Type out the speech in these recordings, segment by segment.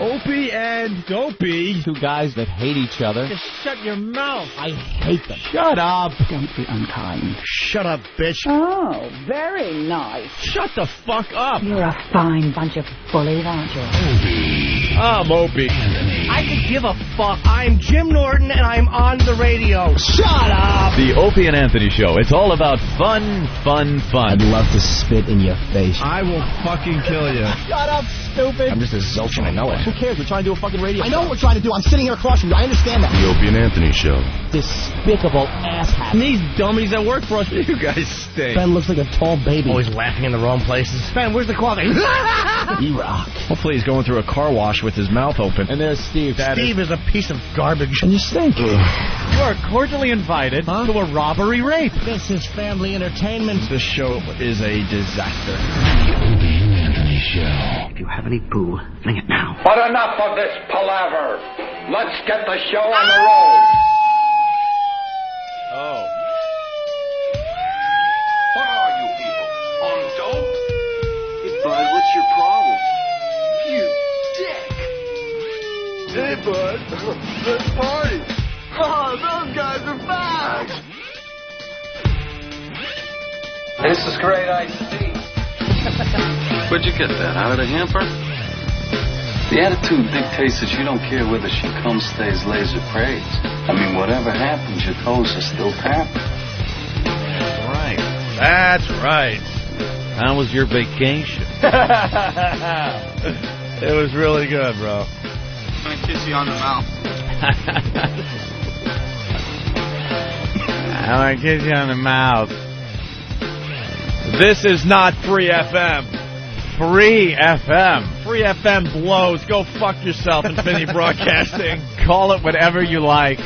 Opie and Dopey. Two guys that hate each other. Just shut your mouth. I hate them. Shut up. Don't be unkind. Shut up, bitch. Oh, very nice. Shut the fuck up. You're a fine bunch of bullies, aren't you? I'm Opie. I could give a fuck. I'm Jim Norton, and I'm on the radio. Shut up. The Opie and Anthony Show. It's all about fun, fun, fun. I'd love to spit in your face. I will fucking kill you. Shut up, stupid. I'm just a zilch and I know it. Who cares? We're trying to do a fucking radio I know what we're trying to do. I'm sitting here across from you. I understand that. The Opie and Anthony Show. Despicable asshat. And these dummies that work for us, you guys stink. Ben looks like a tall baby. Always laughing in the wrong places. Ben, where's the coffee? You rock. Hopefully he's going through a car wash with his mouth open. And there's Steve. Steve is a piece of garbage. And you stink. You are cordially invited to a robbery rape. This is family entertainment. This show is a disaster. The Opie and Anthony Show. If you have any poo, fling it now. But enough of this palaver. Let's get the show on the road. Oh. What are you people? On dope? Hey, bud, what's your problem? You dick. Hey, bud, let's party. Oh, those guys are back. This is great iced tea. Where'd you get that? Out of the hamper? The attitude dictates that you don't care whether she comes, stays, lays, or prays. I mean, whatever happens, your toes are still tapping. Right. That's right. How was your vacation? It was really good, bro. I'm gonna kiss you on the mouth. I want to kiss you on the mouth. This is not Free FM. Free FM. Free FM blows. Go fuck yourself, Infinity Broadcasting. Call it whatever you like.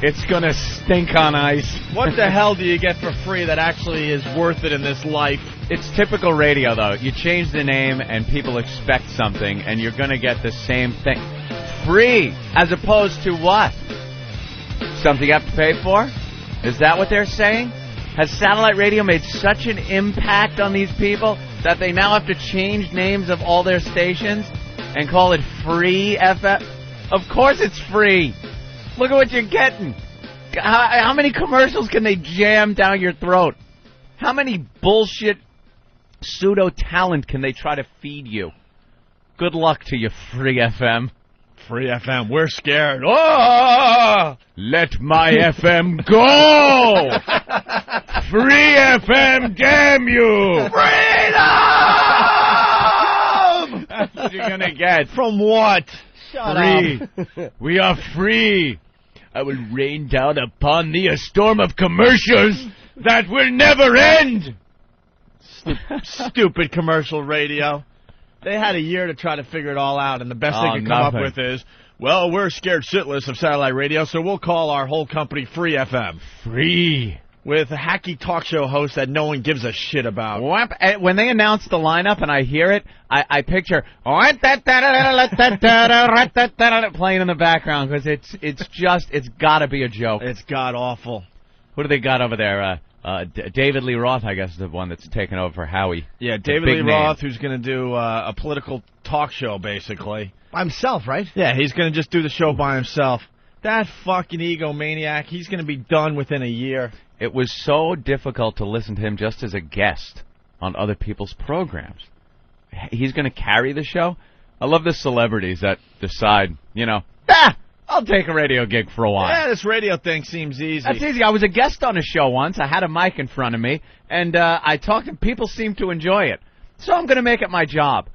It's going to stink on ice. What the hell do you get for free that actually is worth it in this life? It's typical radio, though. You change the name and people expect something, and you're going to get the same thing. Free, as opposed to what? Something you have to pay for? Is that what they're saying? Has satellite radio made such an impact on these people that they now have to change names of all their stations and call it Free FM? Of course it's free. Look at what you're getting. How many commercials can they jam down your throat? How many bullshit pseudo-talent can they try to feed you? Good luck to you, Free FM. Free FM, we're scared. Oh! Let my FM go! Free FM, damn you! Freedom! That's what you're gonna get. From what? Shut free. up. We are free. I will rain down upon thee a storm of commercials that will never end. Stupid commercial radio. They had a year to try to figure it all out, and the best they could come up with is, well, we're scared shitless of satellite radio, so we'll call our whole company Free FM. Free. With a hacky talk show host that no one gives a shit about. When they announce the lineup and I hear it, I picture playing in the background because it's got to be a joke. It's god-awful. Who do they got over there? David Lee Roth, I guess, is the one that's taken over for Howie. Yeah, David Lee Roth, who's going to do a political talk show, basically. By himself, right? Yeah, he's going to just do the show by himself. That fucking egomaniac, he's going to be done within a year. It was so difficult to listen to him just as a guest on other people's programs. He's going to carry the show. I love the celebrities that decide, I'll take a radio gig for a while. Yeah, this radio thing seems easy. That's easy. I was a guest on a show once. I had a mic in front of me, and I talked, and people seemed to enjoy it. So I'm going to make it my job.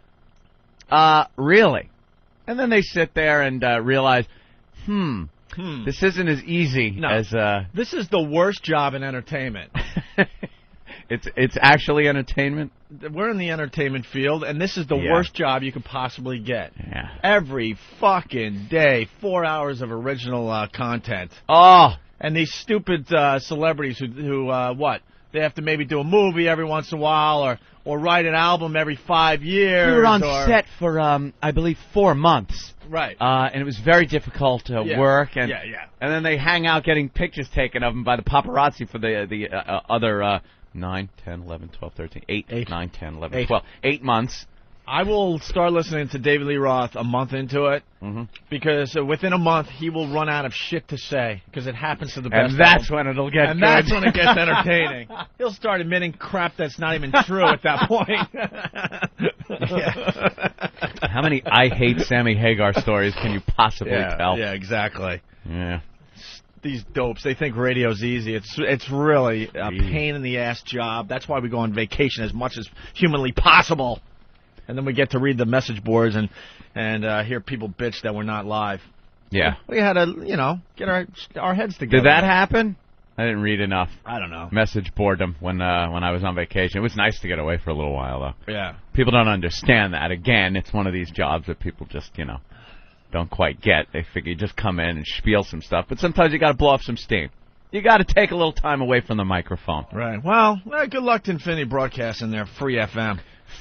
Really? And then they sit there and realize, this isn't as easy as... This is the worst job in entertainment. It's actually entertainment? We're in the entertainment field, and this is the worst job you could possibly get. Yeah. Every fucking day, 4 hours of original content. Oh! And these stupid celebrities who what? They have to maybe do a movie every once in a while or write an album every 5 years. We were on set for, I believe, 4 months. Right. And it was very difficult to work. And, and then they hang out getting pictures taken of them by the paparazzi for the other 9, 10, 11, 12, 13, 8, 9, 10, 11, 12. 8 months. I will start listening to David Lee Roth a month into it because within a month he will run out of shit to say because it happens to the best. And that's when it'll get and good. that's when it gets entertaining. He'll start admitting crap that's not even true at that point. How many I hate Sammy Hagar stories can you possibly tell? Yeah, exactly. Yeah. These dopes, they think radio's easy. It's really a pain in the ass job. That's why we go on vacation as much as humanly possible. And then we get to read the message boards and hear people bitch that we're not live. Yeah. We had to, get our heads together. Did that happen? I didn't read enough. I don't know. Message boredom when I was on vacation. It was nice to get away for a little while, though. Yeah. People don't understand that. Again, it's one of these jobs that people just, don't quite get. They figure you just come in and spiel some stuff. But sometimes you got to blow off some steam. You got to take a little time away from the microphone. Right. Well, good luck to Infinity Broadcasting there, Free FM.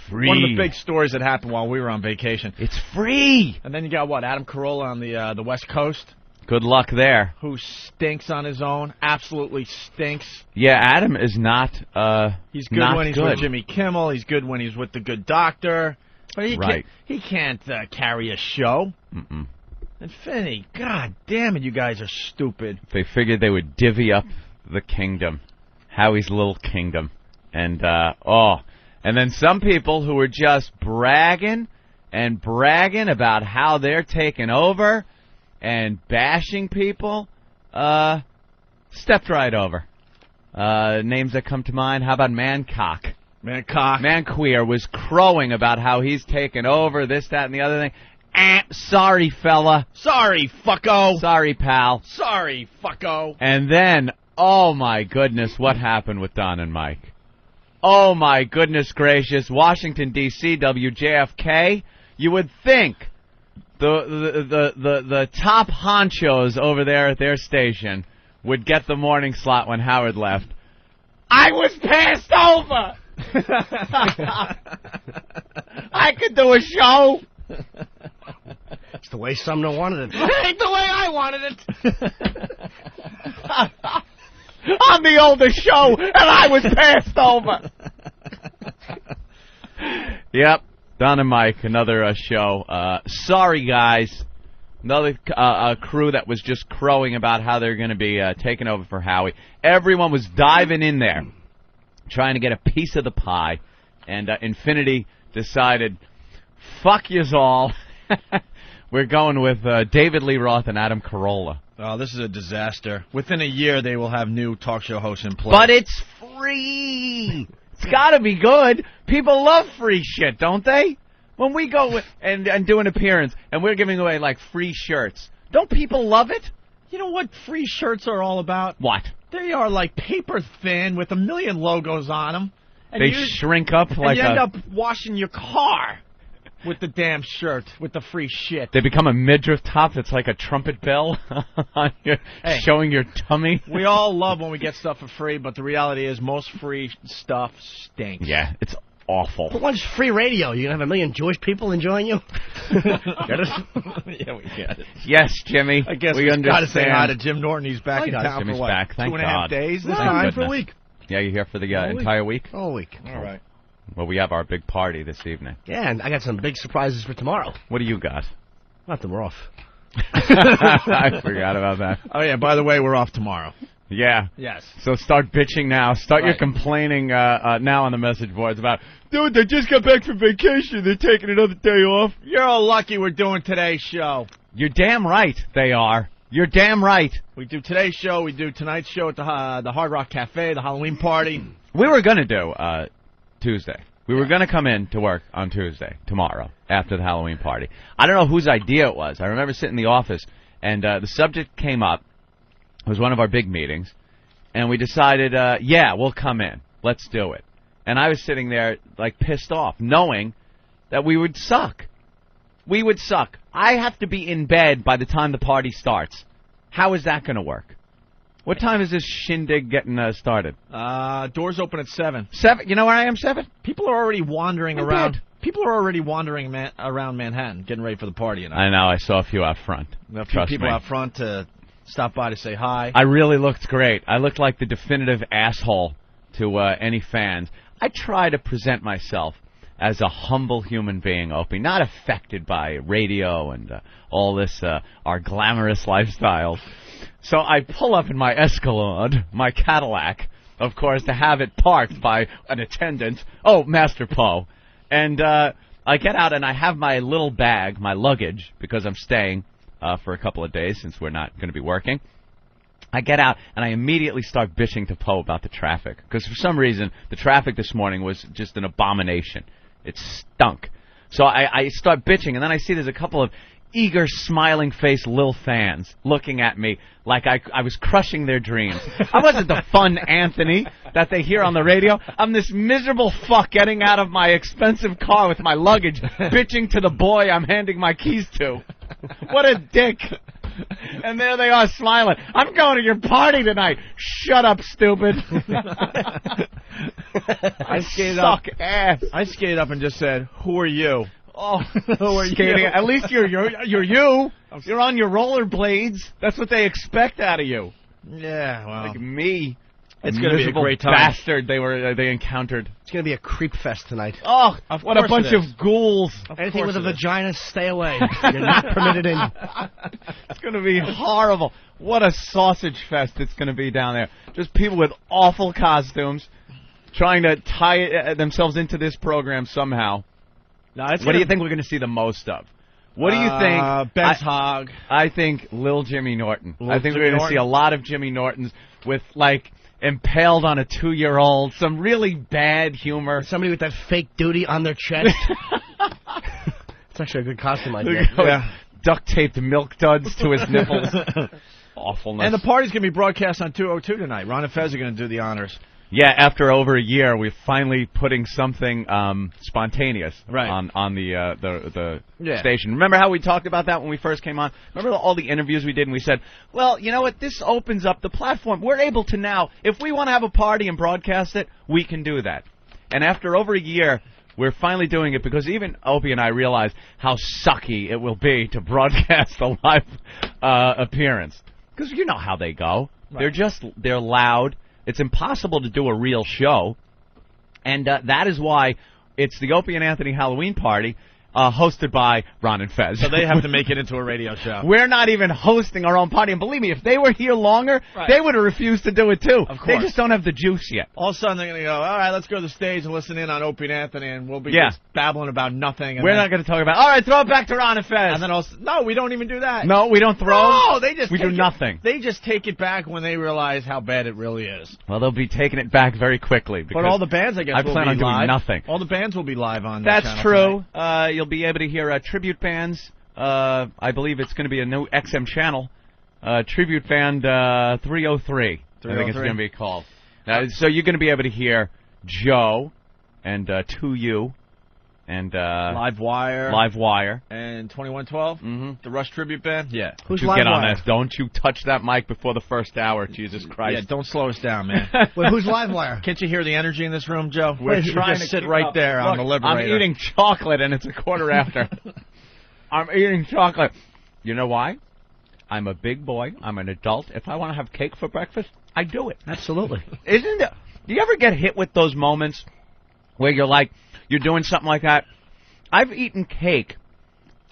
Free. One of the big stories that happened while we were on vacation. It's free. And then you got Adam Carolla on the West Coast. Good luck there. Who stinks on his own. Absolutely stinks. Yeah, Adam is not he's good when he's with Jimmy Kimmel. He's good when he's with the Good Doctor. But he can't carry a show. Mm-mm. And Finny, god damn it, you guys are stupid. They figured they would divvy up the kingdom. Howie's little kingdom. And, and then some people who were just bragging about how they're taking over and bashing people, stepped right over. Names that come to mind, how about Mancock? Manqueer was crowing about how he's taken over, this, that, and the other thing. Sorry, fella. Sorry, fucko. Sorry, pal. Sorry, fucko. And then, oh my goodness, what happened with Don and Mike? Oh my goodness gracious, Washington, D.C., WJFK. You would think the top honchos over there at their station would get the morning slot when Howard left. I was passed over! I could do a show. It's the way Sumner wanted it. It ain't the way I wanted it. I'm the oldest show, and I was passed over. Yep, Don and Mike, another show. Sorry, guys. Another crew that was just crowing about how they're going to be taking over for Howie. Everyone was diving in there, trying to get a piece of the pie, and Infinity decided, fuck yous all. We're going with David Lee Roth and Adam Carolla. Oh, this is a disaster. Within a year, they will have new talk show hosts in place. But it's free. It's got to be good. People love free shit, don't they? When we go and do an appearance and we're giving away, like, free shirts, don't people love it? You know what free shirts are all about? What? They are, like, paper thin with a million logos on them. And they shrink up like you end up washing your car with the damn shirt, with the free shit. They become a midriff top that's like a trumpet bell on showing your tummy. We all love when we get stuff for free, but the reality is most free stuff stinks. Yeah, it's awful. But what's free radio? You gonna have a million Jewish people enjoying you? Get it? Yeah, we get it. Yes, Jimmy. I guess we understand. Got to say hi to Jim Norton. He's back in town Jimmy's for what? Back. Thank 2.5 days this Thank time? goodness. For a week. Yeah, you're here for the entire week? All week. All right. Well, we have our big party this evening. Yeah, and I got some big surprises for tomorrow. What do you got? Nothing, we're off. I forgot about that. Oh, yeah, by the way, we're off tomorrow. Yeah. Yes. So start bitching now. Start your complaining now on the message boards about, dude, they just got back from vacation. They're taking another day off. You're all lucky we're doing today's show. You're damn right they are. You're damn right. We do today's show. We do tonight's show at the Hard Rock Cafe, the Halloween party. We were going to do Tuesday. We were going to come in to work on Tuesday, tomorrow, after the Halloween party. I don't know whose idea it was. I remember sitting in the office, and the subject came up. It was one of our big meetings, and we decided, yeah, we'll come in. Let's do it. And I was sitting there, like, pissed off, knowing that we would suck. We would suck. I have to be in bed by the time the party starts. How is that going to work? What time is this shindig getting started? Doors open at 7. 7? You know where I am, 7? People are already wandering around. People are already wandering around Manhattan, getting ready for the party. You know? I know. I saw a few out front. A few people out front to stop by to say hi. I really looked great. I looked like the definitive asshole to any fans. I try to present myself as a humble human being, Opie, not affected by radio and all this, our glamorous lifestyles. So I pull up in my Escalade, my Cadillac, of course, to have it parked by an attendant. Oh, Master Poe. And I get out and I have my little bag, my luggage, because I'm staying for a couple of days since we're not going to be working. I get out and I immediately start bitching to Poe about the traffic, because for some reason the traffic this morning was just an abomination. It stunk. So I start bitching, and then I see there's a couple of eager, smiling-faced Lil fans looking at me like I was crushing their dreams. I wasn't the fun Anthony that they hear on the radio. I'm this miserable fuck getting out of my expensive car with my luggage, bitching to the boy I'm handing my keys to. What a dick. And there they are smiling. I'm going to your party tonight. Shut up, stupid. I skated up and just said, "Who are you?" Oh, skating. At least you're you. You're on your rollerblades. That's what they expect out of you. Yeah, well, like me. It's going to be a great time. Bastard they encountered. It's going to be a creep fest tonight. Oh, what a bunch of ghouls. Anything with a vagina, stay away. You're not permitted in. It's going to be horrible. What a sausage fest it's going to be down there. Just people with awful costumes trying to tie themselves into this program somehow. What do you think we're going to see the most of? What do you think? Ben's Hog. I think Lil Jimmy Norton. I think we're going to see a lot of Jimmy Nortons with, like, impaled on a 2-year-old, some really bad humor. Somebody with that fake duty on their chest. It's actually a good costume idea. Yeah. Duct-taped milk duds to his nipples. Awfulness. And the party's going to be broadcast on 202 tonight. Ron and Fez are going to do the honors. Yeah, after over a year, we're finally putting something spontaneous on the station. Remember how we talked about that when we first came on? Remember all the interviews we did, and we said, well, you know what, this opens up the platform. We're able to now, if we want to have a party and broadcast it, we can do that. And after over a year, we're finally doing it because even Opie and I realized how sucky it will be to broadcast a live appearance. Because you know how they go. Right. They're loud. It's impossible to do a real show, and that is why it's the Opie and Anthony Halloween party, hosted by Ron and Fez. So they have to make it into a radio show. We're not even hosting our own party, and believe me, if they were here longer, they would have refused to do it too. Of course. They just don't have the juice yet. All of a sudden they're going to go, all right, let's go to the stage and listen in on Opie and Anthony, and we'll be just babbling about nothing. And we're not going to talk about, all right, throw it back to Ron and Fez. And then no, we don't even do that. No, we don't throw. No, we do nothing. They just take it back when they realize how bad it really is. Well, they'll be taking it back very quickly. But all the bands, I guess, will plan be on doing live. Nothing. All the bands will be live on That's true. You'll be able to hear tribute bands. I believe it's going to be a new XM channel. Tribute band 303. I think it's going to be called. So you're going to be able to hear Joe and 2U and Live Wire and 2112. Mm-hmm. The Rush Tribute Band. Yeah. Who's you Live get on Wire? that. Don't you touch that mic before the first hour. Jesus Christ. Yeah, don't slow us down, man. Wait, who's Live Wire? Can't you hear the energy in this room, Joe? We're Wait, trying to sit right there on the Liberator. I'm eating chocolate and it's a quarter after. I'm eating chocolate. You know why? I'm a big boy. I'm an adult. If I want to have cake for breakfast, I do it. Absolutely. Isn't it? Do you ever get hit with those moments where you're doing something like that? I've eaten cake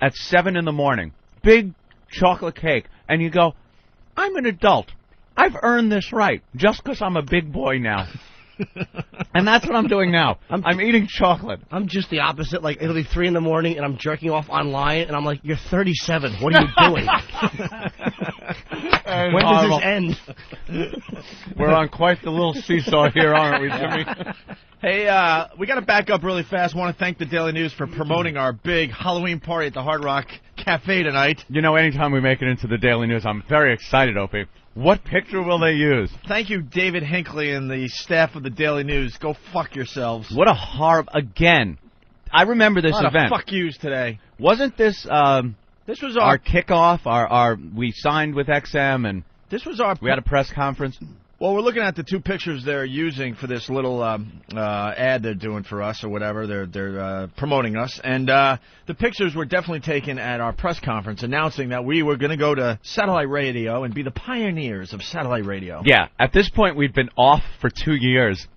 at 7 in the morning, big chocolate cake, and you go, I'm an adult. I've earned this right just because I'm a big boy now. And that's what I'm doing now. I'm eating chocolate. I'm just the opposite. Like, it'll be 3 in the morning, and I'm jerking off online, and I'm like, you're 37. What are you doing? When does this end? We're on quite the little seesaw here, aren't we, Jimmy? Hey, we got to back up really fast. I want to thank the Daily News for promoting our big Halloween party at the Hard Rock Cafe tonight. You know, anytime we make it into the Daily News, I'm very excited, Opie. What picture will they use? Thank you, David Hinckley and the staff of the Daily News. Go fuck yourselves. What a horrible... Again, I remember this event. A lot of fuck yous today. Wasn't this... this was our kickoff. We signed with XM, and this was our... We had a press conference. Well, we're looking at the 2 pictures they're using for this little ad they're doing for us or whatever. They're promoting us. And the pictures were definitely taken at our press conference announcing that we were going to go to satellite radio and be the pioneers of satellite radio. Yeah, at this point we'd been off for 2 years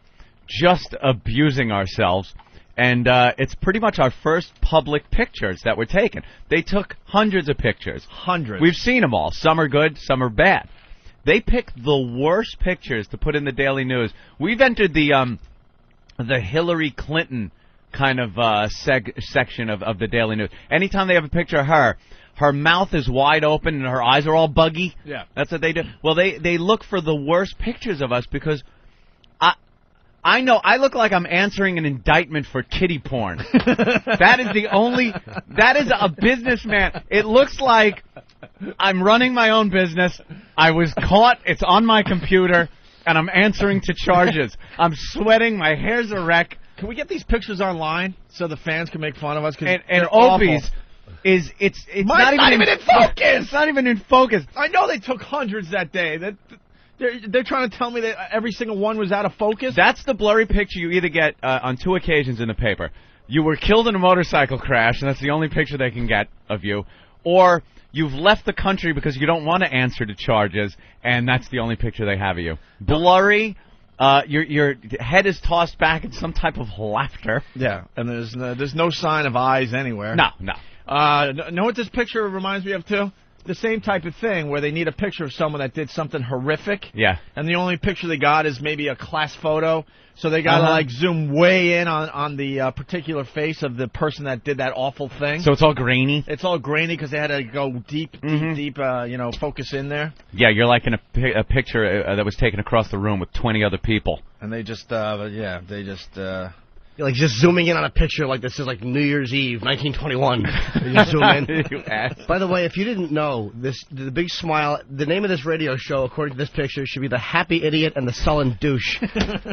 just abusing ourselves. And it's pretty much our first public pictures that were taken. They took hundreds of pictures. Hundreds. We've seen them all. Some are good, some are bad. They pick the worst pictures to put in the Daily News. We've entered the Hillary Clinton kind of section of the Daily News. Anytime they have a picture of her mouth is wide open and her eyes are all buggy. Yeah. That's what they do. Well, they look for the worst pictures of us because I know I look like I'm answering an indictment for kiddie porn. That is a businessman. It looks like I'm running my own business. I was caught. It's on my computer, and I'm answering to charges. I'm sweating. My hair's a wreck. Can we get these pictures online so the fans can make fun of us? And Opie's it's not even in focus. It's not even in focus. I know they took hundreds that day. They're trying to tell me that every single one was out of focus? That's the blurry picture you either get on 2 occasions in the paper. You were killed in a motorcycle crash, and that's the only picture they can get of you. Or you've left the country because you don't want to answer to charges, and that's the only picture they have of you. Blurry, your head is tossed back in some type of laughter. Yeah, and there's no sign of eyes anywhere. No. Know what this picture reminds me of, too? The same type of thing where they need a picture of someone that did something horrific. Yeah. And the only picture they got is maybe a class photo. So they got to, zoom way in on the particular face of the person that did that awful thing. So it's all grainy? It's all grainy because they had to go deep, focus in there. Yeah, you're like in a picture that was taken across the room with 20 other people. And they just, You're like just zooming in on a picture like this is like New Year's Eve, 1921. You just zoom in. You ass. By the way, if you didn't know, the big smile, the name of this radio show, according to this picture, should be The Happy Idiot and the Sullen Douche.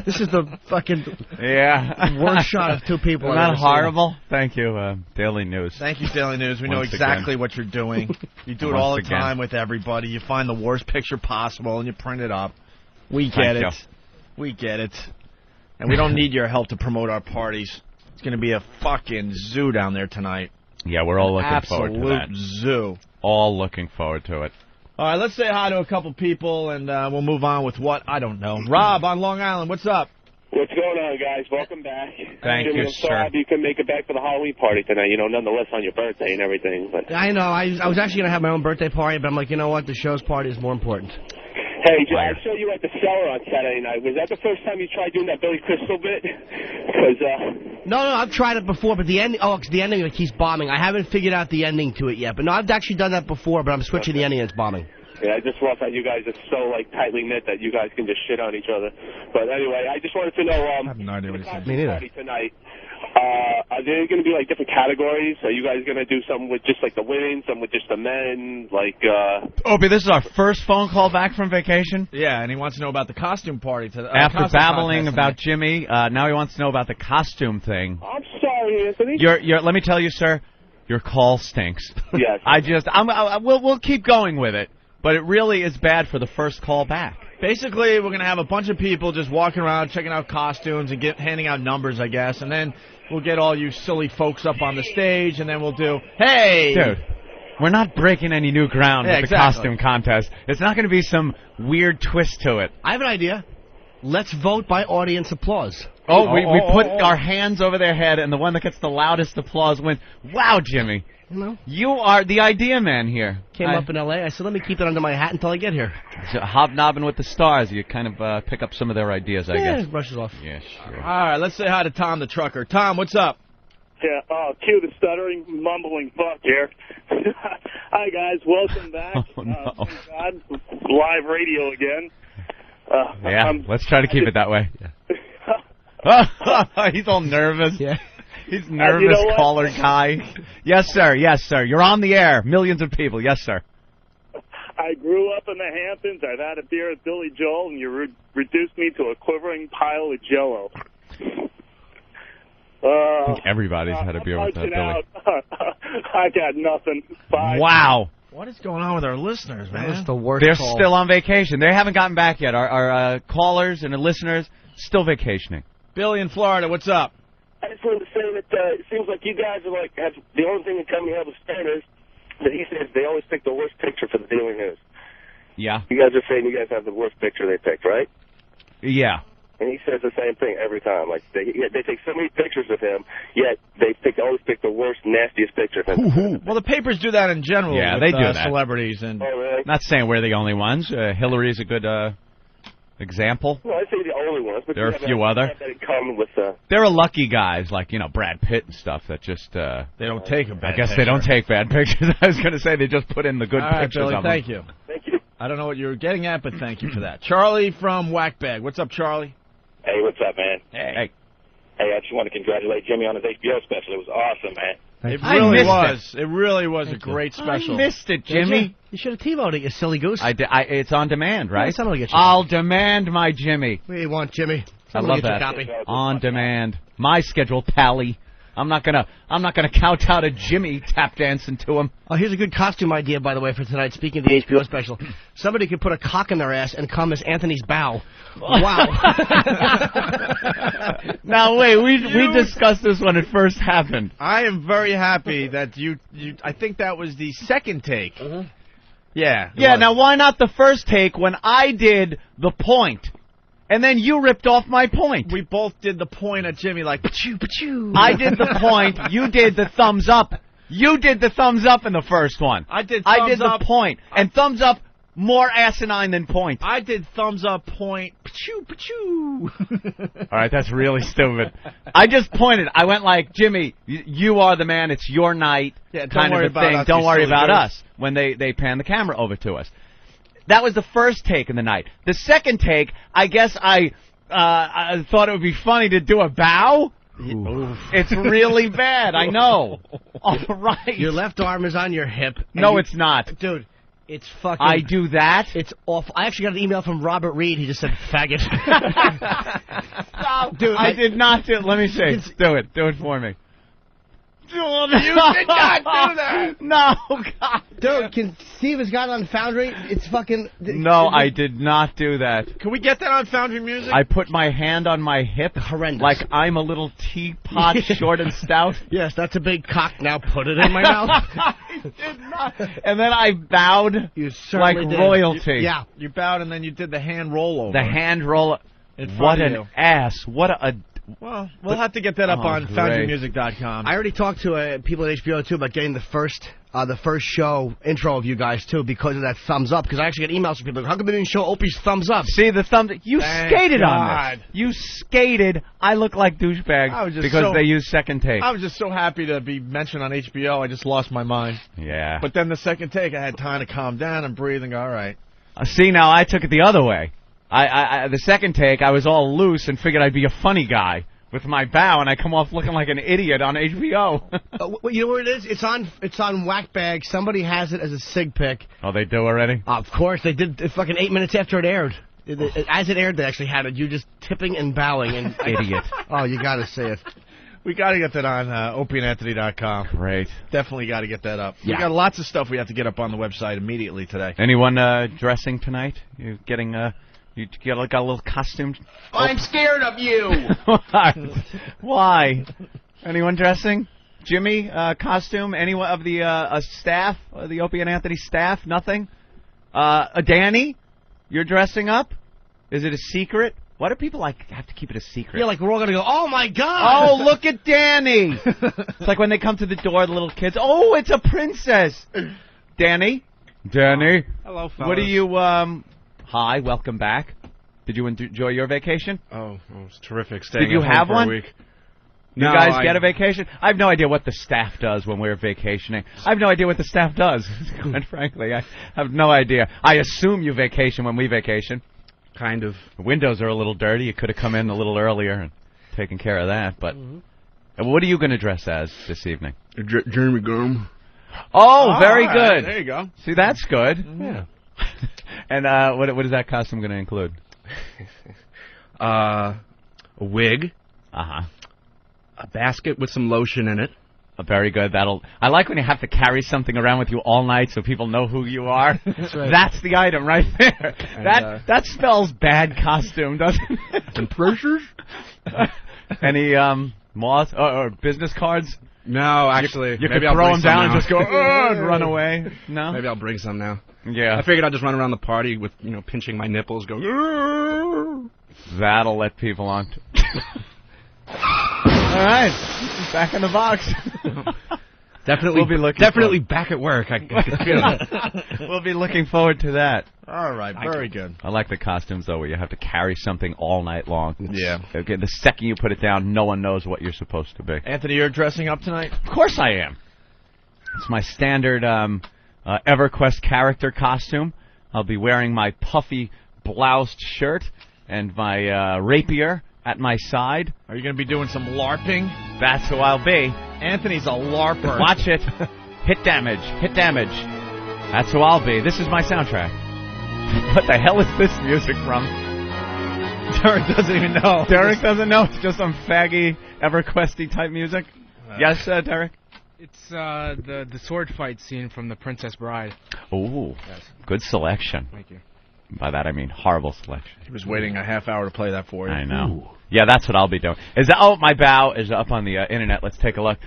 This is the fucking worst shot of two people. Isn't that horrible? Thank you, Daily News. Thank you, Daily News. We know exactly what you're doing. You do it all the time with everybody. You find the worst picture possible and you print it up. We get it. We get it. And we don't need your help to promote our parties. It's going to be a fucking zoo down there tonight. Yeah, we're all looking forward to that. Absolute zoo. All looking forward to it. All right, let's say hi to a couple people, and we'll move on with what? I don't know. Rob on Long Island, what's up? What's going on, guys? Welcome back. Thank you, I'm so happy you can make it back for the Halloween party tonight, nonetheless on your birthday and everything. But I know. I was actually going to have my own birthday party, but I'm like, you know what? The show's party is more important. Hey, Joe, I saw you at the Cellar on Saturday night. Was that the first time you tried doing that Billy Crystal bit? No, I've tried it before, but the ending, cause the ending keeps bombing. I haven't figured out the ending to it yet. But no, I've actually done that before, but I'm switching the ending and it's bombing. Yeah, I just love how you guys are so, tightly knit that you guys can just shit on each other. But anyway, I just wanted to know, I have no idea what he's saying. Me neither. Tonight, are there going to be, different categories? Are you guys going to do something with just, the women, some with just the men, Opie, this is our first phone call back from vacation? Yeah, and he wants to know about the costume party. After babbling about Jimmy, now he wants to know about the costume thing. I'm sorry, Anthony. Let me tell you, sir, your call stinks. Yes. We'll keep going with it, but it really is bad for the first call back. Basically, we're going to have a bunch of people just walking around, checking out costumes and handing out numbers, I guess. And then we'll get all you silly folks up on the stage, and then we'll do, hey! Dude, we're not breaking any new ground with the costume contest. It's not going to be some weird twist to it. I have an idea. Let's vote by audience applause. We put our hands over their head, and the one that gets the loudest applause wins. Wow, Jimmy. You are the idea man here. Came up in L.A. I said, let me keep it under my hat until I get here. Hobnobbing with the stars. You kind of pick up some of their ideas, I guess. Yeah, brushes off. Yeah, sure. All right, let's say hi to Tom the trucker. Tom, what's up? Yeah, cue the stuttering, mumbling fuck here. Hi, guys. Welcome back. No. Thank God. Live radio again. Let's try to keep it that way. He's all nervous. Yeah. He's nervous, caller guy. Yes, sir. Yes, sir. You're on the air. Millions of people. Yes, sir. I grew up in the Hamptons. I've had a beer with Billy Joel, and you reduced me to a quivering pile of Jell-O. I think everybody's had a beer with Billy. I got nothing. Bye. Wow. What is going on with our listeners, man? That's the worst They're call. still on vacation. They haven't gotten back yet. Our callers and the listeners still vacationing. Billy in Florida, what's up? I just wanted to say that it seems like you guys are have the only thing that Cumia have with Stan is that he says they always pick the worst picture for the Daily News. Yeah. You guys are saying you guys have the worst picture they picked, right? Yeah. And he says the same thing every time. Like they take so many pictures of him, yet they always pick the worst, nastiest picture of him. Well, the papers do that in general. Yeah, with, they do that. Celebrities and. Oh, really? Not saying we're the only ones. Hillary is a good example. No, I'd say the only ones. But There are a few other. That in common with. There are lucky guys like Brad Pitt and stuff that just. They don't take a bad. I guess picture. they don't take bad pictures. I was going to say they just put in the good All right, pictures Billy, of them. thank you. Thank you. I don't know what you were getting at, but thank you for that. Charlie from Whackbag. What's up, Charlie? Hey, what's up, man? Hey. Hey, I just want to congratulate Jimmy on his HBO special. It was awesome, man. It really was a great special. I missed it, Jimmy. You should have T-voted, you silly goose. It's on demand, right? Yeah, someone will get you. I'll demand my Jimmy. What do you want, Jimmy? I Someone love will get that. your copy. On demand. My schedule, pally. I'm not gonna count out a Jimmy tap dancing to him. Oh, here's a good costume idea, by the way, for tonight. Speaking of the HBO special, somebody could put a cock in their ass and come as Anthony's bow. Wow. Now wait, we discussed this when it first happened. I am very happy that you. I think that was the second take. Mm-hmm. Yeah. Yeah. Now why not the first take when I did the point? And then you ripped off my point. We both did the point at Jimmy like, pa-choo, pa-choo. I did the point. You did the thumbs up. You did the thumbs up in the first one. I did thumbs up. The point. And thumbs up more asinine than point. I did thumbs up, point, pa-choo, pa-choo. All right, that's really stupid. I just pointed. I went like, Jimmy, you are the man. It's your night. Yeah, kind of a thing. Don't worry about us when they pan the camera over to us. That was the first take of the night. The second take, I guess I thought it would be funny to do a bow. Oof. It's really bad, I know. All right. Your left arm is on your hip. No, it's not. Dude, it's fucking... I do that? It's awful. I actually got an email from Robert Reed. He just said, faggot. Dude, I did not do it. Let me see. Do it. Do it for me. You did not do that. No, God. Dude, can Steve has got it on Foundry? It's fucking... No, I did not do that. Can we get that on Foundry Music? I put my hand on my hip. Horrendous. Like I'm a little teapot, short and stout. Yes, that's a big cock. Now put it in my mouth. I did not. And then I bowed like did. royalty. Yeah, you bowed and then you did the hand roll over. The hand roll. What an ass. What a... Well, we'll have to get that up on FoundryMusic.com. I already talked to people at HBO, too, about getting the first show intro of you guys, too, because of that thumbs up. Because I actually get emails from people, how come they didn't show Opie's thumbs up? See, the thumbs... You skated God. on this. You skated. I look like douchebag because they use second take. I was just so happy to be mentioned on HBO, I just lost my mind. Yeah. But then the second take, I had time to calm down and breathe and go, all right. See, now I took it the other way. The second take, I was all loose and figured I'd be a funny guy with my bow, and I come off looking like an idiot on HBO. You know what it is? It's on Whackbag. Somebody has it as a sig pic. Oh, they do already? Of course. They did fucking 8 minutes after it aired. As it aired, they actually had it. You just tipping and bowing. And idiot. Oh, you got to see it. We got to get that on opieandanthony.com. Great. Definitely got to get that up. Yeah. We got lots of stuff we have to get up on the website immediately today. Anyone dressing tonight? You getting... You got a little costume? I'm scared of you. Why? Anyone dressing? Jimmy, costume? Anyone of the staff? The Opie and Anthony staff? Nothing? Danny? You're dressing up? Is it a secret? Why do people have to keep it a secret? Yeah, like we're all going to go, oh, my God. Oh, look at Danny. It's like when they come to the door, the little kids, oh, it's a princess. Danny? Hello, fellas. What do you... Hi, welcome back. Did you enjoy your vacation? Oh, it was terrific. Staying Did you at home have for one? a week. You guys get a vacation? I have no idea what the staff does when we're vacationing. I have no idea what the staff does, quite frankly. I have no idea. I assume you vacation when we vacation. Kind of. The windows are a little dirty. You could have come in a little earlier and taken care of that. But what are you going to dress as this evening? Jeremy Gurm. Oh, very good. There you go. See, that's good. Yeah. And what is that costume going to include? A wig. Uh-huh. A basket with some lotion in it. Very good. I like when you have to carry something around with you all night so people know who you are. That's right. That's the item right there. And, that spells bad costume, doesn't it? And pressures? Any moth or business cards? No, actually. You could throw him down and just go, and run away. No? Maybe I'll bring some now. Yeah. I figured I'd just run around the party with, pinching my nipples, go, That'll let people on. All right. Back in the box. Definitely back at work. I can feel it. We'll be looking forward to that. All right, very good. I like the costumes, though, where you have to carry something all night long. Yeah. Okay, the second you put it down, no one knows what you're supposed to be. Anthony, you're dressing up tonight? Of course I am. It's my standard EverQuest character costume. I'll be wearing my puffy bloused shirt and my rapier at my side. Are you going to be doing some LARPing? That's who I'll be. Anthony's a LARPer. Watch it. Hit damage. Hit damage. That's who I'll be. This is my soundtrack. What the hell is this music from? Derek doesn't even know. Derek doesn't know? It's just some faggy, EverQuesty type music? Yes, Derek? It's the sword fight scene from The Princess Bride. Ooh, yes. Good selection. Thank you. By that I mean horrible selection. He was waiting a half hour to play that for you. I know. Ooh. Yeah, that's what I'll be doing. My bow is up on the internet. Let's take a look.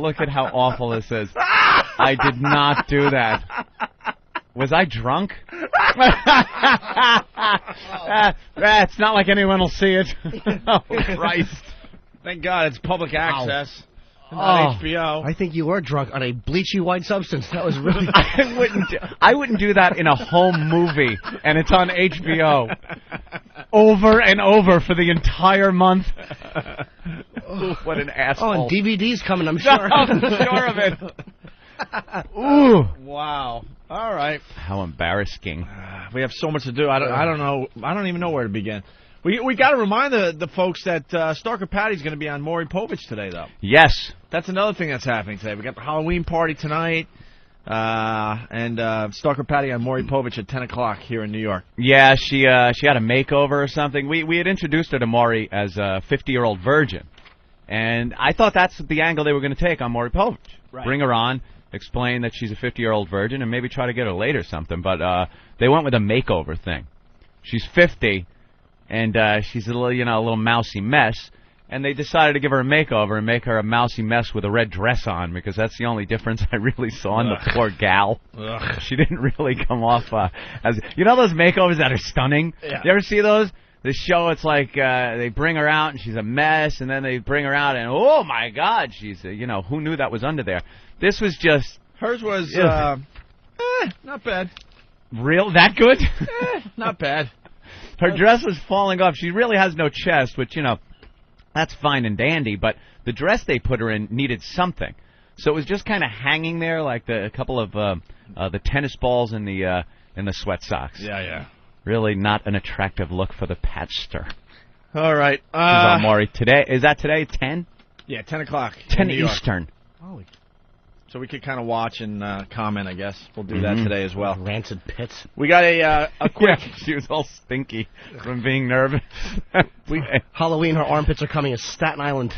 Look at how awful this is. I did not do that. Was I drunk? It's not like anyone will see it. Oh, Christ. Thank God it's public access. Not HBO. I think you were drunk on a bleachy white substance. That was really... I wouldn't do that in a home movie, and it's on HBO. Over and over for the entire month. Ooh, what an asshole. Oh, and DVD's coming, I'm sure. I'm sure of it. Ooh. Wow. All right. How embarrassing. We have so much to do. I don't know. I don't even know where to begin. We got to remind the folks that Stalker Patty's going to be on Maury Povich today, though. Yes. That's another thing that's happening today. We got the Halloween party tonight, and Stalker Patty on Maury Povich at 10 o'clock here in New York. Yeah, she had a makeover or something. We had introduced her to Maury as a 50-year-old virgin, and I thought that's the angle they were going to take on Maury Povich. Right. Bring her on, explain that she's a 50-year-old virgin, and maybe try to get her laid or something. But they went with a makeover thing. She's 50. And she's a little mousy mess, and they decided to give her a makeover and make her a mousy mess with a red dress on, because that's the only difference I really saw in the poor gal. Ugh. She didn't really come off as... You know those makeovers that are stunning? Yeah. You ever see those? The show, it's like they bring her out and she's a mess, and then they bring her out and, oh my God, she's, who knew that was under there? This was just... Hers was, not bad. Real? That good? Not bad. Her dress was falling off. She really has no chest, which, that's fine and dandy, but the dress they put her in needed something. So it was just kind of hanging there like a couple of the tennis balls in the sweat socks. Yeah. Really not an attractive look for the patchster. All right. Maury, today, is that today, 10? Yeah, 10 o'clock. 10 Eastern. Holy. So we could kind of watch and comment, I guess. We'll do that today as well. Rancid pits. We got a quick... Yeah, she was all stinky from being nervous. Halloween, her armpits are coming as Staten Island.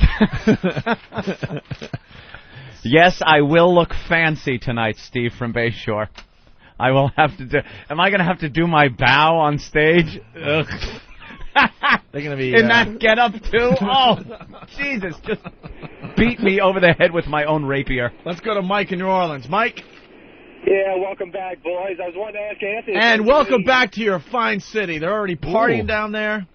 Yes, I will look fancy tonight, Steve from Bayshore. I will have to do... Am I going to have to do my bow on stage? Ugh. They're going to be... In that get-up, too? Oh, Jesus, just beat me over the head with my own rapier. Let's go to Mike in New Orleans. Mike? Yeah, welcome back, boys. I was wanting to ask Anthony... And welcome back to your fine city. They're already partying down there.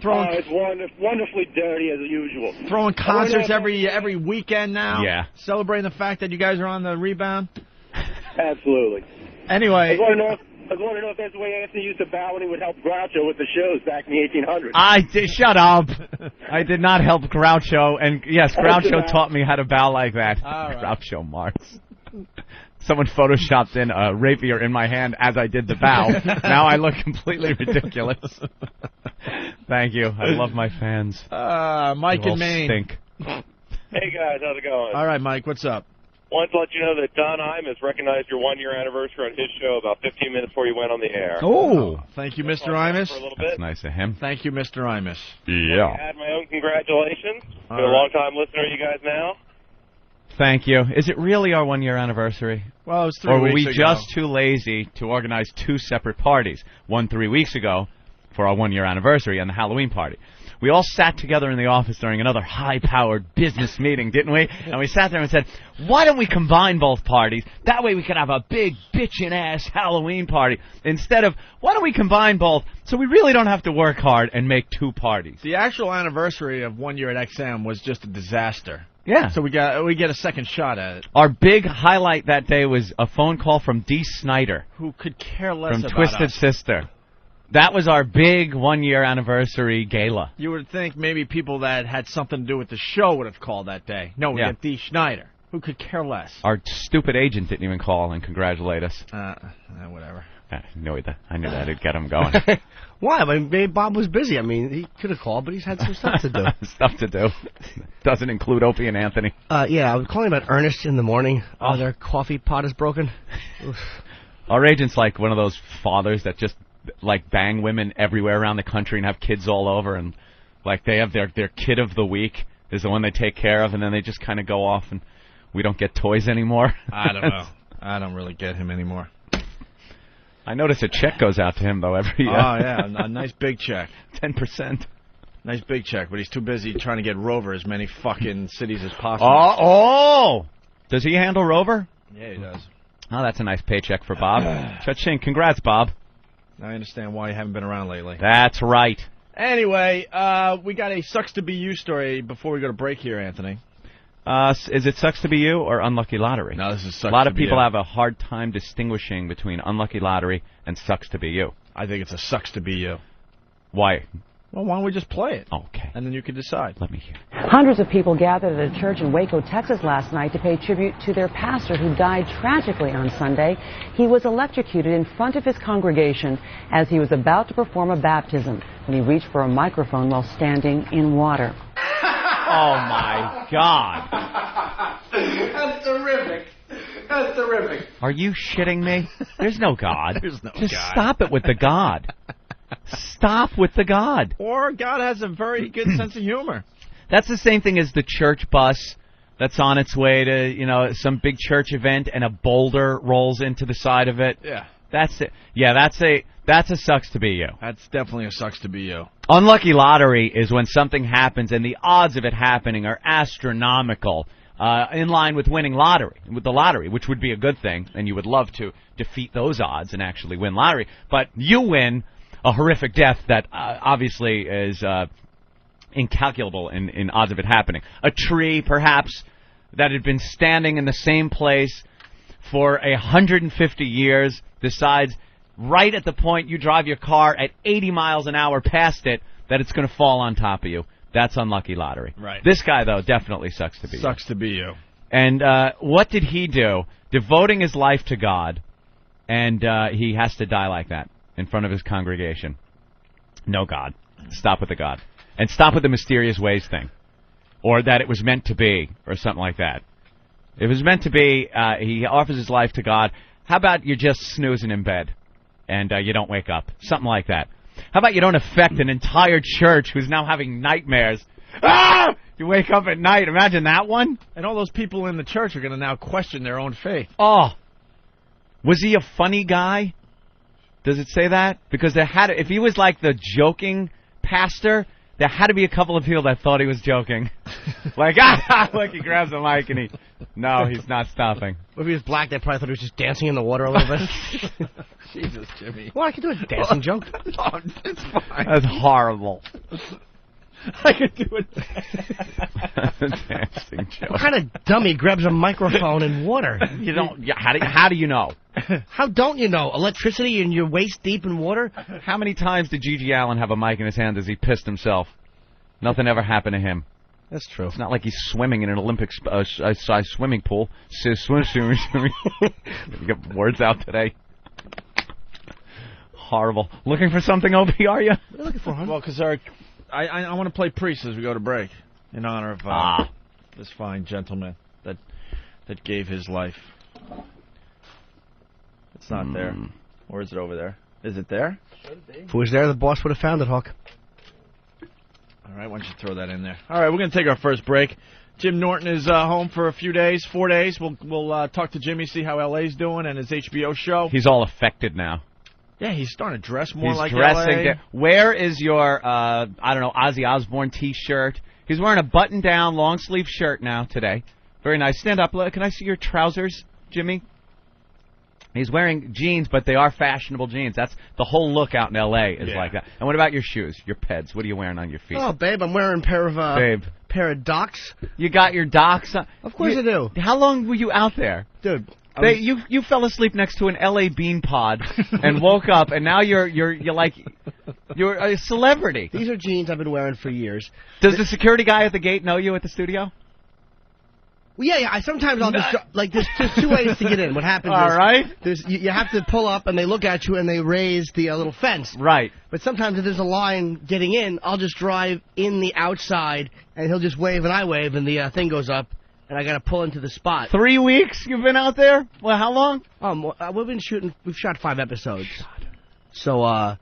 It's wonderfully dirty, as usual. Throwing concerts every weekend now. Yeah. Celebrating the fact that you guys are on the rebound. Absolutely. Anyway... I was wondering if that's the way Anthony used to bow when he would help Groucho with the shows back in the 1800s. Shut up. I did not help Groucho, and yes, Groucho taught me how to bow like that. Right. Groucho Marx. Someone photoshopped in a rapier in my hand as I did the bow. Now I look completely ridiculous. Thank you. I love my fans. Mike in Maine. Stink. Hey, guys. How's it going? All right, Mike. What's up? Wanted to let you know that Don Imus recognized your one-year anniversary on his show about 15 minutes before you went on the air. Oh, thank you, Mr. Imus. That's nice of him. Thank you, Mr. Imus. Yeah. I had my own congratulations. All Been a long-time listener to you guys now. Thank you. Is it really our one-year anniversary? Well, it was 3 or weeks were we ago. just too lazy to organize two separate parties? One 3 weeks ago, for our 1-year anniversary and the Halloween party. We all sat together in the office during another high-powered business meeting, didn't we? And we sat there and said, why don't we combine both parties? That way we could have a big bitchin'-ass Halloween party. Instead of, why don't we combine both so we really don't have to work hard and make 2 parties? The actual anniversary of 1 year at XM was just a disaster. Yeah. So we get a second shot at it. Our big highlight that day was a phone call from Dee Snider. Who could care less from about Twisted us. Sister. That was our big 1-year anniversary gala. You would think maybe people that had something to do with the show would have called that day. No, we got Dee Snider. Who could care less? Our stupid agent didn't even call and congratulate us. Whatever. I knew that'd get him going. Why? I mean, maybe Bob was busy. I mean, he could have called, but he's had some stuff to do. Stuff to do. Doesn't include Opie and Anthony. Yeah, I was calling about Ernest in the morning. Oh, their coffee pot is broken. Our agent's like one of those fathers that just like bang women everywhere around the country and have kids all over, and like they have their kid of the week is the one they take care of, and then they just kind of go off and we don't get toys anymore. I don't know. I don't really get him anymore. I notice a check goes out to him though every year. Oh yeah, a nice big check. 10%. Nice big check, but he's too busy trying to get Rover as many fucking cities as possible. Oh! Does he handle Rover? Yeah, he does. Oh, that's a nice paycheck for Bob. Cha-ching. Congrats, Bob. I understand why you haven't been around lately. That's right. Anyway, we got a Sucks to Be You story before we go to break here, Anthony. Is it Sucks to Be You or Unlucky Lottery? No, this is Sucks to Be You. A lot of people have a hard time distinguishing between Unlucky Lottery and Sucks to Be You. I think it's a Sucks to Be You. Why? Well, why don't we just play it? Okay. And then you can decide. Let me hear. Hundreds of people gathered at a church in Waco, Texas last night to pay tribute to their pastor who died tragically on Sunday. He was electrocuted in front of his congregation as he was about to perform a baptism when he reached for a microphone while standing in water. Oh, my God. That's terrific. That's terrific. Are you shitting me? There's no God. There's no Just God. stop it with the God. Stop with the God. Or God has a very good sense of humor. That's the same thing as the church bus that's on its way to, some big church event and a boulder rolls into the side of it. Yeah. That's it. Yeah, that's a Sucks to Be You. That's definitely a Sucks to Be You. Unlucky Lottery is when something happens and the odds of it happening are astronomical, in line with winning the lottery, which would be a good thing, and you would love to defeat those odds and actually win lottery. But you win a horrific death that obviously is incalculable in odds of it happening. A tree, perhaps, that had been standing in the same place for 150 years decides right at the point you drive your car at 80 miles an hour past it that it's going to fall on top of you. That's Unlucky Lottery. Right. This guy, though, definitely Sucks to Be You. Sucks to Be You. And what did he do? Devoting his life to God, and he has to die like that in front of his congregation. No God. Stop with the God. And stop with the mysterious ways thing. Or that it was meant to be, or something like that. If it was meant to be, he offers his life to God. How about you're just snoozing in bed, and you don't wake up? Something like that. How about you don't affect an entire church who's now having nightmares? Ah! You wake up at night. Imagine that one. And all those people in the church are going to now question their own faith. Oh. Was he a funny guy? Does it say that? Because if he was like the joking pastor, there had to be a couple of people that thought he was joking. Like, look, he grabs the mic and no, he's not stopping. If he was black, they probably thought he was just dancing in the water a little bit. Jesus, Jimmy. Well, I can do a dancing joke. No, it's fine. That's horrible. I could do it. Dancing joke. What kind of dummy grabs a microphone in water? You don't. How do you know? How don't you know? Electricity and you're waist deep in water? How many times did G.G. Allen have a mic in his hand as he pissed himself? Nothing ever happened to him. That's true. It's not like he's swimming in an Olympic-size swimming pool. Swim. You get words out today. Horrible. Looking for something, Opie, are you? You're looking for him. Well, because I want to play Priest as we go to break in honor of this fine gentleman that gave his life. It's not there. Or is it over there? Is it there? Should be. If it was there, the boss would have found it, Hawk. All right, why don't you throw that in there? All right, we're going to take our first break. Jim Norton is home for a few days, 4 days. We'll talk to Jimmy, see how LA's doing and his HBO show. He's all affected now. Yeah, he's starting to dress more He's like dressing. LA. Where is your, I don't know, Ozzy Osbourne T-shirt? He's wearing a button-down, long-sleeve shirt now today. Very nice. Stand up. Can I see your trousers, Jimmy? He's wearing jeans, but they are fashionable jeans. That's the whole look out in L.A. is like that. And what about your shoes, your Peds? What are you wearing on your feet? Oh, babe, I'm wearing a pair of Docs. You got your Docs on? Of course I do. How long were you out there? Dude. You fell asleep next to an L.A. bean pod and woke up, and now you're a celebrity. These are jeans I've been wearing for years. Does the security guy at the gate know you at the studio? Well, yeah. Sometimes I'll just there's 2 ways to get in. What happens is you have to pull up and they look at you and they raise the little fence. Right. But sometimes if there's a line getting in, I'll just drive in the outside and he'll just wave and I wave and the thing goes up and I got to pull into the spot. 3 weeks you've been out there? Well, how long? We've shot 5 episodes. So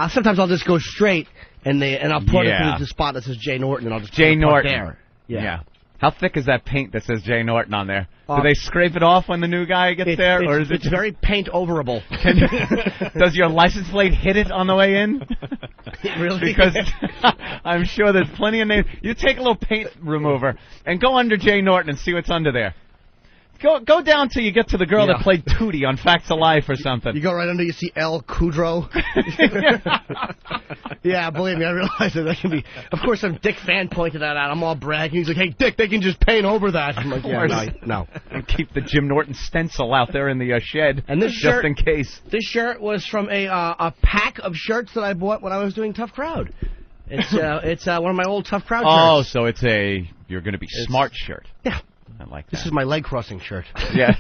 sometimes I'll just go straight and I'll put it into the spot that says Jay Norton and I'll just Jay Norton there. Yeah. How thick is that paint that says Jay Norton on there? Do they scrape it off when the new guy gets there, or is it just very paint-overable? Does your license plate hit it on the way in? Really? Because I'm sure there's plenty of names. You take a little paint remover and go under Jay Norton and see what's under there. Go down till you get to the girl that played Tootie on Facts of Life or something. You go right under, you see El Kudrow. Yeah, believe me, I realize that can be... Of course, some Dick fan pointed that out. I'm all bragging. He's like, hey, Dick, they can just paint over that. I'm like, no. And keep the Jim Norton stencil out there in the shed, and this just in case. This shirt was from a pack of shirts that I bought when I was doing Tough Crowd. It's one of my old Tough Crowd shirts. Oh, so it's you're going to be smart shirt. Yeah. I like that. This is my leg crossing shirt. Yeah.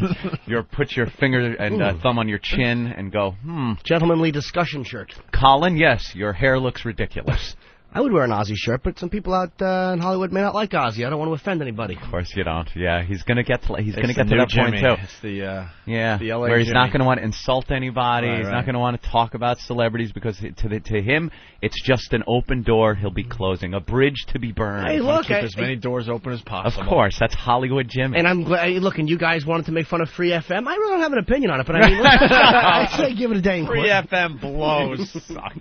Put your finger and thumb on your chin and go, Gentlemanly discussion shirt. Colin, yes, your hair looks ridiculous. I would wear an Ozzy shirt, but some people out in Hollywood may not like Ozzy. I don't want to offend anybody. Of course you don't. Yeah, he's going to get to that Jimmy. point too. It's the the LA where he's Jimmy. not going to want to insult anybody. Right, he's not going to want to talk about celebrities because to him it's just an open door he'll be closing, a bridge to be burned. Hey, look, keep as many doors open as possible. Of course, that's Hollywood Jimmy. And I'm glad. Look, and you guys wanted to make fun of Free FM. I really don't have an opinion on it, but I mean, I say give it a day in court. Free FM blows. Suck.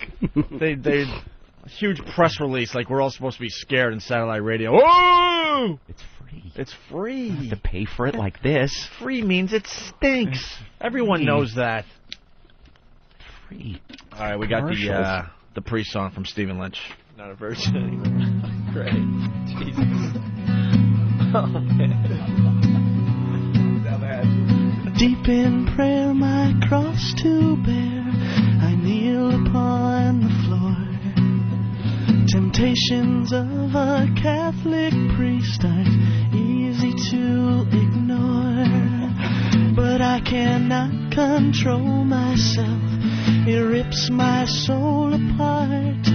They huge press release like we're all supposed to be scared in satellite radio. Oh! It's free. It's free. You have to pay for it like this. Free means it stinks. Everyone knows that. Free. All right, we got the pre-song from Stephen Lynch. Not a version anymore. Great. Jesus. Oh, man. Deep in prayer, my cross to bear, I kneel upon the floor. Temptations of a Catholic priest aren't easy to ignore, but I cannot control myself. It rips my soul apart.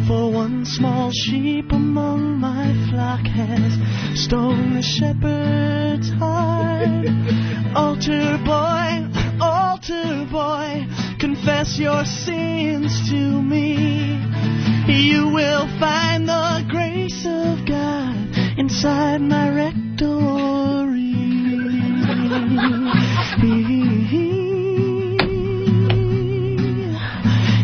For one small sheep among my flock has stolen the shepherd's heart. Altar boy, confess your sins to me. You will find the grace of God inside my rectory.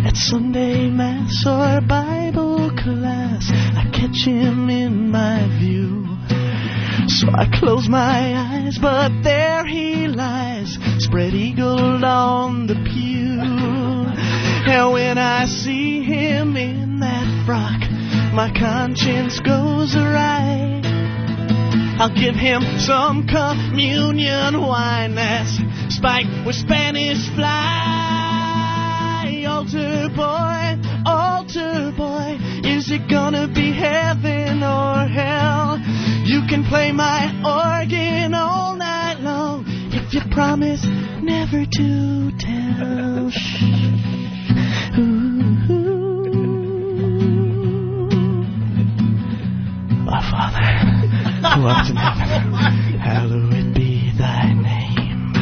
At Sunday Mass or Bible class, I catch him in my view. So I close my eyes, but there he lies, spread eagled on the pew. And when I see him in that frock, my conscience goes awry. I'll give him some communion wine that's spiked with Spanish fly. Altar boy, is it gonna be heaven or hell? You can play my organ all night long if you promise never to tell. Our Father, who art in heaven, hallowed be thy name.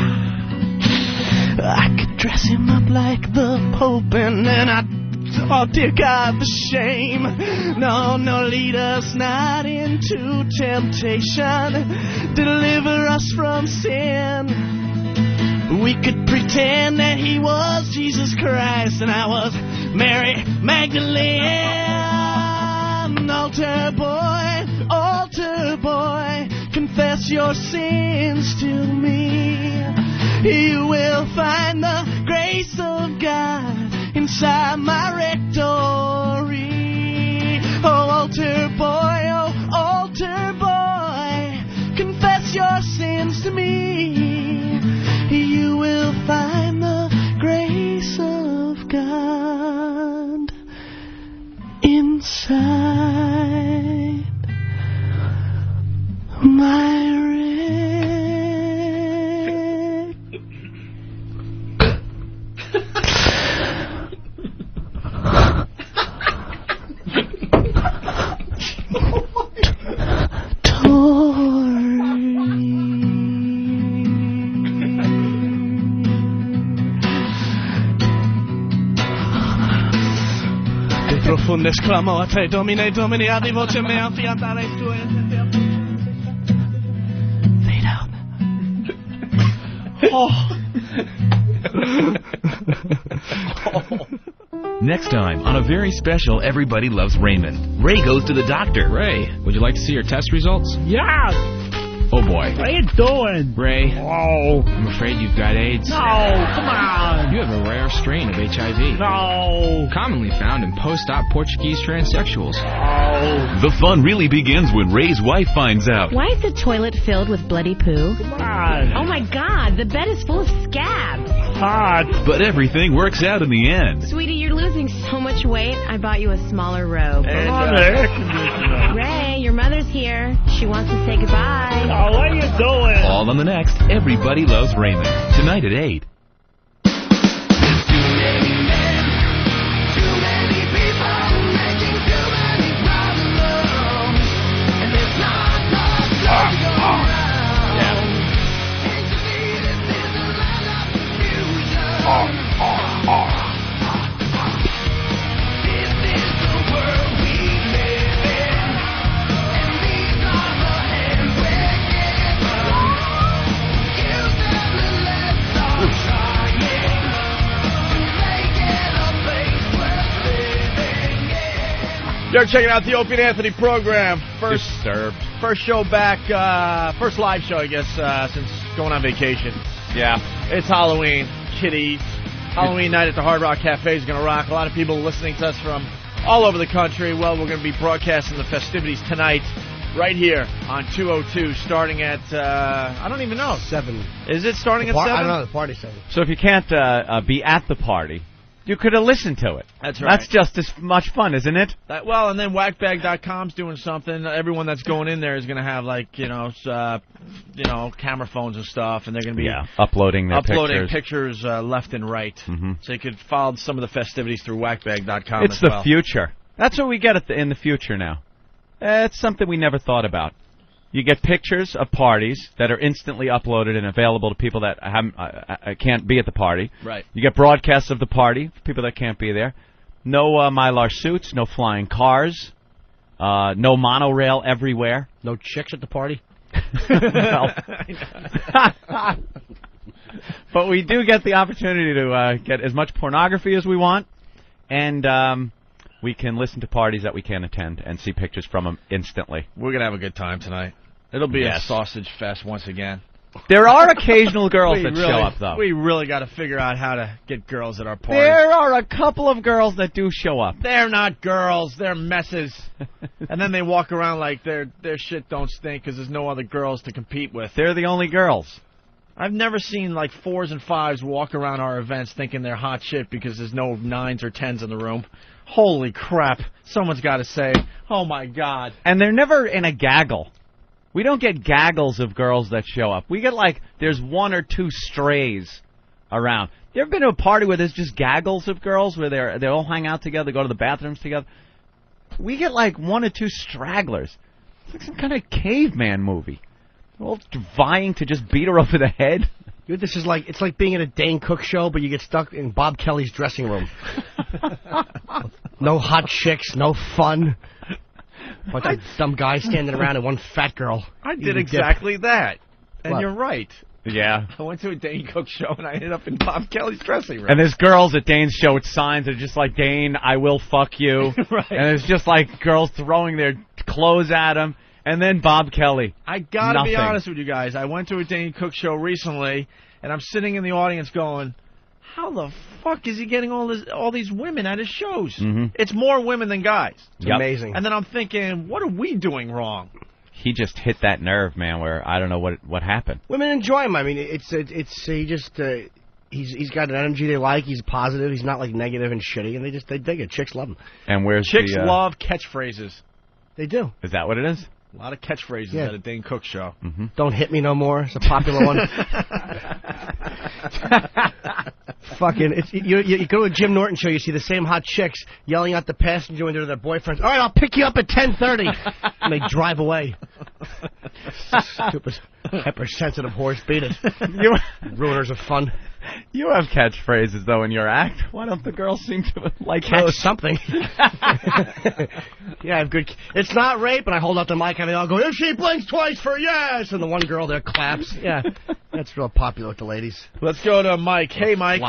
I could dress him up like the Pope and then oh dear God, the shame. No, lead us not into temptation. Deliver us from sin. We could pretend that he was Jesus Christ and I was Mary Magdalene. Altar boy, confess your sins to me. You will find the grace of God inside my rectory. Oh, altar boy, confess your sins to me. You will find the grace of God inside my Profundes clamo a te, Domine, Domine, adi voce mea, fiat res tue. Fade out. Next time on a very special Everybody Loves Raymond, Ray goes to the doctor. Ray, would you like to see your test results? Yeah. Oh, boy. What are you doing? Ray. Oh. I'm afraid you've got AIDS. No, come on. You have a rare strain of HIV. No. Commonly found in post-op Portuguese transsexuals. Oh. The fun really begins when Ray's wife finds out. Why is the toilet filled with bloody poo? Come on. Oh, my God. The bed is full of scabs. Hot. But everything works out in the end. Sweetie, you're losing so much weight. I bought you a smaller robe. And, the air conditioner. Ray, your mother's here. She wants to say goodbye. Oh, what are you doing? All on the next Everybody Loves Raymond. Tonight at 8. You're checking out the Opie and Anthony program. First show back, first live show, I guess, since going on vacation. Yeah. It's Halloween, kiddies. Halloween night at the Hard Rock Cafe is going to rock. A lot of people listening to us from all over the country. Well, we're going to be broadcasting the festivities tonight right here on 202, starting at, I don't even know. 7. Is it starting at 7? I don't know, the party's 7. So if you can't be at the party, you could have listened to it. That's right. That's just as much fun, isn't it? Well, and then whackbag.com's doing something. Everyone that's going in there is going to have, like, camera phones and stuff, and they're going to be uploading pictures left and right. Mm-hmm. So you could follow some of the festivities through whackbag.com It's the future. That's what we get in the future now. It's something we never thought about. You get pictures of parties that are instantly uploaded and available to people that can't be at the party. Right. You get broadcasts of the party for people that can't be there. No Mylar suits, no flying cars, no monorail everywhere. No chicks at the party? But we do get the opportunity to get as much pornography as we want, and we can listen to parties that we can't attend and see pictures from them instantly. We're going to have a good time tonight. It'll be a sausage fest once again. There are occasional girls that show up, though. We really got to figure out how to get girls at our parties. There are a couple of girls that do show up. They're not girls. They're messes. And then they walk around like their shit don't stink because there's no other girls to compete with. They're the only girls. I've never seen like 4s and 5s walk around our events thinking they're hot shit because there's no 9s or 10s in the room. Holy crap. Someone's got to say, oh, my God. And they're never in a gaggle. We don't get gaggles of girls that show up. We get there's 1 or 2 strays around. You ever been to a party where there's just gaggles of girls where they all hang out together, go to the bathrooms together? We get 1 or 2 stragglers. It's like some kind of caveman movie. They're all vying to just beat her over the head. Dude, this is it's like being at a Dane Cook show, but you get stuck in Bob Kelly's dressing room. No hot chicks, no fun. Bunch of dumb guys standing around and one fat girl. I did exactly that. And you're right. Yeah. I went to a Dane Cook show, and I ended up in Bob Kelly's dressing room. And there's girls at Dane's show with signs that are just like, Dane, I will fuck you. Right. And it's just like girls throwing their clothes at him. And then Bob Kelly. I gotta be honest with you guys. I went to a Dane Cook show recently, and I'm sitting in the audience going, how the fuck is he getting all these women at his shows? Mm-hmm. It's more women than guys. It's amazing. And then I'm thinking, what are we doing wrong? He just hit that nerve, man, where I don't know what happened. Women enjoy him. I mean, he's got an energy they like. He's positive. He's not like negative and shitty, and they dig it. Chicks love him. And where's Chicks love catchphrases. They do. Is that what it is? A lot of catchphrases at a Dane Cook show. Mm-hmm. Don't hit me no more. It's a popular one. Fucking, you go to a Jim Norton show, you see the same hot chicks yelling at the passenger window to their boyfriends. All right, I'll pick you up at 10:30, and they drive away. Stupid, hypersensitive horse. Beat it. Ruiners of fun. You have catchphrases, though, in your act. Why don't the girls seem to like catch those? something? Yeah, I have good. It's not rape, and I hold out the mic, and they all go, if she blinks twice for yes, and the one girl there claps. Yeah, that's real popular with the ladies. Let's go to Mike. Hey, Mike.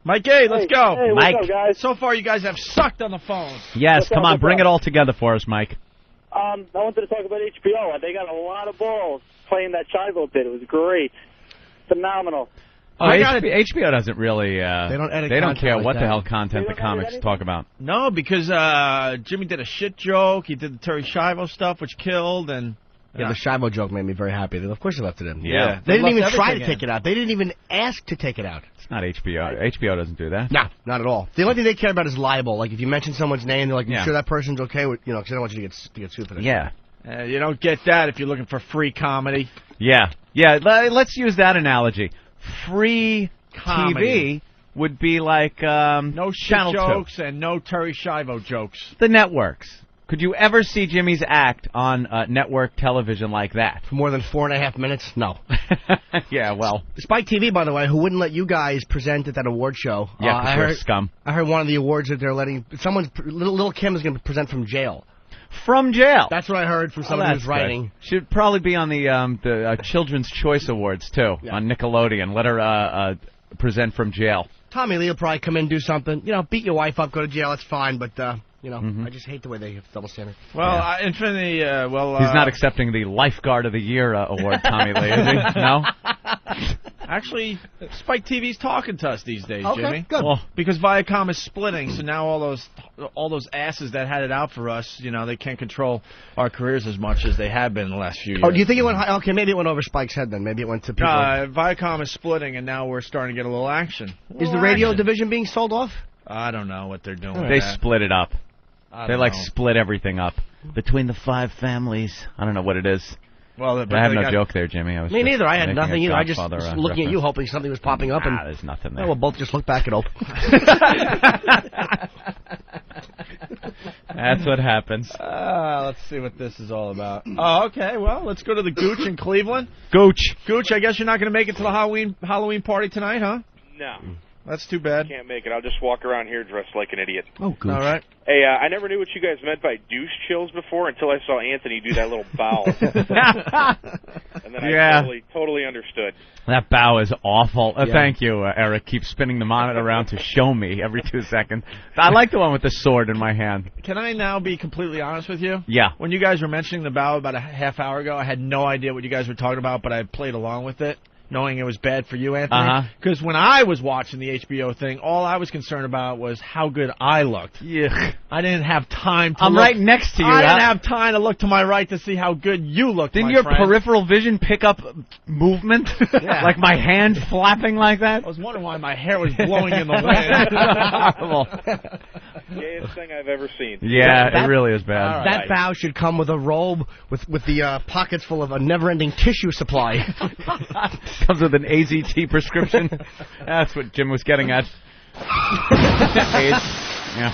Mike, hey, let's go. Hey, Mike. what's up, guys? So far, you guys have sucked on the phone. Yes, come on, bring it all together for us, Mike. I wanted to talk about HBO. They got a lot of balls playing that Chivo bit. It was great. Phenomenal. Oh, HBO doesn't really. They don't edit. They don't care like what that. the hell content the comics talk about. No, because Jimmy did a shit joke. He did the Terry Schiavo stuff, which killed, and Yeah, the Schiavo joke made me very happy. Of course they left it in. Yeah. They didn't even try to take it out. They didn't even ask to take it out. It's not HBO. HBO doesn't do that. No, not at all. The only thing they care about is libel. Like, if you mention someone's name, they're like, you Yeah. sure that person's okay with, because they don't want you to get sued for that. Yeah. you don't get that if you're looking for free comedy. Yeah. Yeah, let's use that analogy. Free Comedy. TV would be like No shit Channel jokes and no Terry Schiavo jokes. 2. The networks. Could you ever see Jimmy's act on network television like that? For more than 4.5 minutes? No. Yeah, well. Spike TV, by the way, who wouldn't let you guys present at that award show. Yeah, 'cause you're scum. I heard one of the awards that they're letting... Little Kim is going to present from jail. From jail? That's what I heard from someone who's writing. Should probably be on the Children's Choice Awards, too, on Nickelodeon. Let her present from jail. Tommy Lee will probably come in and do something. Beat your wife up, go to jail, that's fine, but... I just hate the way they have double standard. Well, Infinity, He's not accepting the Lifeguard of the Year award, Tommy Lee, is he? No? Actually, Spike TV's talking to us these days, Okay, Jimmy. good. Well, because Viacom is splitting, so now all those asses that had it out for us, they can't control our careers as much as they have been in the last few years. Oh, do you think it went high? Okay, maybe it went over Spike's head then. Maybe it went to people. Viacom is splitting, and now we're starting to get a little action. Is the radio division being sold off? I don't know what they're doing. They split it up. They know. split everything up between the 5 families. I don't know what it is. Well, I have no joke there, Jimmy. Me neither. I had making nothing a either. I just Godfather, was looking at you, hoping something was popping up. And there's nothing there. We'll both just look back at Opie. That's what happens. Let's see what this is all about. Oh, okay. Well, let's go to the Gooch in Cleveland. Gooch, I guess you're not going to make it to the Halloween party tonight, huh? No. That's too bad. Can't make it. I'll just walk around here dressed like an idiot. Oh, Gooch. All right. Hey, I never knew what you guys meant by douche chills before until I saw Anthony do that little bow. And then I totally understood. That bow is awful. Thank you, Eric. Keep spinning the monitor around to show me every 2 seconds. I like the one with the sword in my hand. Can I now be completely honest with you? Yeah. When you guys were mentioning the bow about a half hour ago, I had no idea what you guys were talking about, but I played along with it, knowing it was bad for you, Anthony. Because when I was watching the HBO thing, all I was concerned about was how good I looked. Yeah. I didn't have time to I'm look. right next to you. I didn't have time to look to my right to see how good you looked, Didn't my your friend. peripheral vision pick up movement? Yeah. Like my hand flapping like that? I was wondering why my hair was blowing in the wind. Horrible. Gayest thing I've ever seen. Yeah, it really is bad. That bow should come with a robe with the pockets full of a never-ending tissue supply. Comes with an AZT prescription. That's what Jim was getting at. AIDS. Yeah.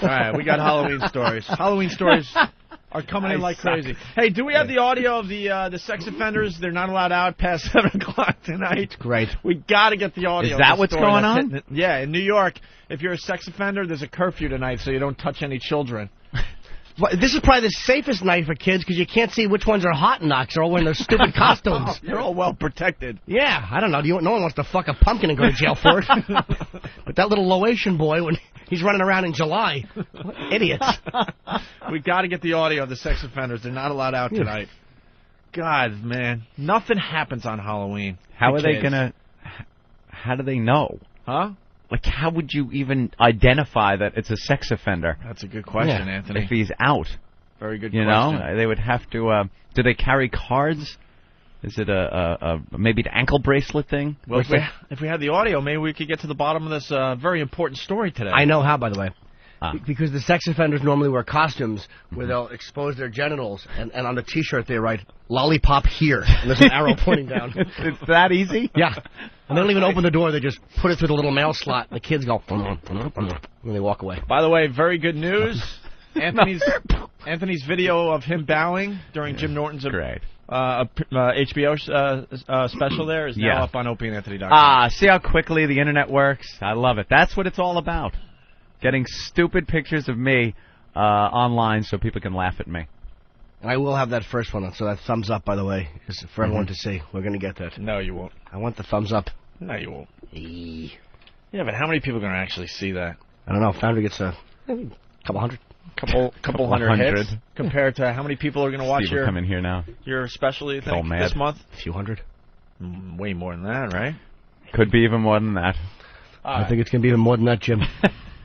All right, we got Halloween stories. Halloween stories are coming in like crazy. Hey, do we have the audio of the sex offenders? They're not allowed out past 7 o'clock tonight. Great. We got to get the audio. Is that of the what's story going that's on? hitting it. Yeah, in New York, if you're a sex offender, there's a curfew tonight, so you don't touch any children. This is probably the safest night for kids because you can't see which ones are hot knocks. They're all wearing those stupid costumes. They're all well protected. Yeah, I don't know. No one wants to fuck a pumpkin and go to jail for it. But that little Laotian boy, when he's running around in July, what idiots. We got to get the audio of the sex offenders. They're not allowed out tonight. God, man, nothing happens on Halloween. How are they gonna? How do they know? Huh? Like, how would you even identify that it's a sex offender? That's a good question, Anthony. If he's out. Very good question. You know, they would have to... do they carry cards? Is it maybe an ankle bracelet thing? Well, if we had the audio, maybe we could get to the bottom of this very important story today. I know how, by the way. Because the sex offenders normally wear costumes where they'll expose their genitals, and on the T-shirt they write, lollipop here, and there's an arrow pointing down. It's that easy? Yeah. And they don't even open the door, they just put it through the little mail slot, and the kids go, and they walk away. By the way, very good news. Anthony's video of him bowing during Jim Norton's HBO special there is now up on OpieandAnthony.com. See how quickly the internet works? I love it. That's what it's all about. Getting stupid pictures of me online so people can laugh at me. I will have that first one, so that thumbs up, by the way, is for everyone to see. We're going to get that. No, you won't. I want the thumbs up. No, you won't. Yeah, but how many people are going to actually see that? I don't know. Founder gets a couple hundred. Couple hundred hits compared to how many people are going to watch Steve, come in here now. Your special, you think, this month? A few hundred. Way more than that, right? Could be even more than that. I think it's going to be even more than that, Jim.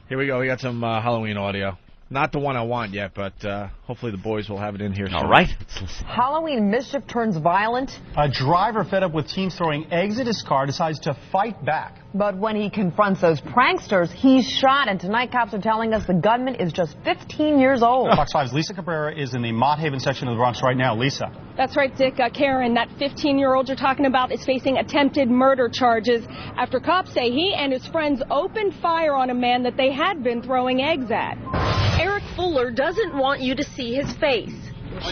Here we go. We got some Halloween audio. Not the one I want yet, but hopefully the boys will have it in here soon. All right. Halloween mischief turns violent. A driver fed up with teens throwing eggs at his car decides to fight back. But when he confronts those pranksters, he's shot. And tonight, cops are telling us the gunman is just 15 years old. Fox 5's Lisa Cabrera is in the Mott Haven section of the Bronx right now. Lisa. That's right, Dick. Karen, that 15-year-old you're talking about is facing attempted murder charges after cops say he and his friends opened fire on a man that they had been throwing eggs at. Eric Fuller doesn't want you to see his face.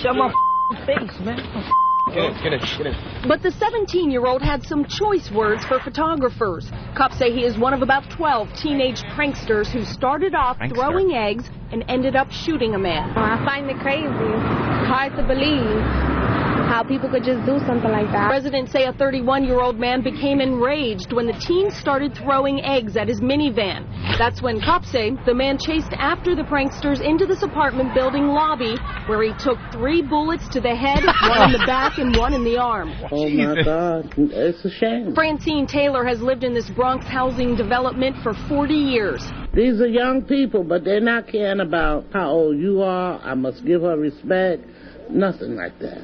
Show my face, man. Get it. But the 17-year-old had some choice words for photographers. Cops say he is one of about 12 teenage pranksters who started off throwing eggs and ended up shooting a man. I find it crazy. Hard to believe how people could just do something like that. Residents say a 31-year-old man became enraged when the teens started throwing eggs at his minivan. That's when cops say the man chased after the pranksters into this apartment building lobby, where he took 3 bullets to the head, 1 in the back and 1 in the arm. Oh my God, it's a shame. Francine Taylor has lived in this Bronx housing development for 40 years. These are young people, but they're not caring about how old you are. I must give her respect. Nothing like that.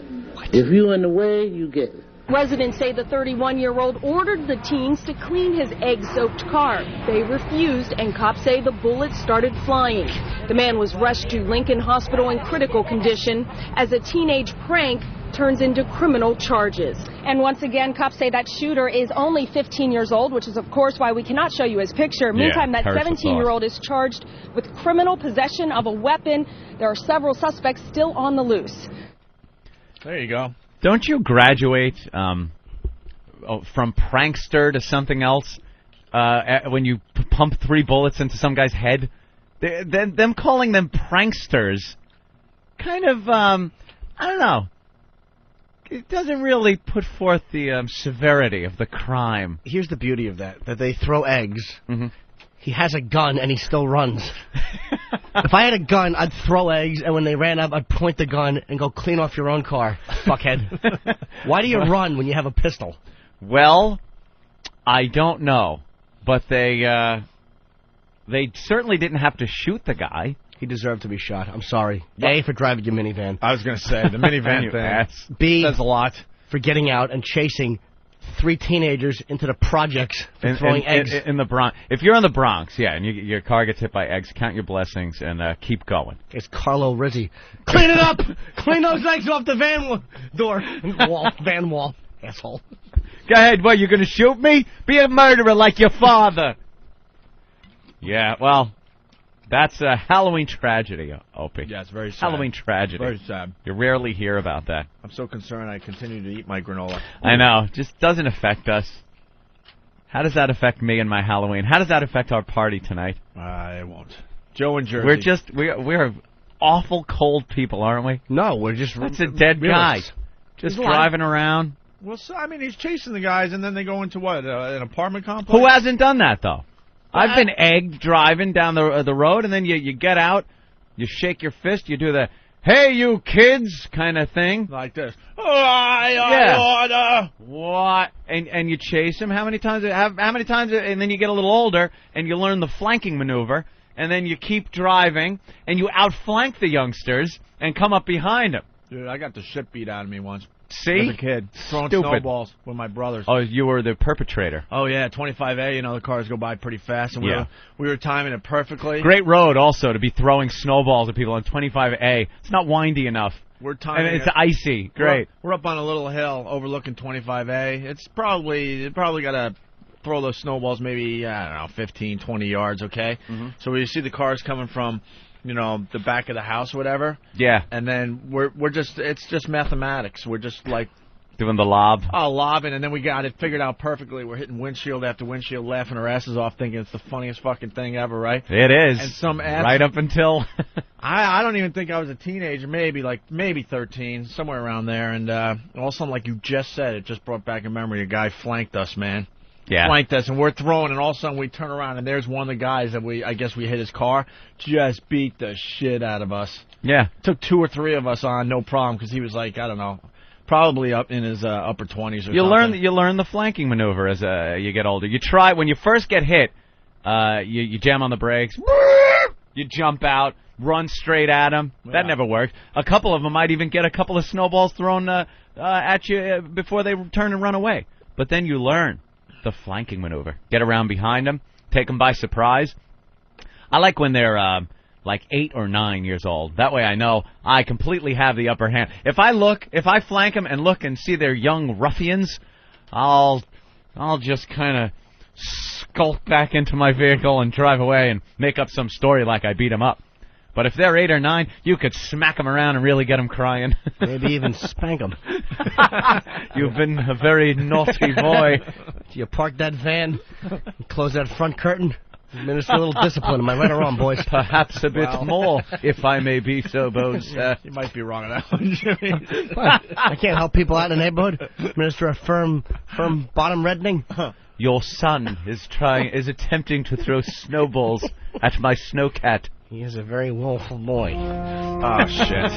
If you're in the way, you get it. Residents say the 31-year-old ordered the teens to clean his egg-soaked car. They refused, and cops say the bullets started flying. The man was rushed to Lincoln Hospital in critical condition as a teenage prank turns into criminal charges. And once again, cops say that shooter is only 15 years old, which is, of course, why we cannot show you his picture. Meantime, that 17-year-old is charged with criminal possession of a weapon. There are several suspects still on the loose. There you go. Don't you graduate from prankster to something else when you pump 3 bullets into some guy's head? Them calling them pranksters kind of, I don't know. It doesn't really put forth the severity of the crime. Here's the beauty of that they throw eggs. Mm-hmm. He has a gun, and he still runs. If I had a gun, I'd throw eggs, and when they ran up, I'd point the gun and go clean off your own car, fuckhead. Why do you run when you have a pistol? Well, I don't know. But they certainly didn't have to shoot the guy. He deserved to be shot. I'm sorry. A, for driving your minivan. I was going to say, the minivan thing. B, says a lot. For getting out and chasing 3 teenagers into the projects for throwing eggs. In the Bronx. If you're in the Bronx, and your car gets hit by eggs, count your blessings and keep going. It's Carlo Rizzi. Clean it up! Clean those eggs off the van wall, asshole. Go ahead, what, you're going to shoot me? Be a murderer like your father. Yeah, well, that's a Halloween tragedy, Opie. Yeah, it's very sad. Halloween tragedy. Very sad. You rarely hear about that. I'm so concerned I continue to eat my granola. I know. Just doesn't affect us. How does that affect me and my Halloween? How does that affect our party tonight? It won't. Joe and Jersey. We're awful cold people, aren't we? No, we're just... That's a dead guy. Just driving around. Well, so, I mean, he's chasing the guys, and then they go into what, an apartment complex? Who hasn't done that, though? I've been egged driving down the road, and then you get out, you shake your fist, you do the, hey, you kids, kind of thing. Like this. Yeah. What? And you chase him. How many times? And then you get a little older, and you learn the flanking maneuver, and then you keep driving, and you outflank the youngsters and come up behind them. Dude, I got the shit beat out of me once. See? As a kid. Throwing Stupid. snowballs with my brothers. Oh, you were the perpetrator. Oh, yeah, 25A, you know, the cars go by pretty fast, and we were timing it perfectly. Great road, also, to be throwing snowballs at people on 25A. It's not windy enough. We're timing and it's icy. Great. We're up on a little hill overlooking 25A. It's probably got to throw those snowballs maybe, I don't know, 15, 20 yards, okay? Mm-hmm. So we see the cars coming from, you know, the back of the house or whatever. Yeah. And then it's just mathematics. We're just like doing the lob. Oh, lobbing, and then we got it figured out perfectly. We're hitting windshield after windshield, laughing our asses off, thinking it's the funniest fucking thing ever, right? It is. And some ass, right up until I don't even think I was a teenager, maybe 13, somewhere around there. And all of a sudden, like you just said, it just brought back a memory. A guy flanked us, man. Yeah. Flanked us, and we're throwing, and all of a sudden we turn around, and there's one of the guys that I guess we hit his car, just beat the shit out of us. Yeah. Took 2 or 3 of us on, no problem, because he was like, I don't know, probably up in his upper 20s or something. You learn the flanking maneuver as you get older. You try, when you first get hit, you jam on the brakes, you jump out, run straight at them. Yeah. That never worked. A couple of them might even get a couple of snowballs thrown at you before they turn and run away. But then you learn the flanking maneuver. Get around behind them, take them by surprise. I like when they're like 8 or 9 years old. That way I know I completely have the upper hand. If I flank them and look and see they're young ruffians, I'll just kind of skulk back into my vehicle and drive away and make up some story like I beat them up. But if they're 8 or 9, you could smack them around and really get them crying. Maybe even spank them. You've been a very naughty boy. You park that van, close that front curtain, administer a little discipline. Am I right or wrong, boys? Perhaps a bit more, if I may be so bold, sir. You might be wrong on that one, Jimmy. I can't help people out in the neighborhood. Administer a firm bottom reddening. Your son is attempting to throw snowballs at my snowcat. He is a very willful boy. Oh, shit.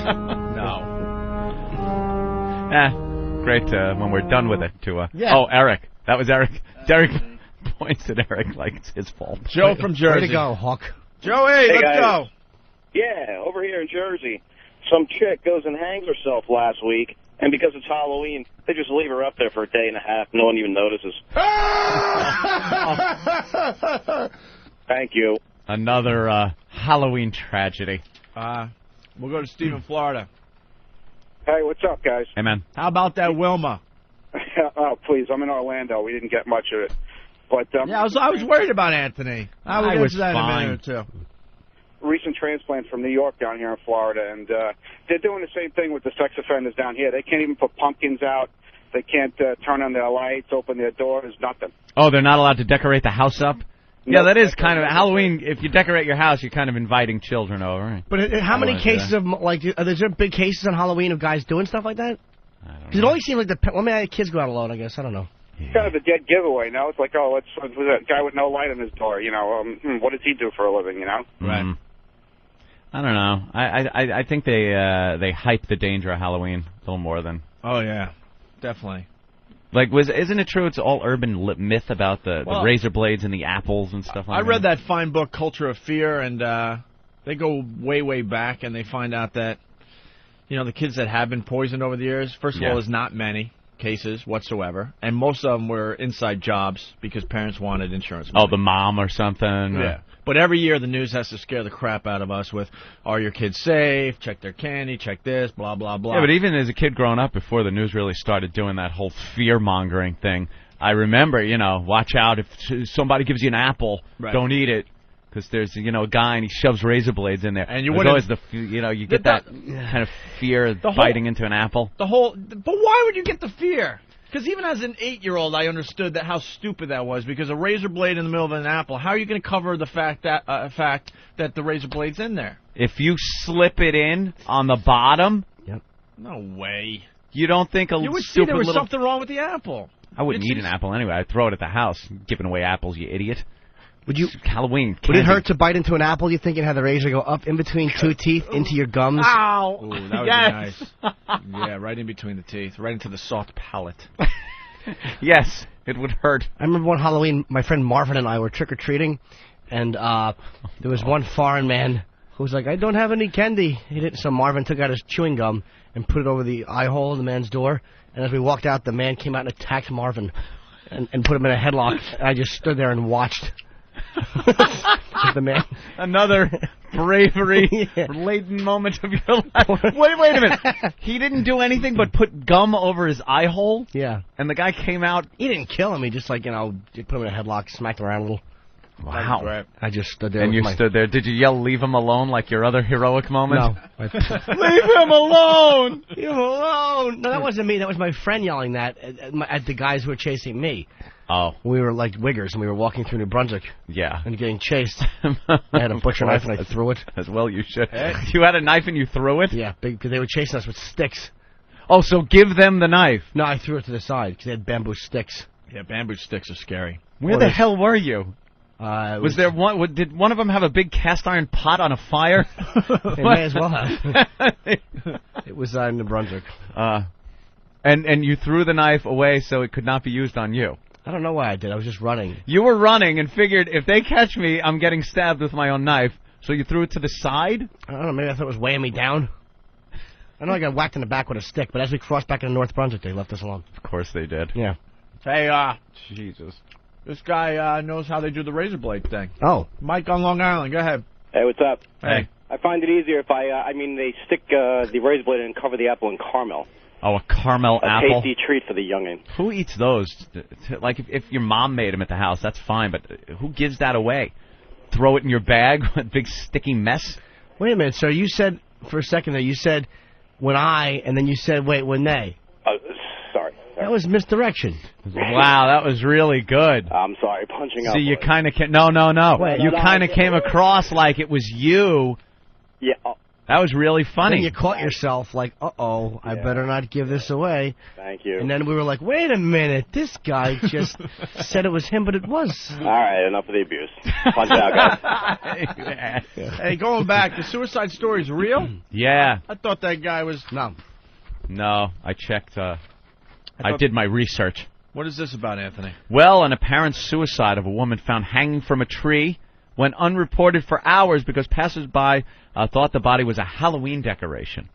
No. Great when we're done with it. Oh, Eric. That was Eric. Derek points at Eric like it's his fault. Joe from Jersey. Way to go, Hawk. Joey, hey, let's guys. go. Yeah, over here in Jersey, some chick goes and hangs herself last week, and because it's Halloween, they just leave her up there for a day and a half. No one even notices. Thank you. Another Halloween tragedy. We'll go to Steve in Florida. Hey, what's up, guys? Hey, man. How about that Wilma? Oh, please, I'm in Orlando. We didn't get much of it. But yeah, I was worried about Anthony. I was that fine. In a minute or two. Recent transplant from New York down here in Florida, and they're doing the same thing with the sex offenders down here. They can't even put pumpkins out. They can't turn on their lights, open their doors, nothing. Oh, they're not allowed to decorate the house up? Yeah, that is kind of Halloween. If you decorate your house, you're kind of inviting children over. But how many cases of, like, are there big cases on Halloween of guys doing stuff like that? Because it always seems like kids go out alone, I guess. I don't know. It's kind of a dead giveaway, no? It's like, oh, let's a guy with no light on his door, you know. What does he do for a living, you know? Right. I don't know. I think they hype the danger of Halloween a little more than. Oh yeah, definitely. Like, isn't it true? It's all urban myth about the razor blades and the apples and stuff like that. I read that fine book, Culture of Fear, and they go way back, and they find out that the kids that have been poisoned over the years. First of all, there's not many cases whatsoever, and most of them were inside jobs because parents wanted insurance money. Oh, the mom or something. Yeah. But every year the news has to scare the crap out of us with, are your kids safe? Check their candy, check this, blah, blah, blah. Yeah, but even as a kid growing up, before the news really started doing that whole fear-mongering thing, I remember, watch out if somebody gives you an apple, don't eat it. Because there's, a guy and he shoves razor blades in there. And you always you get that kind of fear biting into an apple. But why would you get the fear? Because even as an 8-year-old, I understood how stupid that was. Because a razor blade in the middle of an apple, how are you going to cover the fact that the razor blade's in there? If you slip it in on the bottom, no way. You don't think You would see there was something wrong with the apple. I wouldn't eat an apple anyway. I'd throw it at the house. Giving away apples, you idiot. Would you Halloween? Would it hurt to bite into an apple? You think it had the razor go up in between two teeth into your gums? Ow! Ooh, that would be nice. Yeah, right in between the teeth, right into the soft palate. Yes, it would hurt. I remember one Halloween, my friend Marvin and I were trick-or-treating, and there was one foreign man who was like, I don't have any candy. So Marvin took out his chewing gum and put it over the eye hole of the man's door, and as we walked out, the man came out and attacked Marvin and put him in a headlock, and I just stood there and watched. The man. Another bravery-laden moment of your life. Wait a minute. He didn't do anything but put gum over his eye hole? Yeah. And the guy came out... He didn't kill him. He just, put him in a headlock, smacked him around a little. Wow. I just stood there. And you stood there. Did you yell, leave him alone, like your other heroic moment? No. Leave him alone! Leave him alone! No, that wasn't me. That was my friend yelling that at the guys who were chasing me. Oh. We were like wiggers, and we were walking through New Brunswick. Yeah. And getting chased. I had a butcher knife, and I threw it. As well you should. You had a knife and you threw it? Yeah, because they were chasing us with sticks. Oh, so give them the knife. No, I threw it to the side, because they had bamboo sticks. Yeah, bamboo sticks are scary. Where the hell were you? Was there one? Did one of them have a big cast iron pot on a fire? They may as well have. It was in New Brunswick. And you threw the knife away so it could not be used on you. I don't know why I did. I was just running. You were running and figured if they catch me, I'm getting stabbed with my own knife. So you threw it to the side? I don't know. Maybe I thought it was weighing me down. I know I got whacked in the back with a stick, but as we crossed back into North Brunswick, they left us alone. Of course they did. Yeah. Hey, Jesus. This guy knows how they do the razor blade thing. Oh. Mike on Long Island, go ahead. Hey, what's up? Hey. I find it easier if they stick the razor blade and cover the apple in caramel. Oh, a caramel apple? A tasty treat for the youngin'. Who eats those? Like, if your mom made them at the house, that's fine, but who gives that away? Throw it in your bag? What big sticky mess? Wait a minute, sir. You said, for a second there, you said, when I, and then you said, wait, when they. Sorry. That was misdirection. Wow, that was really good. I'm sorry, punching up. See, you kind of no. Wait, you kind of came across like it was you. Yeah. That was really funny. Then you caught yourself like, uh-oh, I better not give this away. Thank you. And then we were like, wait a minute, this guy just said it was him, but it was. All right, enough of the abuse. Punch it out, guys. Hey, going back, the suicide story's real? Yeah. I thought that guy was... No, I checked. I did my research. What is this about, Anthony? Well, an apparent suicide of a woman found hanging from a tree went unreported for hours because passers-by thought the body was a Halloween decoration.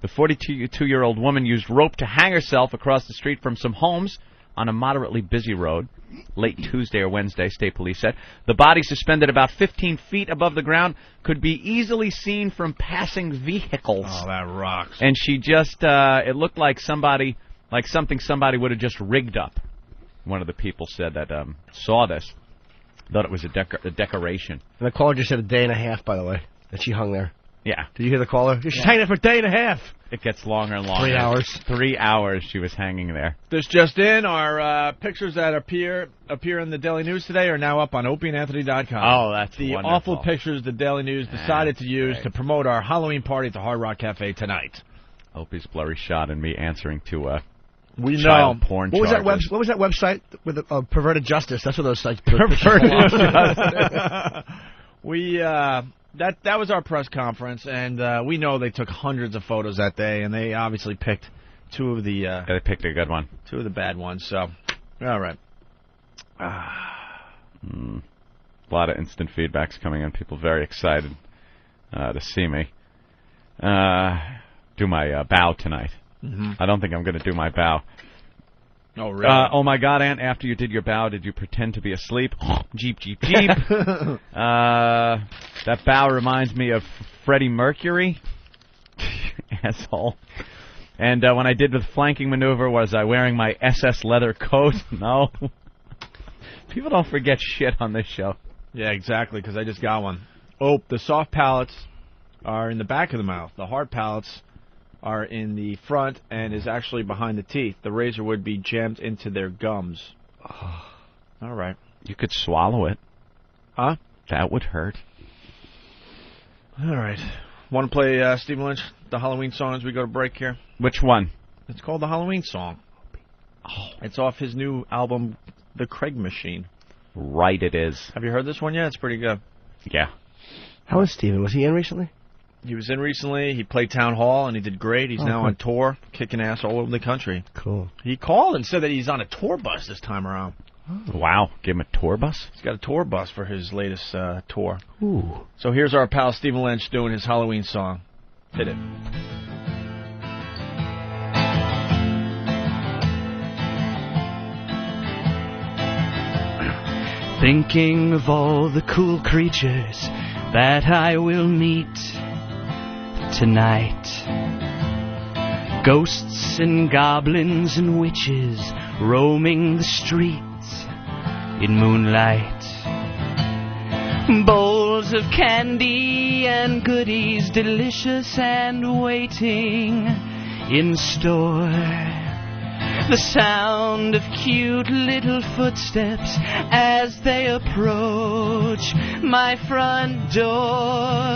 The 42-year-old woman used rope to hang herself across the street from some homes on a moderately busy road late Tuesday or Wednesday, state police said. The body, suspended about 15 feet above the ground, could be easily seen from passing vehicles. Oh, that rocks. And she just, it looked like something somebody would have just rigged up. One of the people said that saw this. Thought it was a decoration. And the caller just said a day and a half, by the way, that she hung there. Yeah. Did you hear the caller? She's hanging there for a day and a half. It gets longer and longer. 3 hours. 3 hours she was hanging there. This just in, our pictures that appear in the Daily News today are now up on opieandanthony.com. Oh, that's the wonderful. awful pictures the Daily News decided to use to promote our Halloween party at the Hard Rock Cafe tonight. Opie's blurry shot and me answering to we child know. porn What was charges. that website with Perverted Justice? That's what those sites. Perverted Justice. That was our press conference, and we know they took hundreds of photos that day, and they obviously picked two of the... they picked a good one. Two of the bad ones, so... All right. A lot of instant feedbacks coming in. People very excited to see me do my bow tonight. Mm-hmm. I don't think I'm going to do my bow. Oh, really? Oh, my God, Aunt, after you did your bow, did you pretend to be asleep? Jeep, jeep, jeep. That bow reminds me of Freddie Mercury. Asshole. And when I did the flanking maneuver, was I wearing my SS leather coat? No. People don't forget shit on this show. Yeah, exactly, because I just got one. Oh, the soft palates are in the back of the mouth. The hard palates are in the front and is actually behind the teeth. The razor would be jammed into their gums. Oh. All right. You could swallow it. Huh? That would hurt. All right. Want to play Stephen Lynch, the Halloween song, as we go to break here? Which one? It's called the Halloween song. Oh. It's off his new album, The Craig Machine. Right, it is. Have you heard this one yet? It's pretty good. Yeah. How was Steven? Was he in recently? He was in recently. He played Town Hall, and he did great. He's now on tour, kicking ass all over the country. Cool. He called and said that he's on a tour bus this time around. Oh. Wow. Give him a tour bus? He's got a tour bus for his latest tour. Ooh. So here's our pal Stephen Lynch doing his Halloween song. Hit it. Thinking of all the cool creatures that I will meet tonight. Ghosts and goblins and witches roaming the streets in moonlight. Bowls of candy and goodies delicious and waiting in store. The sound of cute little footsteps as they approach my front door.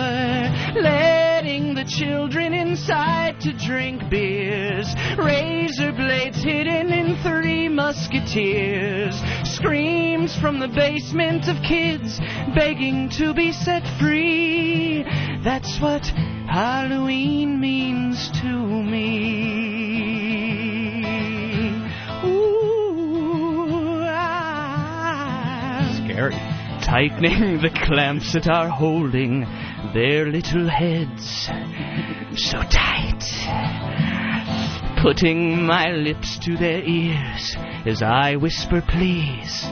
Letting the children inside to drink beers. Razor blades hidden in 3 Musketeers. Screams from the basement of kids begging to be set free. That's what Halloween means to me. Scary. Tightening the clamps that are holding their little heads so tight. Putting my lips to their ears as I whisper, please,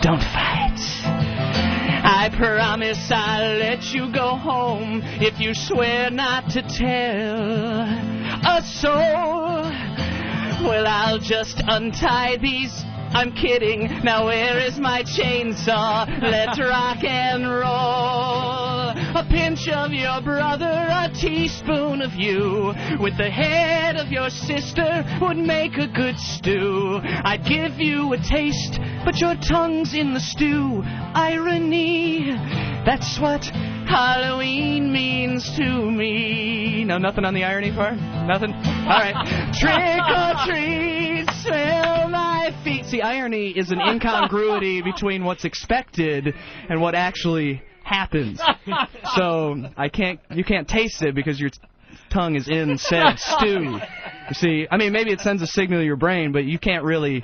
don't fight. I promise I'll let you go home if you swear not to tell a soul. Well, I'll just untie these. I'm kidding. Now where is my chainsaw? Let's rock and roll. A pinch of your brother, a teaspoon of you. With the head of your sister would make a good stew. I'd give you a taste, but your tongue's in the stew. Irony, that's what Halloween means to me. No, nothing on the irony part? Nothing? All right. Trick or treat, smell my feet. See, irony is an incongruity between what's expected and what actually happens. So you can't taste it because your tongue is in said stew. You see, I mean, maybe it sends a signal to your brain, but you can't really.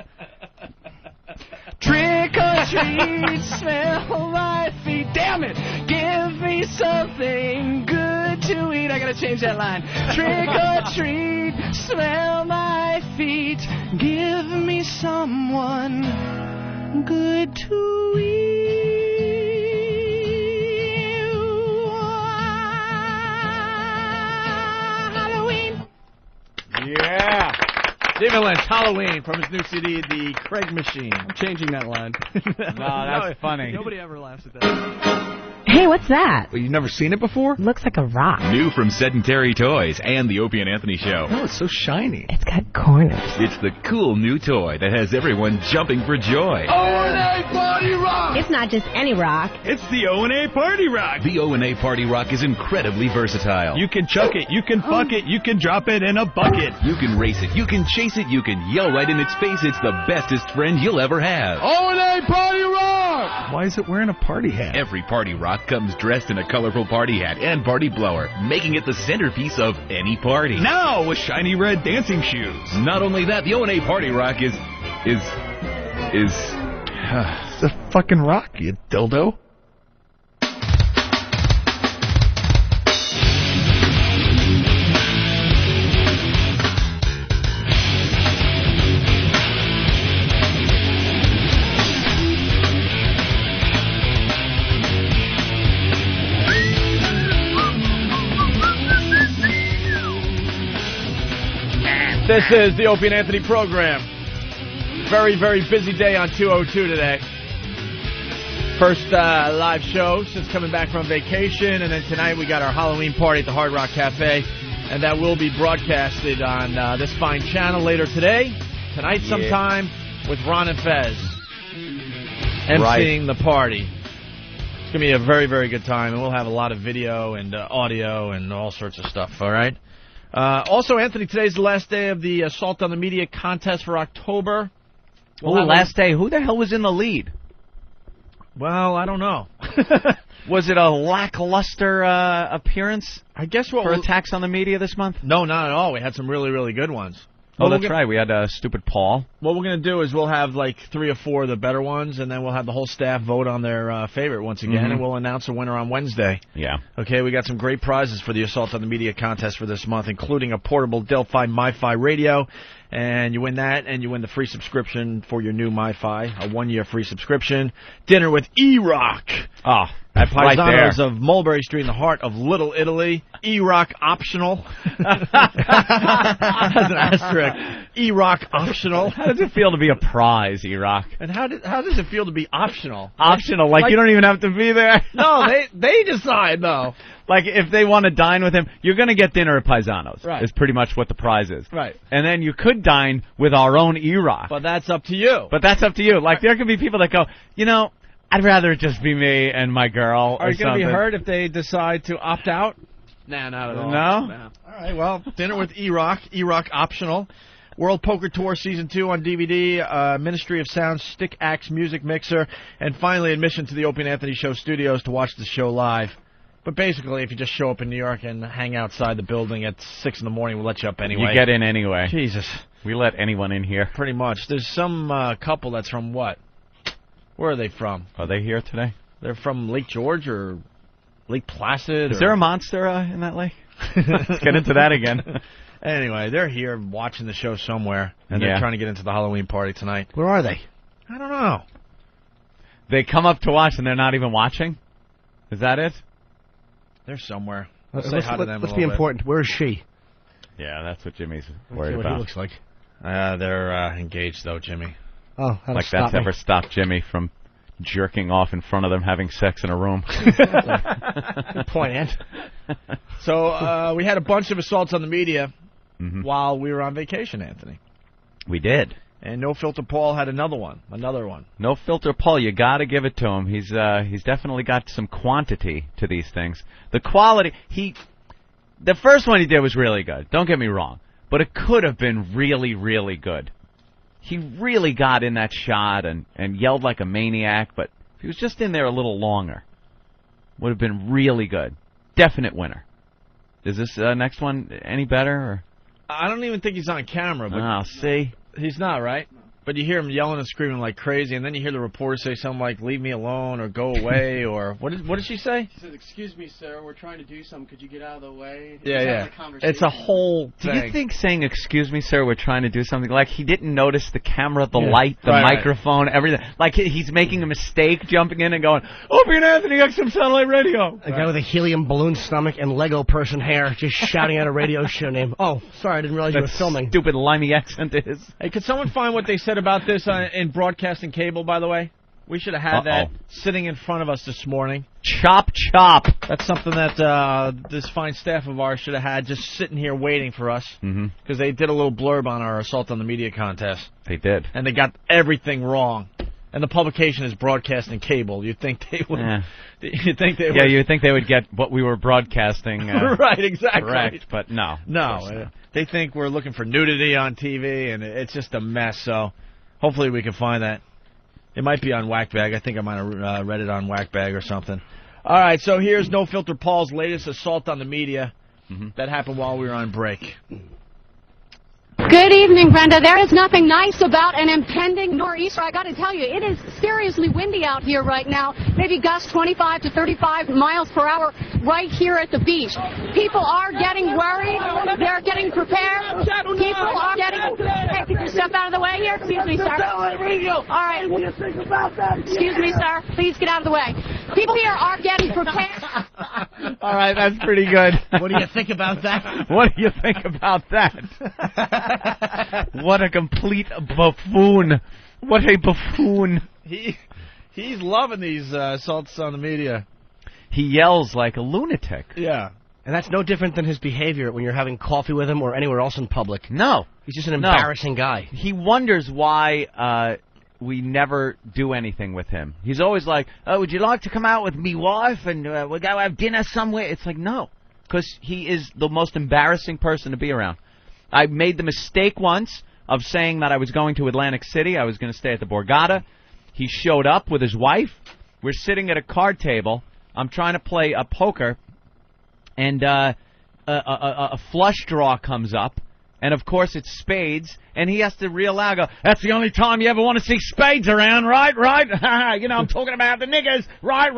Trick or treat, smell my feet. Damn it! Give me something good to eat. I gotta change that line. Trick or treat, smell my feet. Give me someone good to eat. Halloween. Yeah. Stephen Lynch, Halloween, from his new CD, The Craig Machine. I'm changing that line. No, that's funny. Nobody ever laughs at that. Hey, what's that? Well, you've never seen it before? Looks like a rock. New from Sedentary Toys and the Opie and Anthony Show. Oh, it's so shiny. It's got corners. It's the cool new toy that has everyone jumping for joy. O&A Party Rock! It's not just any rock. It's the O&A Party Rock. The O&A Party Rock is incredibly versatile. You can chuck it, you can fuck it, you can drop it in a bucket. You can race it, you can chase it, you can yell right in its face. It's the bestest friend you'll ever have. O&A Party Rock! Why is it wearing a party hat? Every party rock comes dressed in a colorful party hat and party blower, making it the centerpiece of any party. Now with shiny red dancing shoes. Not only that, the O&A Party Rock is It's a fucking rock, you dildo. This is the Opie and Anthony program. Very, very busy day on 202 today. First live show since coming back from vacation, and then tonight we got our Halloween party at the Hard Rock Cafe. And that will be broadcasted on this fine channel later today. Tonight sometime with Ron and Fez. emceeing the party. It's going to be a very, very good time, and we'll have a lot of video and audio and all sorts of stuff, all right? Also, Anthony, today's the last day of the Assault on the Media contest for October. Last day. Who the hell was in the lead? Well, I don't know. Was it a lackluster appearance? I guess for attacks on the media this month? No, not at all. We had some really, really good ones. Oh, that's right. We had Stupid Paul. What we're going to do is we'll have like 3 or 4 of the better ones, and then we'll have the whole staff vote on their favorite once again, and we'll announce a winner on Wednesday. Yeah. Okay, we got some great prizes for the Assault on the Media contest for this month, including a portable Delphi MiFi radio, and you win that, and you win the free subscription for your new MiFi, a 1-year free subscription. Dinner with E-Rock. Ah. At Right Paisanos there. of Mulberry Street in the heart of Little Italy. E-Rock optional. Has an asterisk. E-Rock optional. How does it feel to be a prize, E-Rock? And how does it feel to be optional? Optional, like you don't even have to be there? No, they decide, though. Like, if they want to dine with him, you're going to get dinner at Paisanos. Right. Is pretty much what the prize is. Right. And then you could dine with our own E-Rock. But that's up to you. Like, there could be people that go, you know, I'd rather it just be me and my girl. Are you going to be hurt if they decide to opt out? Nah, not at all. No? All right, well, dinner with E-Rock. E-Rock optional. World Poker Tour Season 2 on DVD, Ministry of Sound Stick Axe Music Mixer, and finally admission to the Opie and Anthony Show studios to watch the show live. But basically, if you just show up in New York and hang outside the building at 6 in the morning, we'll let you up anyway. You get in anyway. Jesus. We let anyone in here. Pretty much. There's some couple that's from what? Where are they from? Are they here today? They're from Lake George or Lake Placid. Is there a monster in that lake? Let's get into that again. Anyway, they're here watching the show somewhere, and they're trying to get into the Halloween party tonight. Where are they? I don't know. They come up to watch, and they're not even watching? Is that it? They're somewhere. Let's say hi to them. Let's be important. Where is she? Yeah, that's what Jimmy's Let's worried see what about. he looks like. They're engaged, though, Jimmy. Oh, like that's ever stopped Jimmy from jerking off in front of them, having sex in a room. Good point, Ant. So we had a bunch of assaults on the media while we were on vacation, Anthony. We did. And No Filter Paul had another one. No Filter Paul, you got to give it to him. He's definitely got some quantity to these things. The quality, the first one he did was really good. Don't get me wrong, but it could have been really, really good. He really got in that shot and yelled like a maniac, but if he was just in there a little longer, would have been really good. Definite winner. Is this next one any better? Or? I don't even think he's on camera. But oh, see? He's not, right? But you hear him yelling and screaming like crazy, and then you hear the reporter say something like, leave me alone, or go away, or... What did she say? She said, excuse me, sir, we're trying to do something. Could you get out of the way? Yeah. It's a whole thing. Do you think saying, excuse me, sir, we're trying to do something, like he didn't notice the camera, the light, the microphone, everything? Like he's making a mistake jumping in and going, Opie and Anthony, XM Satellite Radio. A guy with a helium balloon stomach and Lego person hair just shouting out a radio show name. Oh, sorry, I didn't realize you were filming. Stupid limey accent is. Hey, could someone find what they said about this in broadcasting cable, by the way? We should have had that sitting in front of us this morning. Chop, chop. That's something that this fine staff of ours should have had just sitting here waiting for us. Because they did a little blurb on our Assault on the Media contest. They did. And they got everything wrong. And the publication is broadcasting cable. You'd think they would. Yeah. You'd think they would. Yeah, you'd think they would get what we were broadcasting. Right, exactly. Correct, but no. No. They think we're looking for nudity on TV, and it's just a mess. So hopefully we can find that. It might be on Whackbag. I think I might have read it on Whackbag or something. All right, so here's No Filter Paul's latest assault on the media that happened while we were on break. Good evening, Brenda. There is nothing nice about an impending nor'easter. I got to tell you, it is seriously windy out here right now. Maybe gusts 25 to 35 miles per hour right here at the beach. People are getting worried. They're getting prepared. People are getting... Hey, get your stuff out of the way here. Excuse me, sir. All right. Excuse me, sir. Please get out of the way. People here are getting prepared. All right, that's pretty good. What do you think about that? What do you think about that? What a complete buffoon. What a buffoon. He's loving these assaults on the media. He yells like a lunatic. Yeah. And that's no different than his behavior when you're having coffee with him or anywhere else in public. No. He's just an embarrassing guy. He wonders why we never do anything with him. He's always like, oh, would you like to come out with me wife and we'll go have dinner somewhere? It's like, no, because he is the most embarrassing person to be around. I made the mistake once of saying that I was going to Atlantic City. I was going to stay at the Borgata. He showed up with his wife. We're sitting at a card table. I'm trying to play a poker, and a flush draw comes up. And, of course, it's spades, and he has to reel out, go, that's the only time you ever want to see spades around, right? You know, I'm talking about the niggers, right?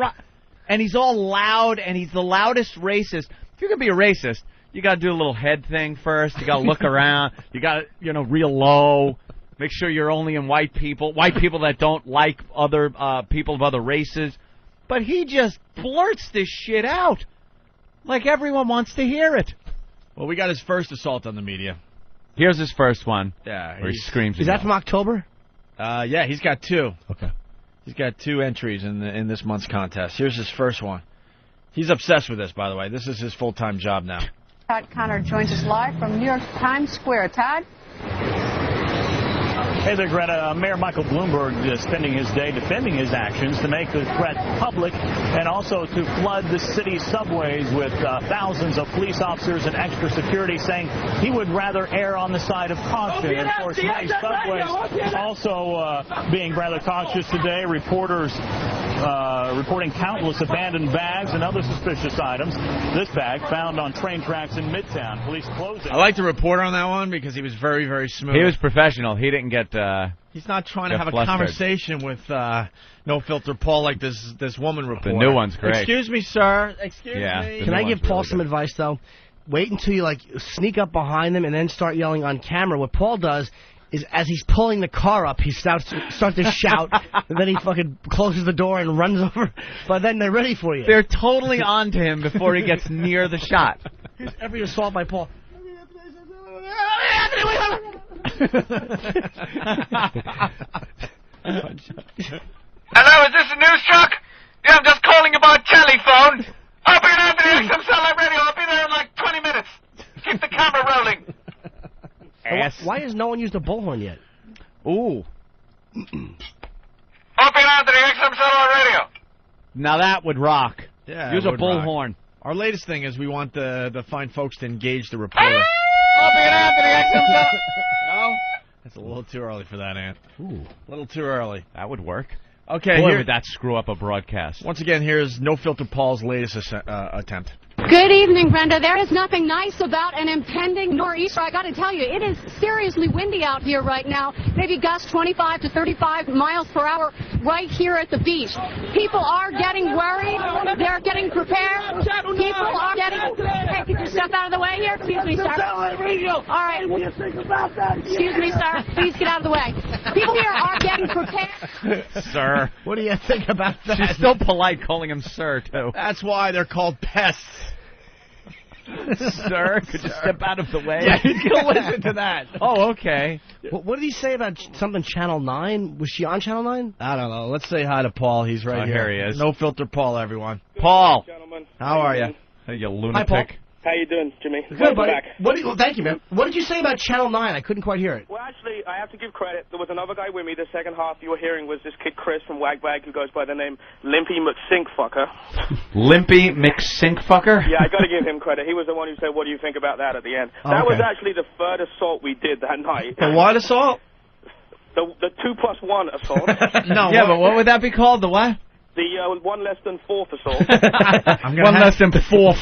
And he's all loud, and he's the loudest racist. If you're going to be a racist, you got to do a little head thing first. You got to look around. You got to, real low. Make sure you're only in white people that don't like other people of other races. But he just blurts this shit out like everyone wants to hear it. Well, we got his first assault on the media. Here's his first one. Yeah, where he screams. Is that from October? Yeah, he's got 2. Okay. He's got 2 entries in this month's contest. Here's his first one. He's obsessed with this, by the way. This is his full-time job now. Todd Connor joins us live from New York Times Square. Todd? Hey there, Greta. Mayor Michael Bloomberg is spending his day defending his actions to make the threat public and also to flood the city's subways with thousands of police officers and extra security, saying he would rather err on the side of caution. And, of course, many subways also being rather cautious today. Reporters reporting countless abandoned bags and other suspicious items. This bag found on train tracks in Midtown. Police closing. I like the reporter on that one because he was very, very smooth. He was professional. He didn't get... He's not trying to have a conversation with No Filter Paul like this woman reporter. The new one's great. Excuse me, sir. Excuse me. Can I give Paul some advice, though? Wait until you, sneak up behind them and then start yelling on camera. What Paul does is as he's pulling the car up, he starts to shout, and then he fucking closes the door and runs over. But then they're ready for you. They're totally on to him before he gets near the shot. Here's every assault by Paul. Hello, is this a news truck? Yeah, I'm just calling about telephone. Opie and Anthony, XM Satellite Radio. I'll be there in like 20 minutes. Keep the camera rolling. Why has no one used a bullhorn yet? Ooh. Opie and Anthony, XM Satellite Radio. Now that would rock. Yeah, use a bullhorn. Our latest thing is we want the fine folks to engage the reporter. Opie and Anthony, XM Satellite. No? That's a little too early for that, Ant. Ooh. A little too early. That would work. Okay, Boy, would that screw up a broadcast. Once again, here's No Filter Paul's latest attempt. Good evening, Brenda. There is nothing nice about an impending nor'easter. I got to tell you, it is seriously windy out here right now. Maybe gusts 25 to 35 miles per hour right here at the beach. People are getting worried. They're getting prepared. People are getting... Hey, get your stuff out of the way here. Excuse me, sir. All right. What do you think about that? Excuse me, sir. Please get out of the way. People here are getting prepared. Sir. What do you think about that? She's still polite calling him sir, too. That's why they're called pests. Sir, could you step out of the way? Yeah, you can listen to that. Oh, okay. What did he say about something Channel 9? Was she on Channel 9? I don't know. Let's say hi to Paul. He's right here. Here he is. No Filter Paul, everyone. Paul. Gentlemen. How are you? Hey, you lunatic. Hi, Paul. How you doing, Jimmy? Good, buddy. Back. Thank you, man. What did you say about Channel 9? I couldn't quite hear it. Well, actually, I have to give credit. There was another guy with me. The second half you were hearing was this kid Chris from Wag Wag who goes by the name Limpy McSinkfucker. Limpy McSinkfucker? Yeah, I got to give him credit. He was the one who said, "What do you think about that?" at the end. That was actually the third assault we did that night. The what assault? The 2+1 assault. No. Yeah, but what would that be called? The what? The one less than fourth assault. One less than fourth.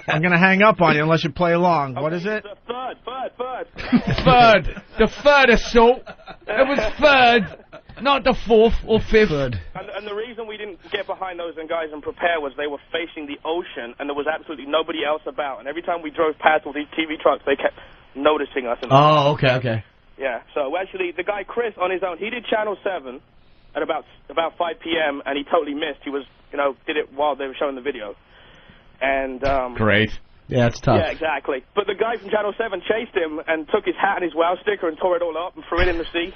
I'm going to hang up on you unless you play along. What is it? The third. Third. The third assault. It was third, not the fourth or fifth. And the reason we didn't get behind those guys and prepare was they were facing the ocean and there was absolutely nobody else about. And every time we drove past all these TV trucks, they kept noticing us. Oh, okay. Yeah, so actually the guy Chris on his own, he did Channel 7. At about 5 p.m. and he totally missed. He was, did it while they were showing the video. And great. Yeah, it's tough. Yeah, exactly. But the guy from Channel 7 chased him and took his hat and his WOW sticker and tore it all up and threw it in the sea.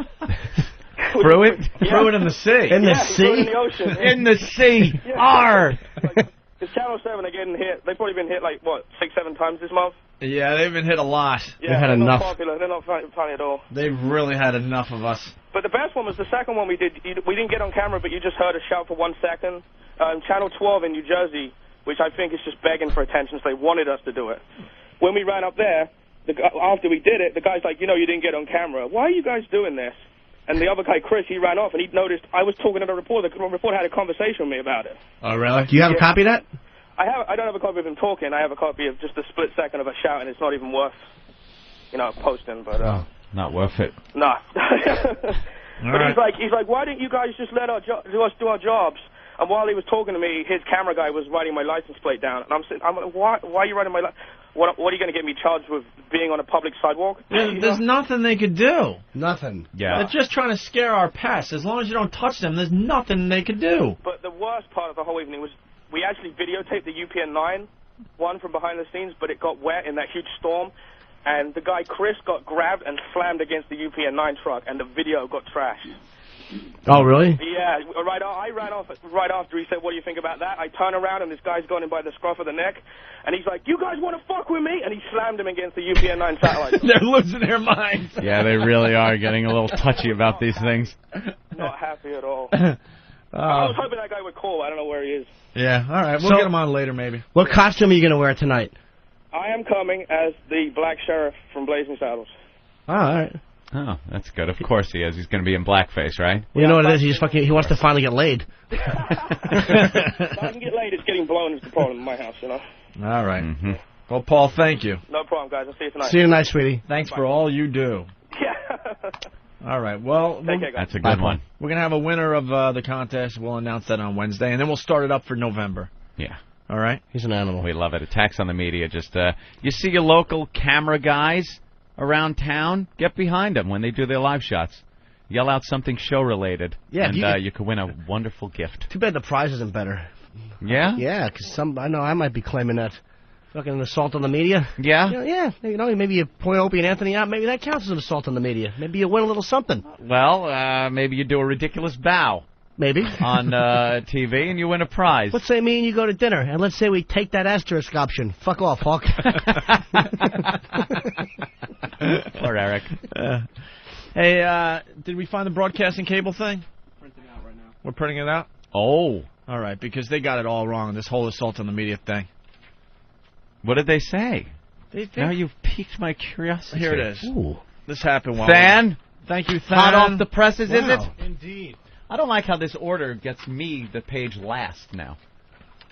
Threw it? Yeah. Threw it in the sea. In the Yeah, sea? in the ocean. In the sea. Arr. Because Channel 7 are getting hit. They've probably been hit like, what, 6-7 times this month? Yeah, they've been hit a lot. Yeah, they've had they're enough. not popular. They're not funny at all. They've really had enough of us. But the best one was the second one we did. We didn't get on camera, but you just heard us shout for 1 second. Channel 12 in New Jersey, which I think is just begging for attention, so they wanted us to do it. When we ran up there, after we did it, the guy's like, you didn't get on camera. Why are you guys doing this? And the other guy, Chris, he ran off, and he noticed I was talking to the reporter. The reporter had a conversation with me about it. Oh, really? Do you have a copy of that? I don't have a copy of him talking. I have a copy of just a split second of us shouting. It's not even worth, posting. But not worth it. Nah. Right. He's like, why didn't you guys just let us do our jobs? And while he was talking to me, his camera guy was writing my license plate down. And I'm like, why are you writing my license? What are you going to get me charged with being on a public sidewalk? There's nothing they could do. Nothing. Yeah. They're just trying to scare our pests. As long as you don't touch them, there's nothing they could do. But the worst part of the whole evening was we actually videotaped the UPN 9 one from behind the scenes, but it got wet in that huge storm. And the guy, Chris, got grabbed and slammed against the UPN 9 truck, and the video got trashed. Oh, really? Yeah, I ran off right after he said, what do you think about that? I turn around, and this guy's got him by the scruff of the neck, and he's like, you guys want to fuck with me? And he slammed him against the UPN 9 satellite. They're losing their minds. Yeah, they really are getting a little touchy about these things. Not happy at all. I was hoping that guy would call. I don't know where he is. Yeah, all right. We'll get him on later, maybe. What costume are you going to wear tonight? I am coming as the Black Sheriff from Blazing Saddles. Oh, all right. Oh, that's good. Of course he is. He's going to be in blackface, right? Well, you know what it is? He wants to finally get laid. If I can get laid, it's getting blown is the problem in my house, All right. Mm-hmm. Well, Paul, thank you. No problem, guys. I'll see you tonight. See you tonight, sweetie. Thanks for all you do. Yeah. All right. Well, that's a good one. We're going to have a winner of the contest. We'll announce that on Wednesday, and then we'll start it up for November. Yeah. All right? He's an animal. We love it. Attacks on the media. Just, you see your local camera guys around town, get behind them when they do their live shots. Yell out something show-related, and you could win a wonderful gift. Too bad the prize isn't better. Yeah? Yeah, because I know I might be claiming that. Fucking assault on the media. Yeah? Yeah, maybe you point Opie and Anthony out. Maybe that counts as an assault on the media. Maybe you win a little something. Well, maybe you do a ridiculous bow. Maybe. On TV, and you win a prize. Let's say me and you go to dinner, and let's say we take that asterisk option. Fuck off, Hawk. Poor Eric. Hey, did we find the broadcasting cable thing? Printing it out right now. We're printing it out? Oh. All right, because they got it all wrong, this whole assault on the media thing. What did they say? Now you've piqued my curiosity. Here it is. Ooh. This happened while... Than? Thank you, Than. Hot off the presses, is it? Indeed. I don't like how this order gets me the page last now.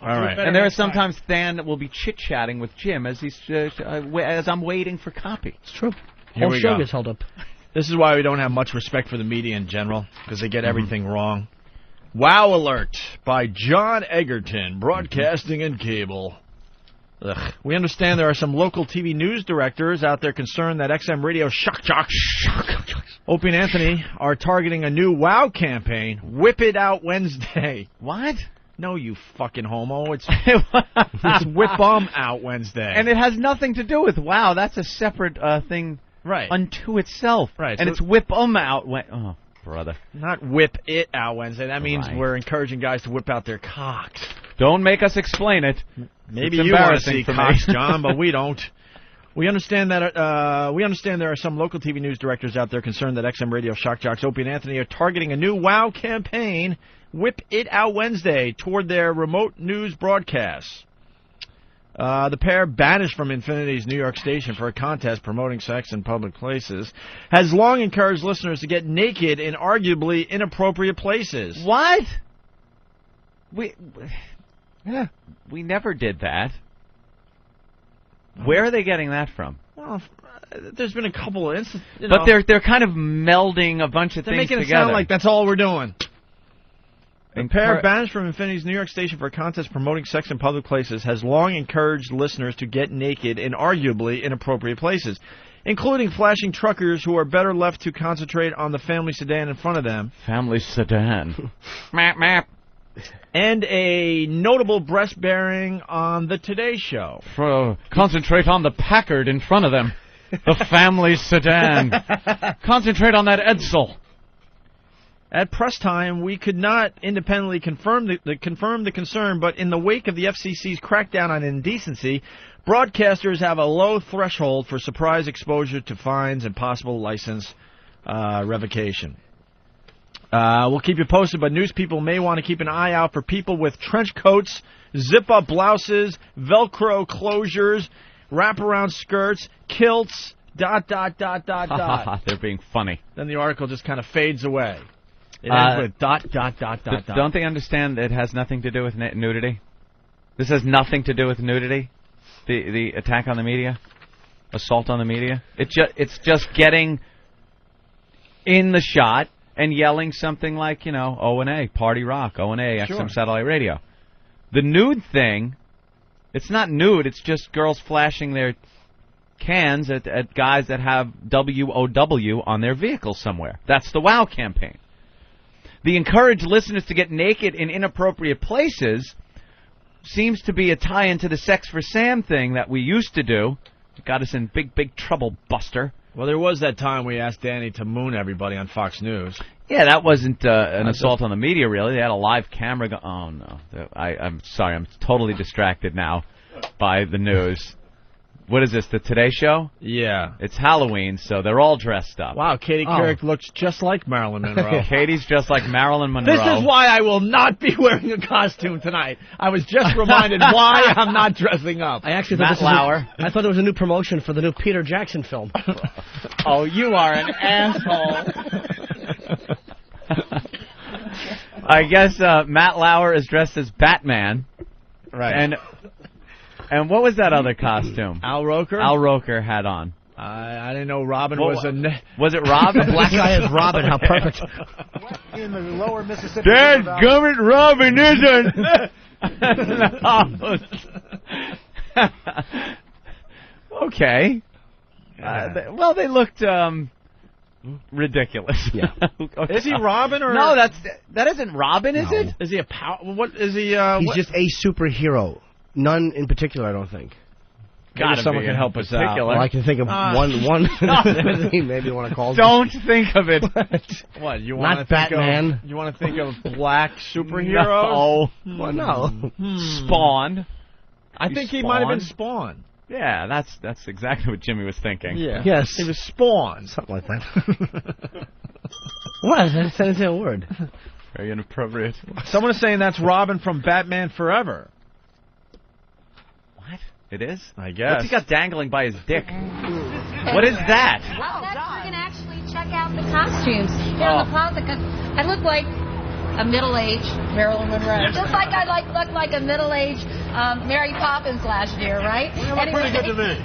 All right. And there are sometimes Than will be chit-chatting with Jim as he's as I'm waiting for copy. It's true. Here Whole we show go. gets held up. This is why we don't have much respect for the media in general, because they get everything wrong. Wow Alert by John Egerton, broadcasting and cable. Ugh. We understand there are some local TV news directors out there concerned that XM Radio shock jocks, Opie and Anthony, are targeting a new WOW campaign, Whip It Out Wednesday. What? No, you fucking homo. It's Whip 'em Out Wednesday. And it has nothing to do with WOW. That's a separate thing unto itself. Right. And So it's Whip 'em Out. Oh, brother. Not Whip It Out Wednesday. That means we're encouraging guys to whip out their cocks. Don't make us explain it. Maybe It's you want to embarrassing see for cocks, me. John, but we don't. We understand that there are some local TV news directors out there concerned that XM Radio shock jocks Opie and Anthony are targeting a new WOW campaign, Whip It Out Wednesday, toward their remote news broadcasts. The pair, banished from Infinity's New York station for a contest promoting sex in public places, has long encouraged listeners to get naked in arguably inappropriate places. What? We never did that. Where are they getting that from? Well, there's been a couple of instances. But they're kind of melding a bunch of they're things making together. it sound like that's all we're doing. The pair, Encour- banished from Infinity's New York station for a contest promoting sex in public places, has long encouraged listeners to get naked in arguably inappropriate places, including flashing truckers who are better left to concentrate on the family sedan in front of them. Family sedan. Map, map. And a notable breast bearing on the Today Show. Concentrate on the Packard in front of them. The family sedan. Concentrate on that Edsel. At press time, we could not independently confirm the concern, but in the wake of the FCC's crackdown on indecency, broadcasters have a low threshold for surprise exposure to fines and possible license revocation. We'll keep you posted, but news people may want to keep an eye out for people with trench coats, zip-up blouses, Velcro closures, wraparound skirts, kilts, ... They're being funny. Then the article just kind of fades away. It ends with ... Don't they understand that it has nothing to do with nudity? This has nothing to do with nudity? The attack on the media? Assault on the media? It's just getting in the shot and yelling something like, O&A, Party Rock, O&A, XM Satellite Radio. The nude thing, it's not nude, it's just girls flashing their cans at guys that have WOW on their vehicles somewhere. That's the WOW campaign. The encourage listeners to get naked in inappropriate places seems to be a tie-in to the Sex for Sam thing that we used to do. It got us in big trouble, Buster. Well, there was that time we asked Danny to moon everybody on Fox News. Yeah, that wasn't an assault on the media, really. They had a live camera oh, no. I'm sorry, I'm totally distracted now by the news. What is this, the Today Show? Yeah. It's Halloween, so they're all dressed up. Wow, Katie Couric looks just like Marilyn Monroe. Katie's just like Marilyn Monroe. This is why I will not be wearing a costume tonight. I was just reminded why I'm not dressing up. I actually thought I thought it was a new promotion for the new Peter Jackson film. Oh, you are an asshole. I guess Matt Lauer is dressed as Batman. Right. And what was that other costume? Al Roker? Al Roker had on. I didn't know Robin was a... Was it Robin? The black guy is Robin. How perfect. In the lower Mississippi. Dadgummit, Robin isn't. Okay. They looked ridiculous. Yeah. Is he Robin or... No, that isn't Robin, is it? Is he a What is he... He's just a superhero. None in particular, I don't think. Maybe someone can help us out. Well, I can think of one maybe you want to call him. Don't think of it. What, you want Not Batman. You want to think of black superheroes? No. Well, no. Spawn. I think he might have been Spawn. Yeah, that's exactly what Jimmy was thinking. Yeah. Yes. He was Spawn. Something like that. What? I said a word. Very inappropriate. Someone is saying that's Robin from Batman Forever. What? It is? I guess. What's he got dangling by his dick? What is that? Well, we can actually check out the costumes here in the plaza because I look like a middle-aged Marilyn Monroe. Just like I looked like a middle-aged Mary Poppins last year, right? You look pretty good to me.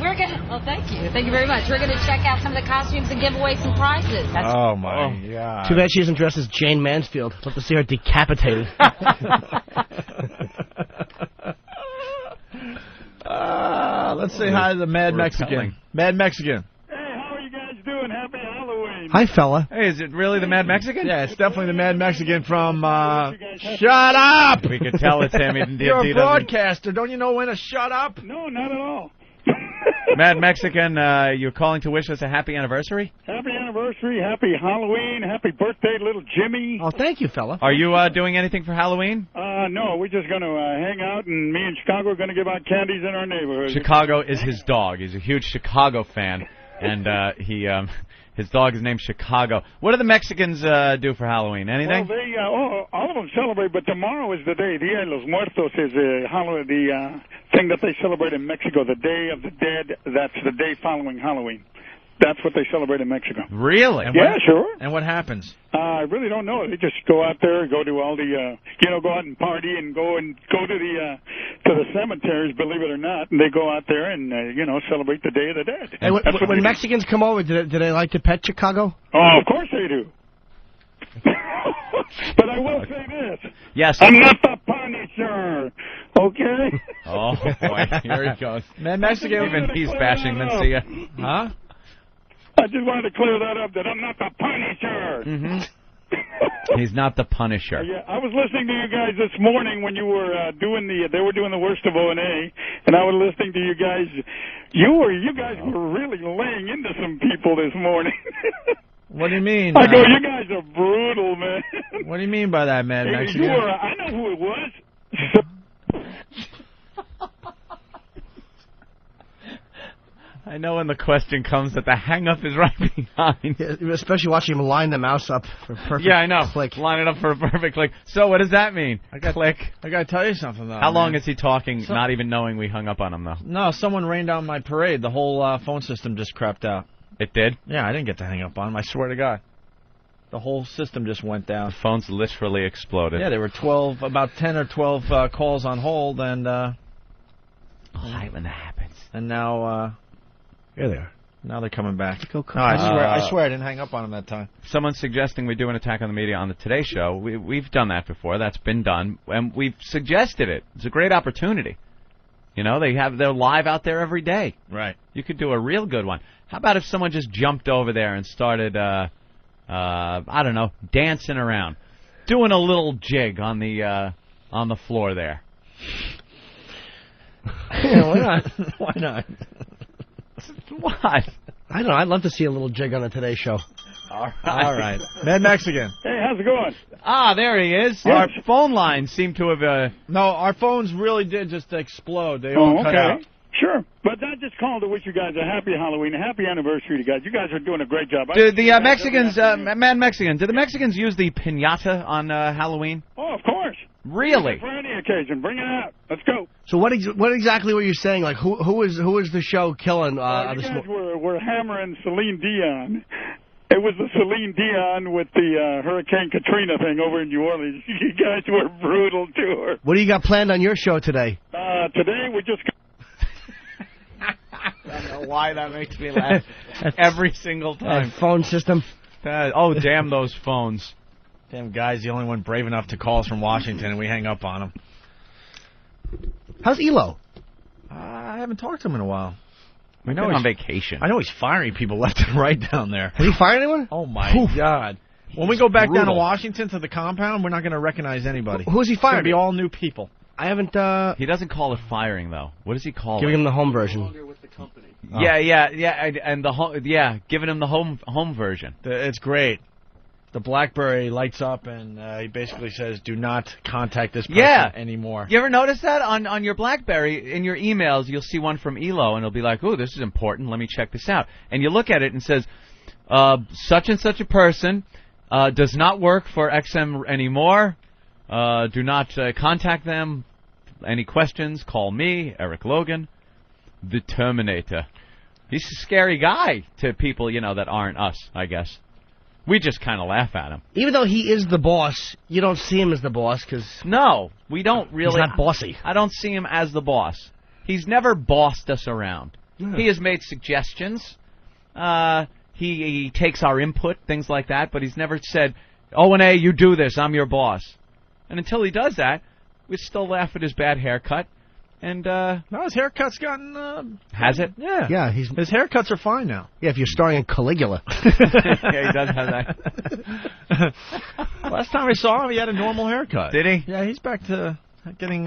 Well, thank you. Thank you very much. We're going to check out some of the costumes and give away some prizes. Oh, my God. Too bad she isn't dressed as Jane Mansfield. Love to see her decapitated. Let's say hi to the Mad Mexican. Mad Mexican. Hey, how are you guys doing? Happy Halloween. Hi, fella. Hey, is it really the Mad Mexican? Yeah, it's definitely the Mad Mexican from... Shut up! We could tell it's him. You're a broadcaster. Don't you know when to shut up? No, not at all. Mad Mexican, you're calling to wish us a happy anniversary? Happy anniversary, happy Halloween, happy birthday, little Jimmy. Oh, thank you, fella. Are you doing anything for Halloween? No, we're just going to hang out, and me and Chicago are going to give out candies in our neighborhood. Chicago is his dog. He's a huge Chicago fan, and his dog is named Chicago. What do the Mexicans do for Halloween? Anything? Well, they all of them celebrate, but tomorrow is the day. Dia de los Muertos is the thing that they celebrate in Mexico. The Day of the Dead. That's the day following Halloween. That's what they celebrate in Mexico. Really? Sure. And what happens? I really don't know. They just go out there, go to all the, go out and party and go to the cemeteries, believe it or not. And they go out there and, celebrate the Day of the Dead. Hey, when Mexicans come over, do they like to pet Chicago? Oh, of course they do. But I will say this. Yes. I'm not the Punisher. Okay? Oh, boy. Here he goes. Mad Mexican. Even he's bashing Mencia. Huh? I just wanted to clear that up, that I'm not the Punisher. Mm-hmm. He's not the Punisher. Yeah, I was listening to you guys this morning when you were they were doing the worst of O&A, and I was listening to you guys. You guys were really laying into some people this morning. What do you mean? I go, you guys are brutal, man. What do you mean by that, Mad Mexican? I know who it was. I know when the question comes that the hang-up is right behind. Yeah, especially watching him line the mouse up for a perfect Yeah, I know. click. Line it up for a perfect click. So what does that mean? Click. I got to tell you something, though. How long is he talking, not even knowing we hung up on him, though? No, someone rained on my parade. The whole phone system just crapped out. It did? Yeah, I didn't get to hang up on him. I swear to God. The whole system just went down. The phones literally exploded. Yeah, there were about 10 or 12 calls on hold, and... I hate when that happens. And now... Here they are. Now they're coming back. Go no, I swear I didn't hang up on him that time. Someone's suggesting we do an attack on the media on the Today Show. We've done that before. That's been done, and we've suggested it. It's a great opportunity. You know, they're live out there every day. Right. You could do a real good one. How about if someone just jumped over there and started, I don't know, dancing around, doing a little jig on the floor there? Yeah, why not? Why not? What? I don't know. I'd love to see a little jig on the Today Show. All right. Mad Mexican. Hey, how's it going? Ah, there he is. Yes. Our phone lines seem to have... No, our phones really did just explode. They all cut out. Sure. But I just called to wish you guys a happy Halloween, a happy anniversary to you guys. You guys are doing a great job. Do the Mexicans, Mad Mexican, do the Mexicans use the piñata on Halloween? Oh, of course. Really? For any occasion. Bring it out. Let's go. So what exactly were you saying? Like, who is the show killing? You guys were hammering Celine Dion. It was the Celine Dion with the Hurricane Katrina thing over in New Orleans. You guys were brutal to her. What do you got planned on your show today? Today we just... I don't know why that makes me laugh every single time. Phone system. Damn those phones. Damn guy's the only one brave enough to call us from Washington, and we hang up on him. How's Elo? I haven't talked to him in a while. We know he's on vacation. I know he's firing people left and right down there. Has he fired anyone? Oh, my God. When we go back down to Washington to the compound, we're not going to recognize anybody. Who's he It's firing? going to be all new people. I haven't... He doesn't call it firing, though. What does he call Giving it? him the home version. Yeah, and the giving him the home version. It's great. The BlackBerry lights up, and he basically says, "Do not contact this person anymore." You ever notice that on your BlackBerry in your emails? You'll see one from Elo, and it'll be like, "Oh, this is important. Let me check this out." And you look at it and it says, "Such and such a person does not work for XM anymore. Do not contact them. Any questions? Call me, Eric Logan, the Terminator." He's a scary guy to people, that aren't us, I guess. We just kind of laugh at him. Even though he is the boss, you don't see him as the boss because... No, we don't really... He's not bossy. I don't see him as the boss. He's never bossed us around. Yeah. He has made suggestions. He takes our input, things like that, but he's never said, "O&A, you do this, I'm your boss." And until he does that, we still laugh at his bad haircut. And now his haircut's gotten... Has it? Yeah. Yeah, his haircuts are fine now. Yeah, if you're starring in Caligula. Yeah, he does have that. Last time I saw him, he had a normal haircut. Did he? Yeah, he's back to getting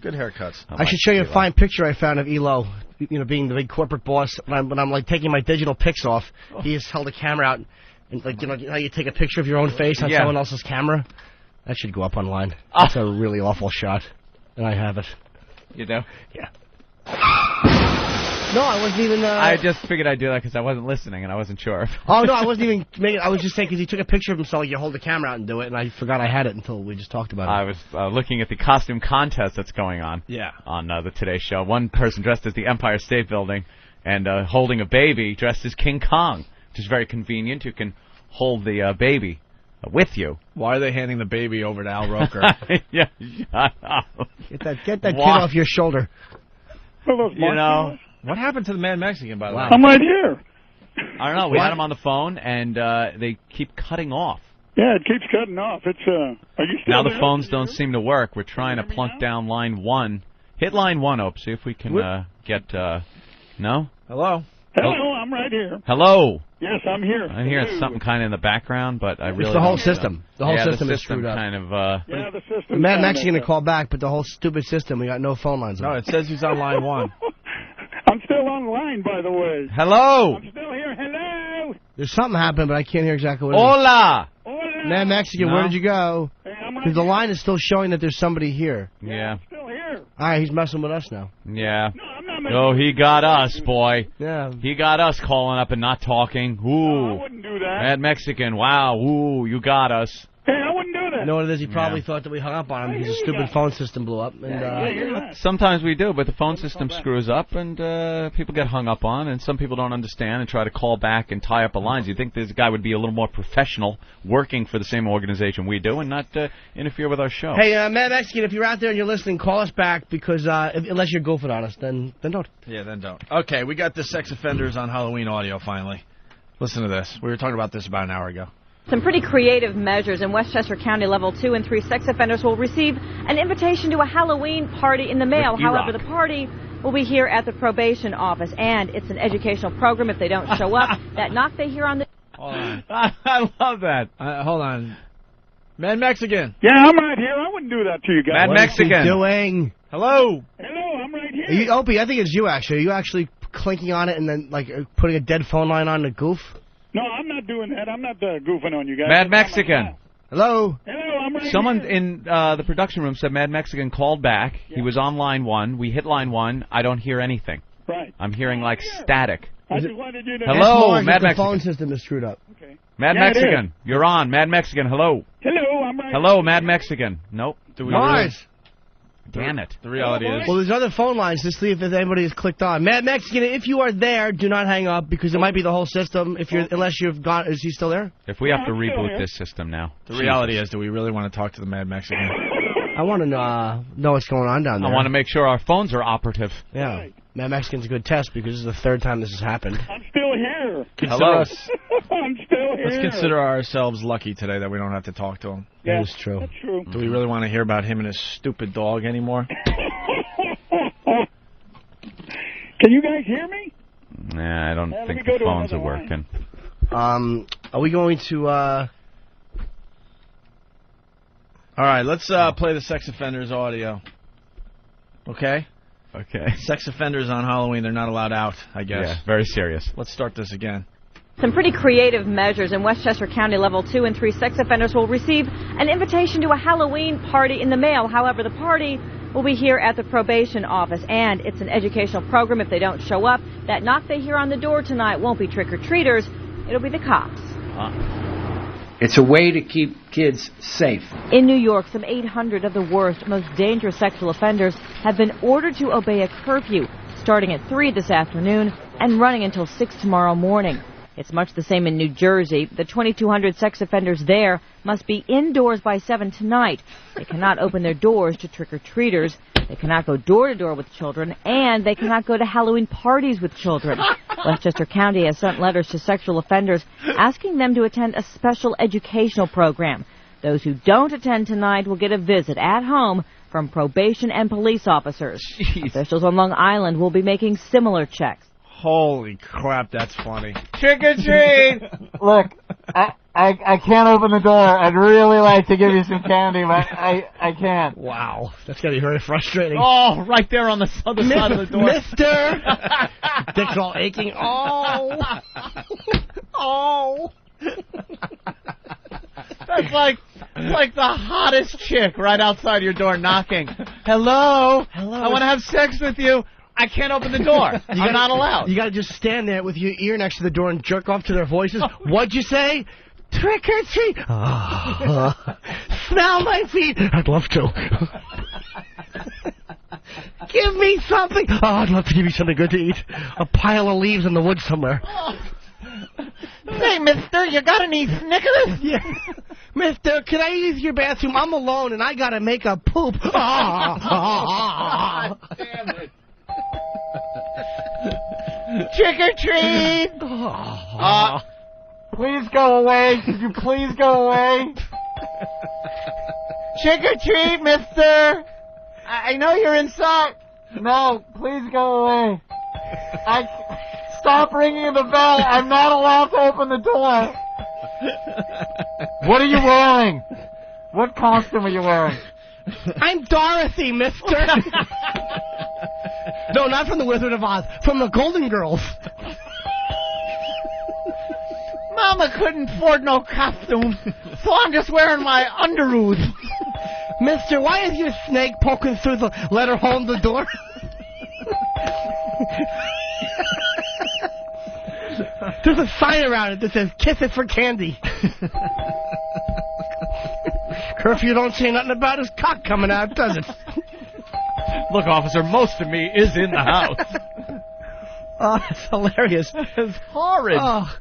good haircuts. I should show you a fine picture I found of Elo, being the big corporate boss. When I'm like taking my digital pics off, he has held a camera out, and like how you take a picture of your own face on someone else's camera. That should go up online. That's a really awful shot, and I have it. You do? Yeah. No, I wasn't even... I just figured I'd do that because I wasn't listening and I wasn't sure. Oh, no, I wasn't even making... I was just saying because he took a picture of himself, you hold the camera out and do it, and I forgot I had it until we just talked about it. I was looking at the costume contest that's going on. Yeah. On the Today Show. One person dressed as the Empire State Building and holding a baby dressed as King Kong, which is very convenient. You can hold the baby with you. Why are they handing the baby over to Al Roker? Yeah, shut up. Get that kid off your shoulder. What happened to the Mad Mexican, by the way? I'm right here. I don't know. We had him on the phone, and they keep cutting off. Yeah, it keeps cutting off. Are you still now there? The phones don't seem to work. We're trying to plunk down line 1. Hit line 1, Ope. See if we can get... No? Hello? Hello, I'm right here. Hello. Yes, I'm here. I hear something kind of in the background, but I really it's the whole system. The whole system is screwed up. Kind of, yeah, the system. The Mad Mexican to call back, but the whole stupid system, we got no phone lines on. No, it says he's on line 1. I'm still on the line, by the way. Hello. I'm still here. Hello. There's something happened, but I can't hear exactly what it is. Hola! Mad Mexican, No? where did you go? Hey, I'm right Because the here. line is still showing that there's somebody here. Yeah. I'm still here. All right, he's messing with us now. Yeah. No, I'm not Oh, he got us, boy. Yeah. He got us calling up and not talking. No, I Ooh. wouldn't do that. Mad Mexican. Wow. Ooh, you got us. Hey, I wouldn't do that. You know what it is? He probably thought that we hung up on him because his stupid phone system blew up. And Sometimes we do, but the phone system screws up, and people get hung up on, and some people don't understand and try to call back and tie up the lines. You'd think this guy would be a little more professional, working for the same organization we do, and not interfere with our show. Hey, Mad Mexican, if you're out there and you're listening, call us back because unless you're goofing on us, then don't. Yeah, then don't. Okay, we got the sex offenders on Halloween audio finally. Listen to this. We were talking about this about an hour ago. Some pretty creative measures. In Westchester County, level 2 and 3 sex offenders will receive an invitation to a Halloween party in the mail. With However, E-Rock. the party will be here at the probation office, and it's an educational program. If they don't show up, that knock they hear on the... Hold on. I love that. Hold on. Mad Mexican. Yeah, I'm right here. I wouldn't do that to you guys. Mad Mexican. What are you doing? Hello. Hello, I'm right here. Opie, I think it's you, actually. Are you actually clinking on it and then, putting a dead phone line on the goof? No, I'm not doing that. I'm not goofing on you guys. Mad Mexican. Hello? Hello, I'm right Someone here. in the production room said Mad Mexican called back. He was on line 1. We hit line 1. I don't hear anything. Right. I'm hearing like static. I just wanted you to... Hello, Ask Mars Mad if the Mexican. phone system is screwed up. Mad Yeah, it Mexican, you're on. Mad Mexican, hello. Hello, I'm right Hello, Mad Mexican. Nope. Mars! Damn it. The reality is... Well, there's other phone lines to see if anybody has clicked on. Mad Mexican, if you are there, do not hang up because it might be the whole system. Unless you've got, is he still there? If we have to I'm still reboot here. this system now. The reality is, do we really want to talk to the Mad Mexican? I want to know what's going on down there. I want to make sure our phones are operative. Yeah. Right. Mad Mexican's a good test because this is the third time this has happened. I'm still here. Hello. I'm still here. Let's consider ourselves lucky today that we don't have to talk to him. Yeah, That is true. That's true. Do we really want to hear about him and his stupid dog anymore? Can you guys hear me? Nah, I don't let think me go the to phones are another line. working. Are we going to, All right, let's play the sex offenders audio. Okay? Okay. Sex offenders on Halloween, they're not allowed out, I guess. Yeah, very serious. Let's start this again. Some pretty creative measures. In Westchester County, level 2 and 3 sex offenders will receive an invitation to a Halloween party in the mail. However, the party will be here at the probation office, and it's an educational program. If they don't show up, that knock they hear on the door tonight won't be trick-or-treaters. It'll be the cops. It's a way to keep kids safe. In New York, some 800 of the worst, most dangerous sexual offenders have been ordered to obey a curfew starting at 3 this afternoon and running until 6 tomorrow morning. It's much the same in New Jersey. The 2,200 sex offenders there must be indoors by 7 tonight. They cannot open their doors to trick-or-treaters. They cannot go door-to-door with children, and they cannot go to Halloween parties with children. Westchester County has sent letters to sexual offenders asking them to attend a special educational program. Those who don't attend tonight will get a visit at home from probation and police officers. Officials on Long Island will be making similar checks. Holy crap, that's funny. Trick or treat! Look, I can't open the door. I'd really like to give you some candy, but I can't. Wow, that's going to be very frustrating. Oh, right there on the other side of the door. Mister! Dick's all aching. Oh! Oh! That's like the hottest chick right outside your door knocking. Hello? Hello? I want to have sex with you. I can't open the door. I'm not allowed. You got to just stand there with your ear next to the door and jerk off to their voices. What'd you say? Trick or treat. Smell my feet. I'd love to. Give me something. Oh, I'd love to give you something good to eat. A pile of leaves in the woods somewhere. Hey, mister, you got any Snickers? Yeah. Mister, can I use your bathroom? I'm alone and I got to make a poop. Damn it. Trick or treat! Please go away. Could you please go away? Trick or treat, mister! I know you're inside. No, please go away. Stop ringing the bell. I'm not allowed to open the door. What are you wearing? What costume are you wearing? I'm Dorothy, mister. No, not from the Wizard of Oz. From the Golden Girls. Mama couldn't afford no costume, so I'm just wearing my underoos. Mister, why is your snake poking through the letter hole in the door? There's a sign around it that says, "Kiss it for candy." Curfew don't say nothing about his cock coming out, does it? Look, officer, most of me is in the house. Oh, that's hilarious. It's horrid. Oh.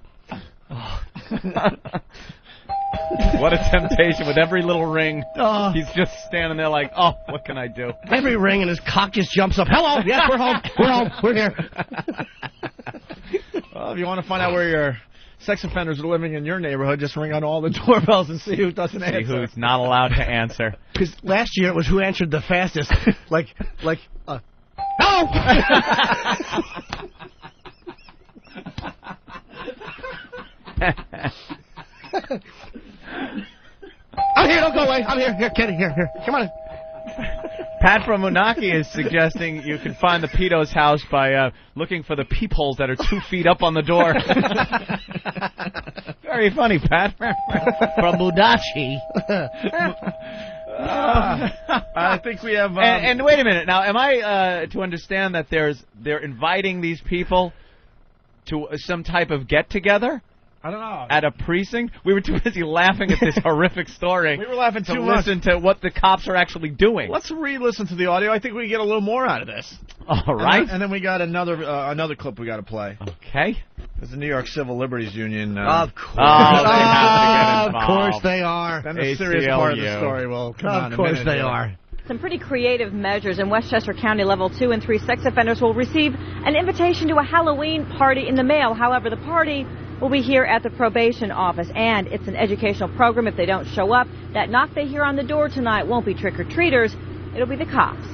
What a temptation with every little ring. Oh. He's just standing there like, oh, what can I do? Every ring and his cock just jumps up. Hello, yes, we're home. We're home. We're here. Well, if you want to find out where your sex offenders are living in your neighborhood, just ring on all the doorbells and see who doesn't answer. See who's not allowed to answer. Because last year it was who answered the fastest. Hello! I'm here, don't go away. I'm here. Here, Kenny, here. Come on. Pat from Unaki is suggesting you can find the pedo's house by looking for the peepholes that are 2 feet up on the door. Very funny, Pat. From Mudachi. I think we have... And wait a minute. Now, am I to understand that they're inviting these people to some type of get-together? I don't know. At a precinct? We were too busy laughing at this horrific story. We were laughing too to much. listen to what the cops are actually doing. Let's re-listen to the audio. I think we can get a little more out of this. All right. And then we got another clip we got to play. Okay. It's the New York Civil Liberties Union. Of course. Oh, they have to get involved. Of course they are. Then the serious part of the story will come on. Of course they are. Some pretty creative measures in Westchester County. Level 2 and 3 sex offenders will receive an invitation to a Halloween party in the mail. However, the party will be here at the probation office, and it's an educational program. If they don't show up, that knock they hear on the door tonight won't be trick-or-treaters. It'll be the cops.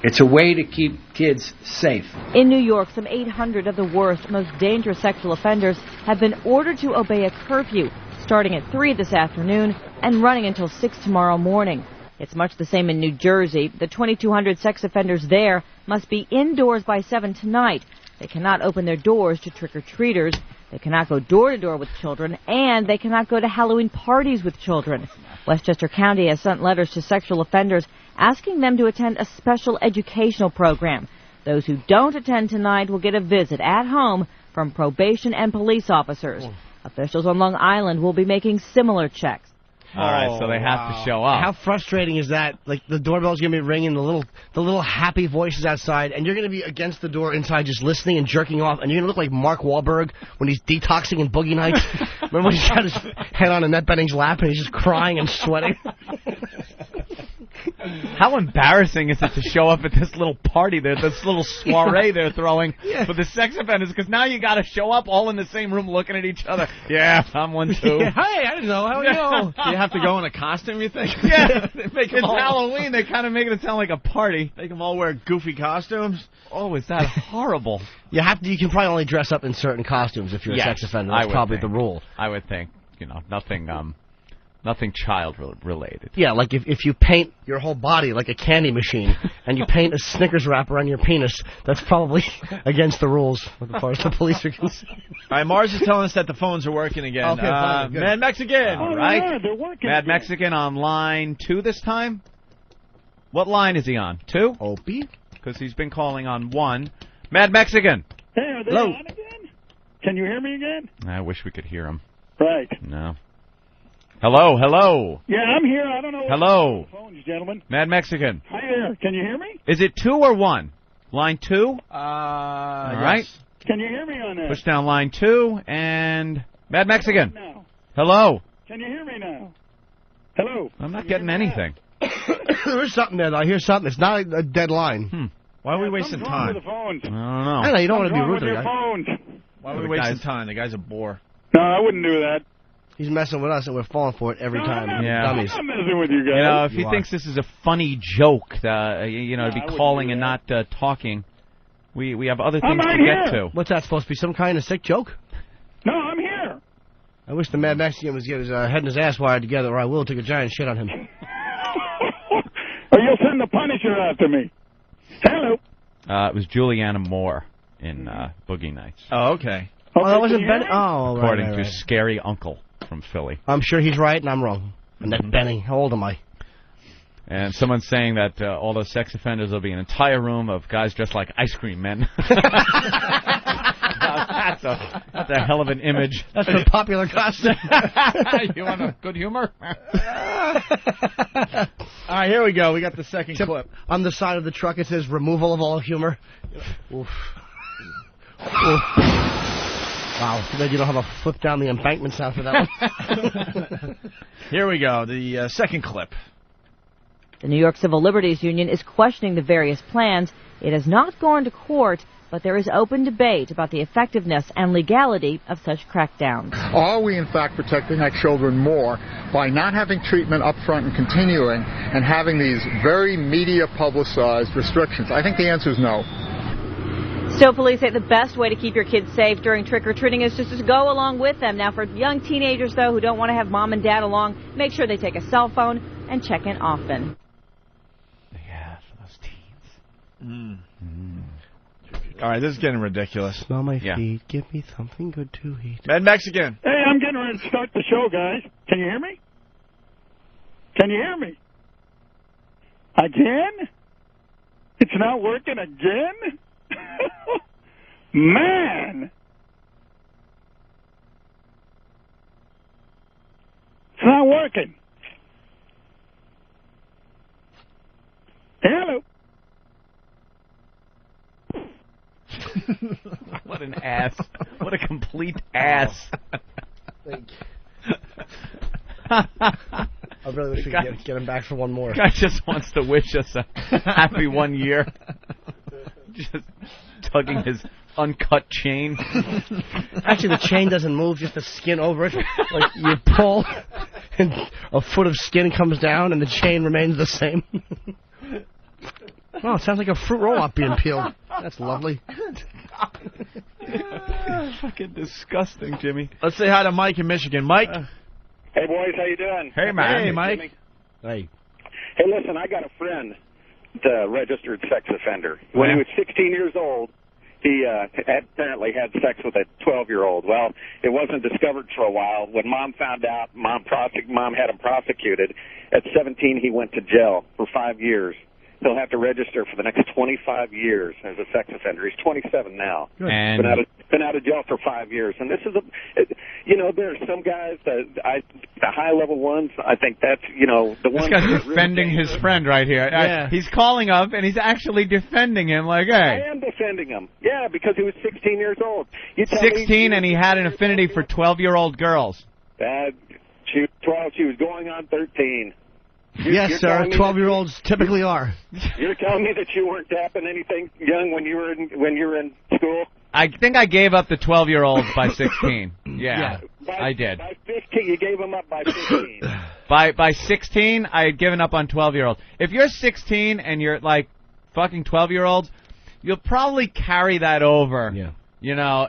It's a way to keep kids safe. In New York, some 800 of the worst, most dangerous sexual offenders have been ordered to obey a curfew starting at 3 this afternoon and running until 6 tomorrow morning. It's much the same in New Jersey. The 2,200 sex offenders there must be indoors by 7 tonight. They cannot open their doors to trick-or-treaters. They cannot go door-to-door with children, and they cannot go to Halloween parties with children. Westchester County has sent letters to sexual offenders asking them to attend a special educational program. Those who don't attend tonight will get a visit at home from probation and police officers. Officials on Long Island will be making similar checks. All right, so they have to show up. How frustrating is that? Like, the doorbell's going to be ringing, the little happy voices outside, and you're going to be against the door inside just listening and jerking off, and you're going to look like Mark Wahlberg when he's detoxing in Boogie Nights. Remember when he's got his head on Annette Bening's lap and he's just crying and sweating? How embarrassing is it to show up at this little party, this little soiree they're throwing for the sex offenders? Because now you got to show up all in the same room looking at each other. Yeah, I'm one too. Yeah, hey, I didn't know. How are you? Do you have to go in a costume, you think? Yeah, it's Halloween. They kind of make it sound like a party. Make them all wear goofy costumes. Oh, is that horrible? You can probably only dress up in certain costumes if you're a sex offender. That's probably the rule. I would think. Nothing child-related. Yeah, like if you paint your whole body like a candy machine and you paint a Snickers wrapper on your penis, that's probably against the rules as far as the police are concerned. All right, Mars is telling us that the phones are working again. Okay, fine, Mad Mexican. Oh, right. yeah, they're working. Mad Mexican on line 2 this time? What line is he on? 2? Opie? Because he's been calling on 1. Mad Mexican. Hey, are they on again? Can you hear me again? I wish we could hear him. Right. No. Hello. Yeah, I'm here. I don't know. Hello. Phones, gentlemen. Mad Mexican. Hi there. Can you hear me? Is it 2 or 1? Line 2? All right. Can you hear me on that? Push down line 2 and Mad Mexican. Now. Hello. Can you hear me now? Hello. I'm not getting anything. There's something there. I hear something. It's not a dead line. Why are we wasting time? With the phones. I don't know. I know, you don't want to be rude with to the your guy. phones. Why are we wasting time? The guy's a bore. No, I wouldn't do that. He's messing with us, and we're falling for it every time. I'm Dummies. not messing with you guys. You know, if he thinks this is a funny joke, to be calling and not talking, we have other things to get to. What's that supposed to be? Some kind of sick joke? No, I'm here. I wish the Mad Mexican was get his head and his ass wired together, or I will take a giant shit on him. Or you'll send the Punisher after me. Hello. It was Juliana Moore in Boogie Nights. Oh, okay. Oh, that wasn't Ben. Oh, According right. to Scary Uncle from Philly. I'm sure he's right and I'm wrong. And then Benny, how old am I? And someone's saying that all those sex offenders will be an entire room of guys dressed like ice cream men. That's a hell of an image. That's a popular costume. You want a good humor? All right, here we go. We got the second clip. On the side of the truck it says removal of all humor. Oof. Oof. Wow, too bad you don't have a flip down the embankment sound for that one. Here we go, the second clip. The New York Civil Liberties Union is questioning the various plans. It has not gone to court, but there is open debate about the effectiveness and legality of such crackdowns. Are we, in fact, protecting our children more by not having treatment up front and continuing and having these very media-publicized restrictions? I think the answer is no. Still, police say the best way to keep your kids safe during trick-or-treating is just to go along with them. Now, for young teenagers, though, who don't want to have mom and dad along, make sure they take a cell phone and check in often. Yeah, for those teens. All right, this is getting ridiculous. Smell my feet. Give me something good to eat. Mad Mexican. Hey, I'm getting ready to start the show, guys. Can you hear me? Can you hear me? Again? It's not working again? Man! It's not working. Hello. What an ass. What a complete ass. Thank you. I really wish we could get him back for one more. Guy just wants to wish us a happy 1 year. Just tugging his uncut chain. Actually, the chain doesn't move, just the skin over it. Like, you pull, and a foot of skin comes down, and the chain remains the same. Oh, it sounds like a fruit roll-up being peeled. That's lovely. Fucking disgusting, Jimmy. Let's say hi to Mike in Michigan. Mike? Hey, boys, how you doing? Hey, man. Hey, Mike. Hey. Hey, listen, I got a friend, the registered sex offender. When he was 16 years old, he apparently had sex with a 12-year-old. Well, it wasn't discovered for a while. When Mom found out, Mom had him prosecuted. At 17, he went to jail for 5 years. He'll have to register for the next 25 years as a sex offender. He's 27 now. And been out of jail for 5 years. And this is there are some guys, the high-level ones, I think that's, the ones... This guy's defending his friend right here. Yeah. He's calling up, and he's actually defending him like, hey. I am defending him. Yeah, because he was 16 years old. 16, and he had an affinity for 12-year-old girls. She was 12. She was going on 13. Yes, sir. 12-year-olds typically are. You're telling me that you weren't tapping anything young when you were in school? I think I gave up the 12-year-olds by 16. Yeah, I did. By 15, you gave them up by 15. By 16, I had given up on 12-year-olds. If you're 16 and you're like fucking 12-year-olds, you'll probably carry that over. Yeah.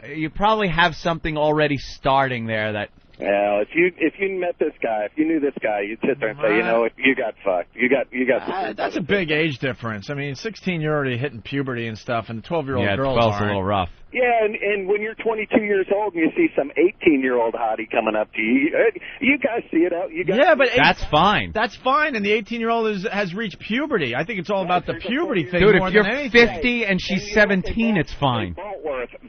You probably have something already starting there that... Well, if you met this guy, if you knew this guy, you'd sit there and say, you got fucked. You got. That's a big age difference. I mean, 16, you're already hitting puberty and stuff, and the 12-year-old girls 12's aren't. a little rough. Yeah, and when you're 22 years old and you see some 18-year-old hottie coming up to you, you guys see it out. But that's fine. That's fine, and the 18-year-old has reached puberty. I think it's all about the puberty thing Dude, more if you're than anything. 50 and she's 17, it's fine.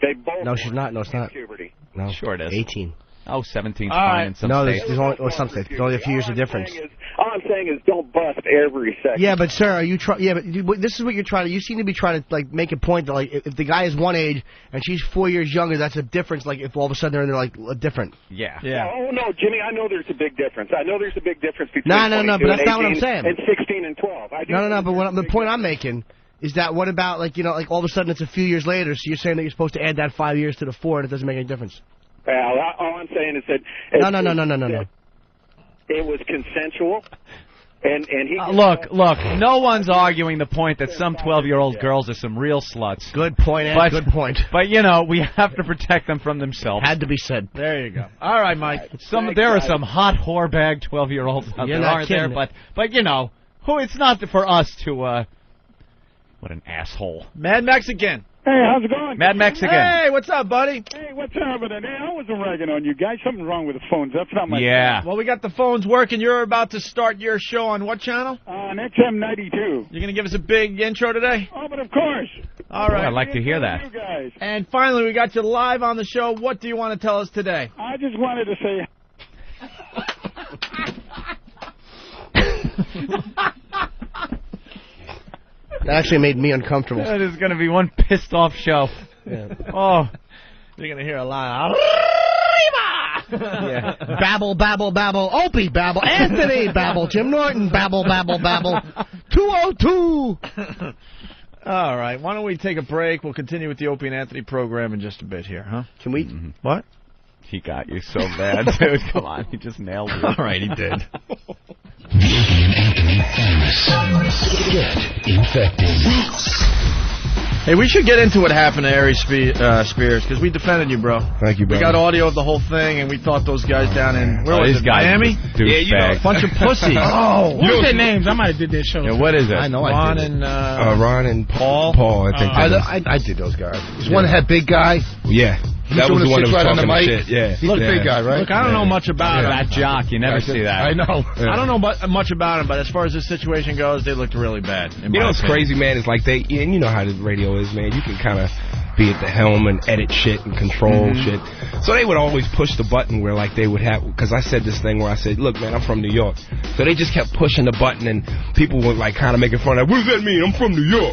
They both No, she's not. No, it's not. puberty. No. Sure it is. 18. Oh, 17's All fine right. in some No, states. there's only some states. There's only a few years of difference. All I'm saying is don't bust every second. Yeah, but sir, are you trying? Yeah, but this is what you're trying to. You seem to be trying to make a point that if the guy is one age and she's 4 years younger, that's a difference. Like if all of a sudden they're different. Yeah. Oh no, Jimmy, I know there's a big difference. I know there's a big difference between No, but 22 that's and not what I'm 18 saying. and 16 and 12. No, but the point I'm making is that what about all of a sudden it's a few years later? So you're saying that you're supposed to add that 5 years to the 4, and it doesn't make any difference. Well, all I'm saying is that... No. It was consensual, and he... Look, no one's arguing the point that some 12-year-old girls are some real sluts. Good point, Ed. Good point. But, we have to protect them from themselves. Had to be said. There you go. All right, Mike. There are some hot whore-bag 12-year-olds out there, aren't there? But it's not for us to... what an asshole. Mad Mexican. Hey, how's it going? Mad Mexican. Hey, what's up, buddy? Hey, what's happening? Hey, I wasn't ragging on you guys. Something wrong with the phones. That's not my Yeah. Well, we got the phones working. You're about to start your show on what channel? On XM 92. You're going to give us a big intro today? Oh, but of course. All right. I'd like to hear that. You guys. And finally, we got you live on the show. What do you want to tell us today? I just wanted to say... That actually made me uncomfortable. That is going to be one pissed off show. Yeah. Oh, you're going to hear a lot. Yeah. Babble, babble, babble. Opie, babble. Anthony, babble. Jim Norton, babble, babble, babble. 202. All right. Why don't we take a break? We'll continue with the Opie and Anthony program in just a bit here, huh? Can we? What? He got you so bad, dude. Come on. He just nailed you. All right, he did. Get infected. Hey, we should get into what happened to Ari Spears, because we defended you, bro. Thank you, bro. We got audio of the whole thing, and we thought those guys down in, where was these it, guys Miami? Yeah, you know, A bunch of pussies. Oh, What was their names? I might have did their show. Yeah, what is it? I know Ron I did. and Ron and Paul. Paul, I think. I did those guys. There's one that had big guy. Yeah. That was the one that was talking the shit. Yeah. Look, big guy, right? Look, I don't know much about That jock, you never see that. I know. I don't know much about him, but as far as this situation goes, they looked really bad. You know what's crazy, man? Is like and you know how the radio is, man. You can kind of be at the helm and edit shit and control shit. So they would always push the button where like they would have, because I said this thing where I said, look, man, I'm from New York. So they just kept pushing the button, and people were like kind of making fun of, what does that mean? I'm from New York.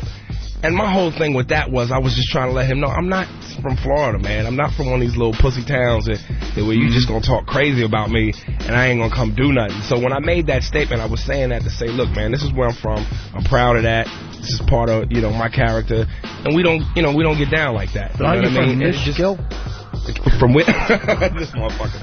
And my whole thing with that was I was just trying to let him know I'm not from Florida, man. I'm not from one of these little pussy towns that where you just gonna talk crazy about me and I ain't gonna come do nothing. So when I made that statement, I was saying that to say, look, man, this is where I'm from. I'm proud of that. This is part of, my character. And we don't get down like that. But are you from Michigan? From where? This motherfucker.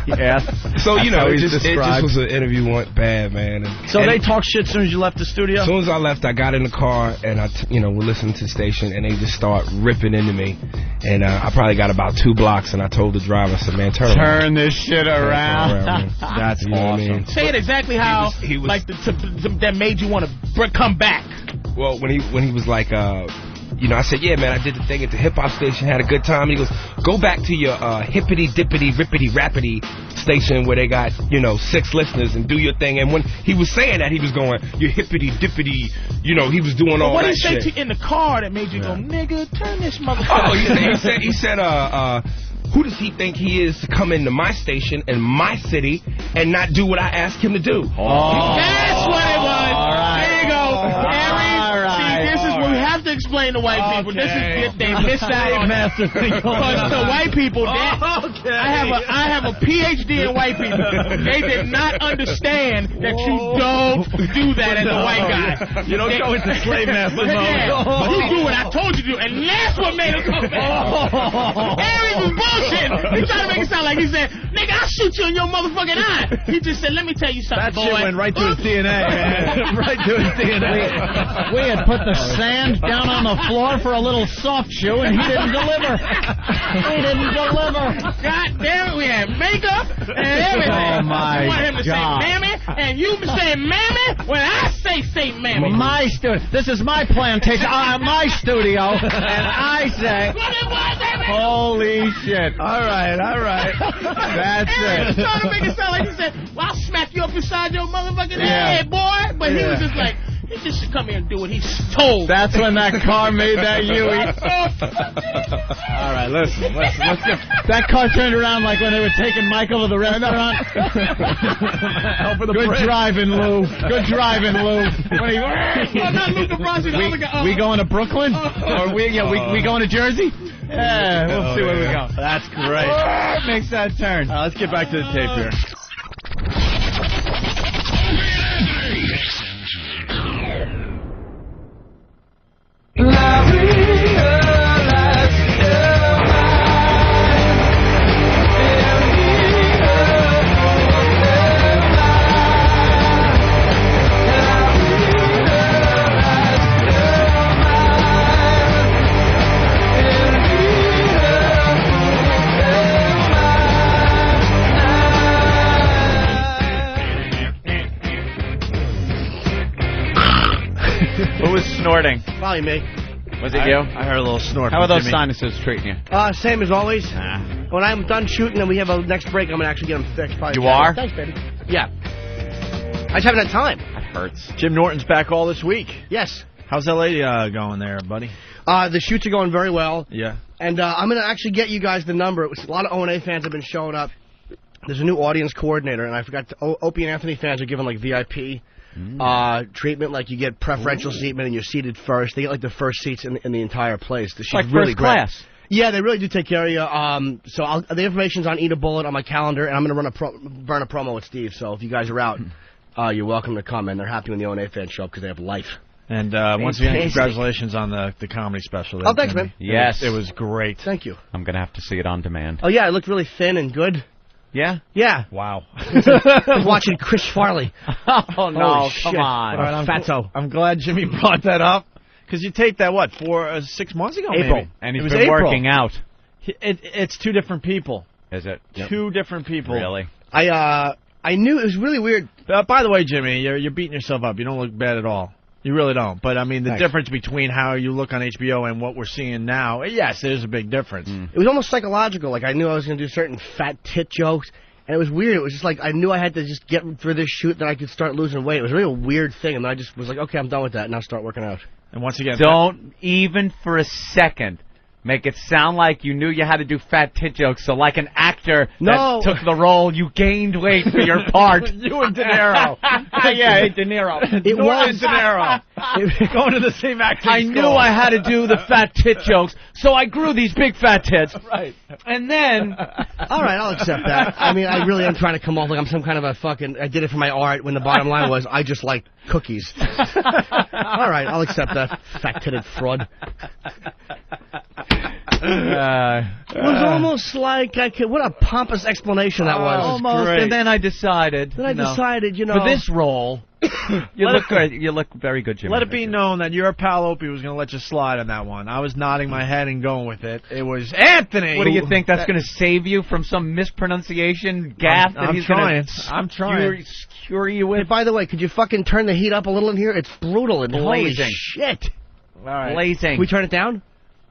Yeah. So, it just was an interview went bad, man. So they talk shit as soon as you left the studio? As soon as I left, I got in the car, and we listened to the station, and they just start ripping into me. And I probably got about 2 blocks, and I told the driver, I said, man, turn this shit around. That's awesome. Say it exactly how, he was that made you want to come back. Well, when he was like, I said, yeah, man, I did the thing at the hip-hop station, had a good time. And he goes, go back to your hippity-dippity, rippity-rappity station where they got, 6 listeners and do your thing. And when he was saying that, he was going, your hippity-dippity, he was doing all that shit. What did he say to you in the car that made you go, nigga, turn this motherfucker? Oh, he said, who does he think he is to come into my station in my city and not do what I asked him to do? That's what it was. All right. There you go. This is what we have to explain to white people. This is they missed out on that. Because the white people, I have a PhD in white people. They did not understand that you don't do that as a white guy. You don't go into slave master mode. You do what I told you to do, and that's what made us come back. Harry was bullshitting. He tried to make it sound like he said, nigga, I'll shoot you in your motherfucking eye. He just said, let me tell you something, that boy. That shit went right to his DNA, man. Right to his DNA. We had put the sand down on the floor for a little soft shoe, and he didn't deliver. God damn it, we had makeup and everything. Oh, my God. Want him to God. say mammy, and you say mammy when I say mammy. My studio. This is my plantation. My studio. And I say, holy shit. All right. That's Aaron it. was trying to make it sound like he said, well, I'll smack you up inside your motherfucking head, boy. But he was just like, he just should come here and do what he's told. That's when that car made that Yui. All right, listen. Let's get that car turned around like when they were taking Michael to the restaurant. Good driving, Lou. When we going to Brooklyn? Or we going to Jersey? Yeah, we'll see where we go. That's great. Makes that turn. Let's get back to the tape here. Who was snorting? Probably me. Was it you? I heard a little snort. How are those Jimmy. sinuses treating you? Same as always. When I'm done shooting and we have a next break, I'm going to actually get them fixed. Probably You are? Thanks, baby. Yeah. I just haven't had time. That hurts. Jim Norton's back all this week. Yes. How's LA going there, buddy? The shoots are going very well. Yeah. And I'm going to actually get you guys the number. A lot of O&A fans have been showing up. There's a new audience coordinator, and I forgot, Opie and Anthony fans are given, like, VIP treatment. Like, you get preferential seatment, and you're seated first. They get, like, the first seats in the entire place. She's like really first class. Great. Yeah, they really do take care of you. So the information's on Eat a Bullet on my calendar, and I'm going to burn a promo with Steve. So if you guys are out, you're welcome to come, and they're happy when the O&A fans show up because they have life. And once again, congratulations on the comedy special. Oh, thanks, man. Yes. It was great. Thank you. I'm going to have to see it on demand. Oh, yeah, it looked really thin and good. Yeah? Yeah. Wow. I was watching Chris Farley. Oh, no, Holy come shit. on. All right, fatso. I'm glad Jimmy brought that up. Because you taped that, 6 months ago, April. maybe? And he's been working out. It's two different people. Is it? Two different people. Really? I knew it was really weird. By the way, Jimmy, you're beating yourself up. You don't look bad at all. You really don't. But, I mean, the difference between how you look on HBO and what we're seeing now, yes, there's a big difference. It was almost psychological. Like, I knew I was going to do certain fat tit jokes, and it was weird. It was just like I knew I had to just get through this shoot, then I could start losing weight. It was really a weird thing, and I just was like, okay, I'm done with that, and I'll start working out. And once again, don't even for a second make it sound like you knew you had to do fat tit jokes. So like an actor that took the role, you gained weight for your part. You and De Niro. Yeah, De Niro. It was De Niro. Going to the same acting I knew I had to do the fat tit jokes, so I grew these big fat tits. Right. And then... All right, I'll accept that. I mean, I really am trying to come off like I'm some kind of a fucking... I did it for my art when the bottom line was I just like cookies. All right, I'll accept that. Fat-titted fraud. It was almost like what a pompous explanation that was. Almost, great. and then I decided. Then I decided, for this role, you look good. You look very good, Jimmy. Let it be known that your pal Opie was going to let you slide on that one. I was nodding my head and going with it. It was Anthony. What do you think? That's going to save you from some mispronunciation gaffe that he's going to skewer you with? Hey, by the way, could you fucking turn the heat up a little in here? It's brutal and holy shit. All right. Blazing. Can we turn it down?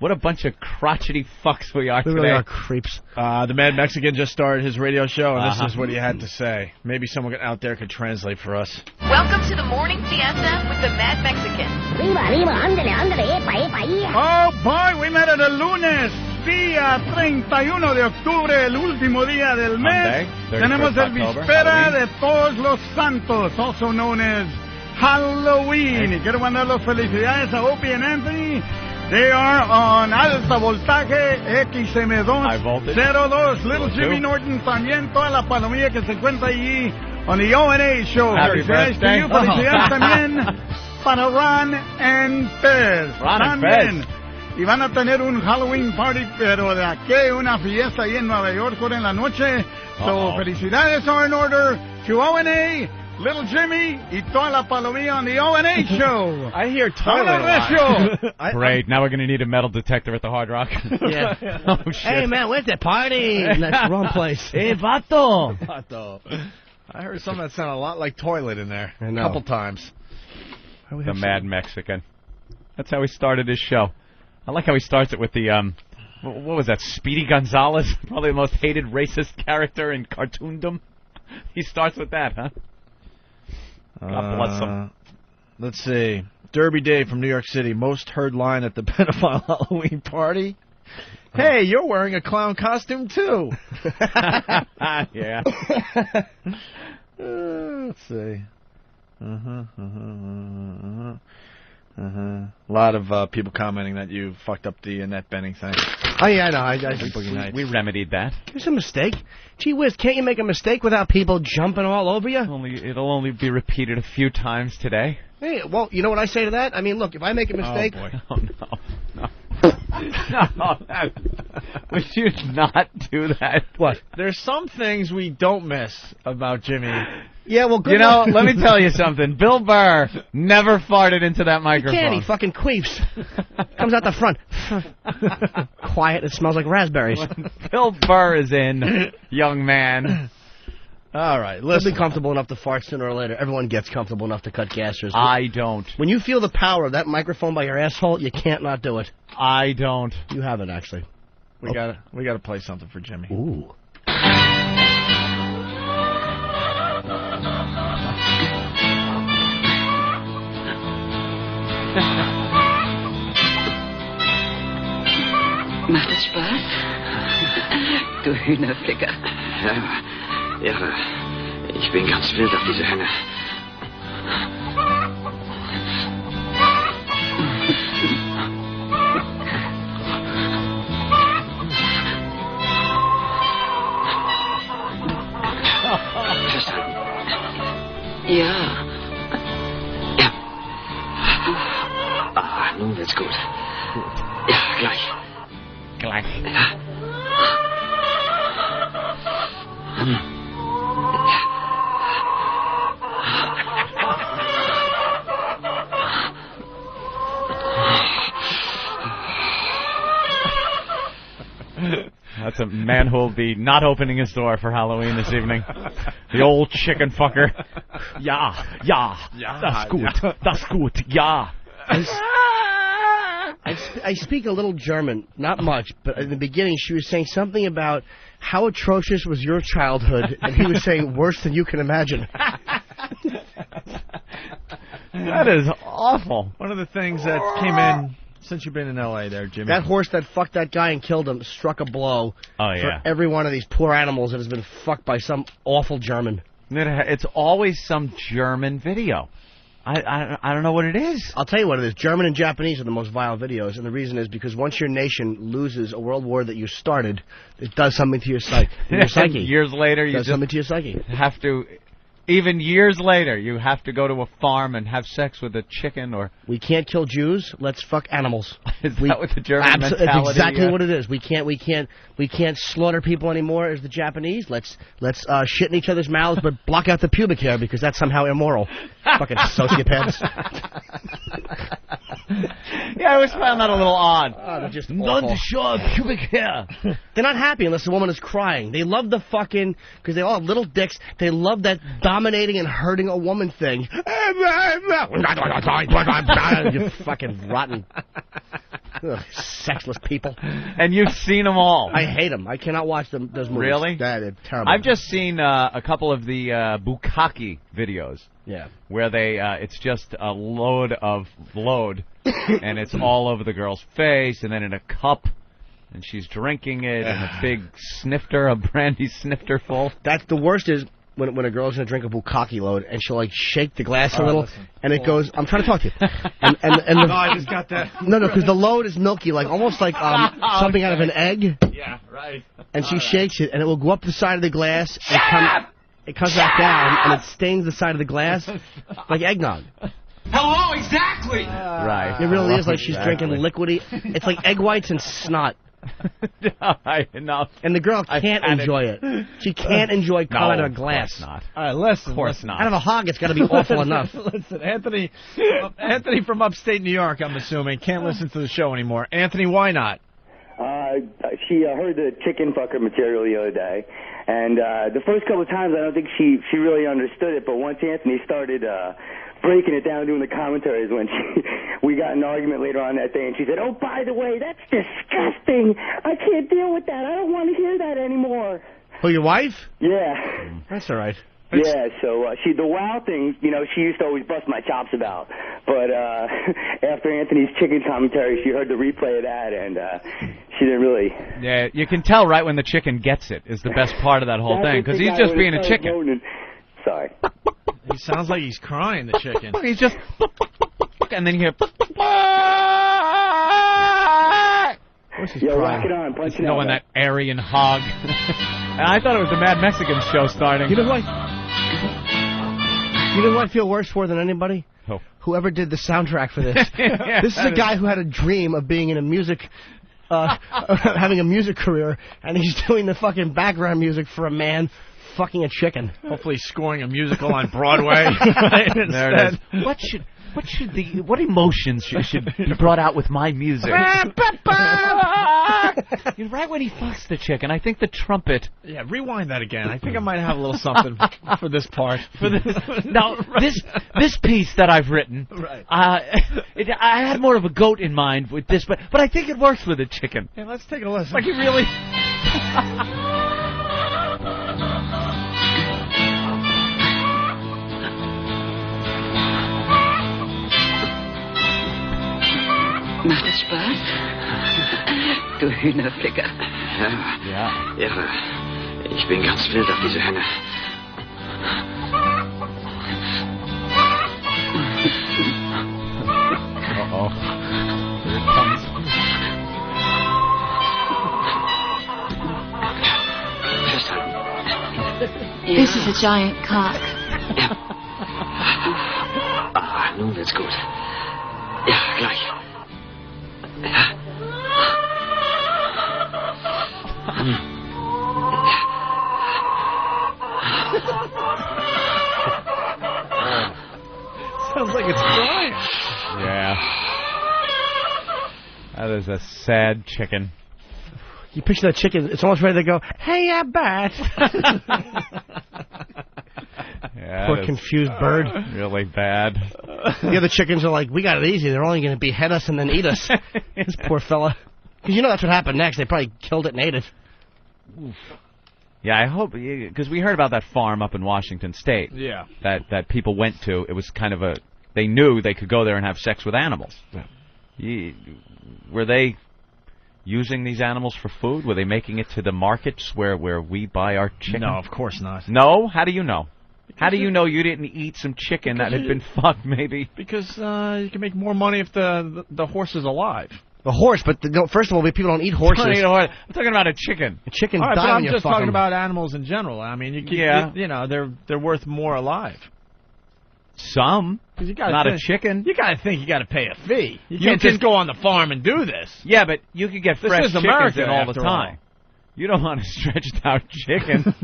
What a bunch of crotchety fucks we are We today. really are creeps. The Mad Mexican just started his radio show, and this is what he had to say. Maybe someone out there could translate for us. Welcome to the Morning Fiesta with the Mad Mexican. Oh, boy, we met it el lunes, día 31 de octubre, el último día del mes. Tenemos el víspera de todos los santos, also known as Halloween. Y quiero mandar las felicidades a Opie and Anthony. They are on alta voltaje XM2 02. Little Jimmy Norton también, toda la palomilla que se encuentra allí on the O&A show. Felicidades to you, felicidades también para Ron and Fez. Ron and Fez. Y van a tener un Halloween party, pero de aquí una fiesta ahí en Nueva York ahora en la noche. So, felicidades are in order to O&A, Little Jimmy, y toda la palomilla on the O&A show. I hear toilet a lot. Great. Now we're going to need a metal detector at the Hard Rock. Yeah. Oh, shit. Hey, man, where's the party? That's the wrong place. Hey, vato. I heard something that sounded a lot like toilet in there. I know. A couple times. The Mad Mexican. That's how he started his show. I like how he starts it with the, what was that, Speedy Gonzales? Probably the most hated racist character in cartoondom. He starts with that, huh? God bless him. Let's see. Derby Day from New York City. Most heard line at the pedophile Halloween party. Hey, you're wearing a clown costume, too. Yeah. Let's see. A lot of people commenting that you fucked up the net bending thing. Oh, yeah, I know. We remedied that. It's a mistake. Gee whiz, can't you make a mistake without people jumping all over you? It'll only be repeated a few times today. Hey, well, you know what I say to that? I mean, look, if I make a mistake... Oh, boy. Oh, no. No, we should not do that. What? There's some things we don't miss about Jimmy. Yeah, well, good You know, luck. let me tell you something. Bill Burr never farted into that microphone. He can't. He fucking queefs. Comes out the front. Quiet. It smells like raspberries. When Bill Burr is in, young man. All right, You'll be comfortable enough to fart sooner or later. Everyone gets comfortable enough to cut gassers. I don't. When you feel the power of that microphone by your asshole, you can't not do it. I don't. You haven't, actually. We gotta play something for Jimmy. Ooh. Macht es Spaß? Du Hühnerficker. Ja, ich bin ganz wild auf diese Henne. Ja. Ah, nun wird's gut. Ja, gleich. Gleich. Ja. That's a man who'll be not opening his door for Halloween this evening. The old chicken fucker. Ja, das gut, das gut, ja. I speak a little German, not much, but in the beginning she was saying something about how atrocious was your childhood, and he was saying worse than you can imagine. That is awful. One of the things that came in since you've been in L.A. there, Jimmy. That horse that fucked that guy and killed him struck a blow for every one of these poor animals that has been fucked by some awful German. It's always some German video. I don't know what it is. I'll tell you what it is. German and Japanese are the most vile videos, and the reason is because once your nation loses a world war that you started, it does something to your psyche. Years later, you does something to your psyche. Have to. Even years later, you have to go to a farm and have sex with a chicken or... We can't kill Jews. Let's fuck animals. Is that what the German mentality? It's exactly what it is. We can't slaughter people anymore as the Japanese. Let's shit in each other's mouths, but block out the pubic hair because that's somehow immoral. Fucking sociopaths. Yeah, I always found that a little odd. They're just Not awful. to show pubic hair. They're not happy unless the woman is crying. They love the fucking, because they all have little dicks, they love that dominating and hurting a woman thing. You fucking rotten, sexless people. And you've seen them all. I hate them. I cannot watch those movies. Really? They're terrible. I've just seen a couple of the bukkake videos. Yeah. Where it's just a load, and it's all over the girl's face, and then in a cup, and she's drinking it, and a big snifter, a brandy snifter full. That's the worst is when a girl's going to drink a bukkake load, and she'll, like, shake the glass a little, and it goes, I'm trying to talk to you. And no, I just got that. No, because the load is milky, like almost like something out of an egg. Yeah, right. And she shakes it, and it will go up the side of the glass, and it comes back down, and it stains the side of the glass like eggnog. Hello, exactly. Right. It really is like she's drinking liquidy. It's like egg whites and snot. Enough. And the girl can't enjoy it. She can't enjoy cum out of a glass. Of course not. All right, listen. Of course not. Out of a hog, it's got to be awful enough. Listen, Anthony from upstate New York, I'm assuming, can't listen to the show anymore. Anthony, why not? She heard the chicken fucker material the other day, and the first couple of times I don't think she really understood it, but once Anthony started breaking it down, doing the commentaries, when we got in an argument later on that day, and she said, "Oh, by the way, that's disgusting. I can't deal with that. I don't want to hear that anymore." Who, your wife? Yeah. That's all right. Yeah, so the wow thing, she used to always bust my chops about. But after Anthony's chicken commentary, she heard the replay of that, and she didn't really... Yeah, you can tell right when the chicken gets it is the best part of that whole thing, because he's just being a chicken. Moaning. Sorry. He sounds like he's crying, the chicken. He's just... And then you hear... Yo, rock it on, punch it out. Knowing that Aryan hog. And I thought it was the Mad Mexican show starting. You know what I feel worse for than anybody? Who? Whoever did the soundtrack for this. Yeah, this is a guy who had a dream of being in a music, having a music career, and he's doing the fucking background music for a man fucking a chicken. Hopefully scoring a musical on Broadway. There it is. What emotions should be brought out with my music? right when he fucks the chicken, I think the trumpet. Yeah, rewind that again. I think I might have a little something for this part. Now, this piece that I've written, right. I had more of a goat in mind with this, but I think it works with a chicken. Yeah, let's take a listen. Like he really... Macht es Spaß? Du Hühnerficker. Ja. Irre. Ich bin ganz wild auf diese Henne. Uh-oh. Here it comes. This is a giant cock. Ja. Ah, nun wird's gut. Ja, gleich. Ja. Sounds like it's crying. Yeah. That is a sad chicken. You picture that chicken, it's almost ready to go, hey, bat. Yeah, poor confused bird. Really bad. The other chickens are like, we got it easy. They're only going to behead us and then eat us. This poor fella. Because you know that's what happened next. They probably killed it and ate it. Oof. Yeah, I hope, because we heard about that farm up in Washington State. Yeah. That people went to. It was kind of they knew they could go there and have sex with animals. Yeah. Were they using these animals for food? Were they making it to the markets where we buy our chicken? No, of course not. No? How do you know? How do you know you didn't eat some chicken that had been fucked, maybe? Because you can make more money if the horse is alive. The horse, but first of all, people don't eat horses. I'm talking about a chicken. A chicken right, die but when I'm you just fuck talking them. about animals in general. I mean, you know, they're worth more alive. Some. Not a chicken. You got to think you got to pay a fee. You can't just go on the farm and do this. Yeah, but you could get fresh chickens America in all the time. You don't want a stretched out chicken.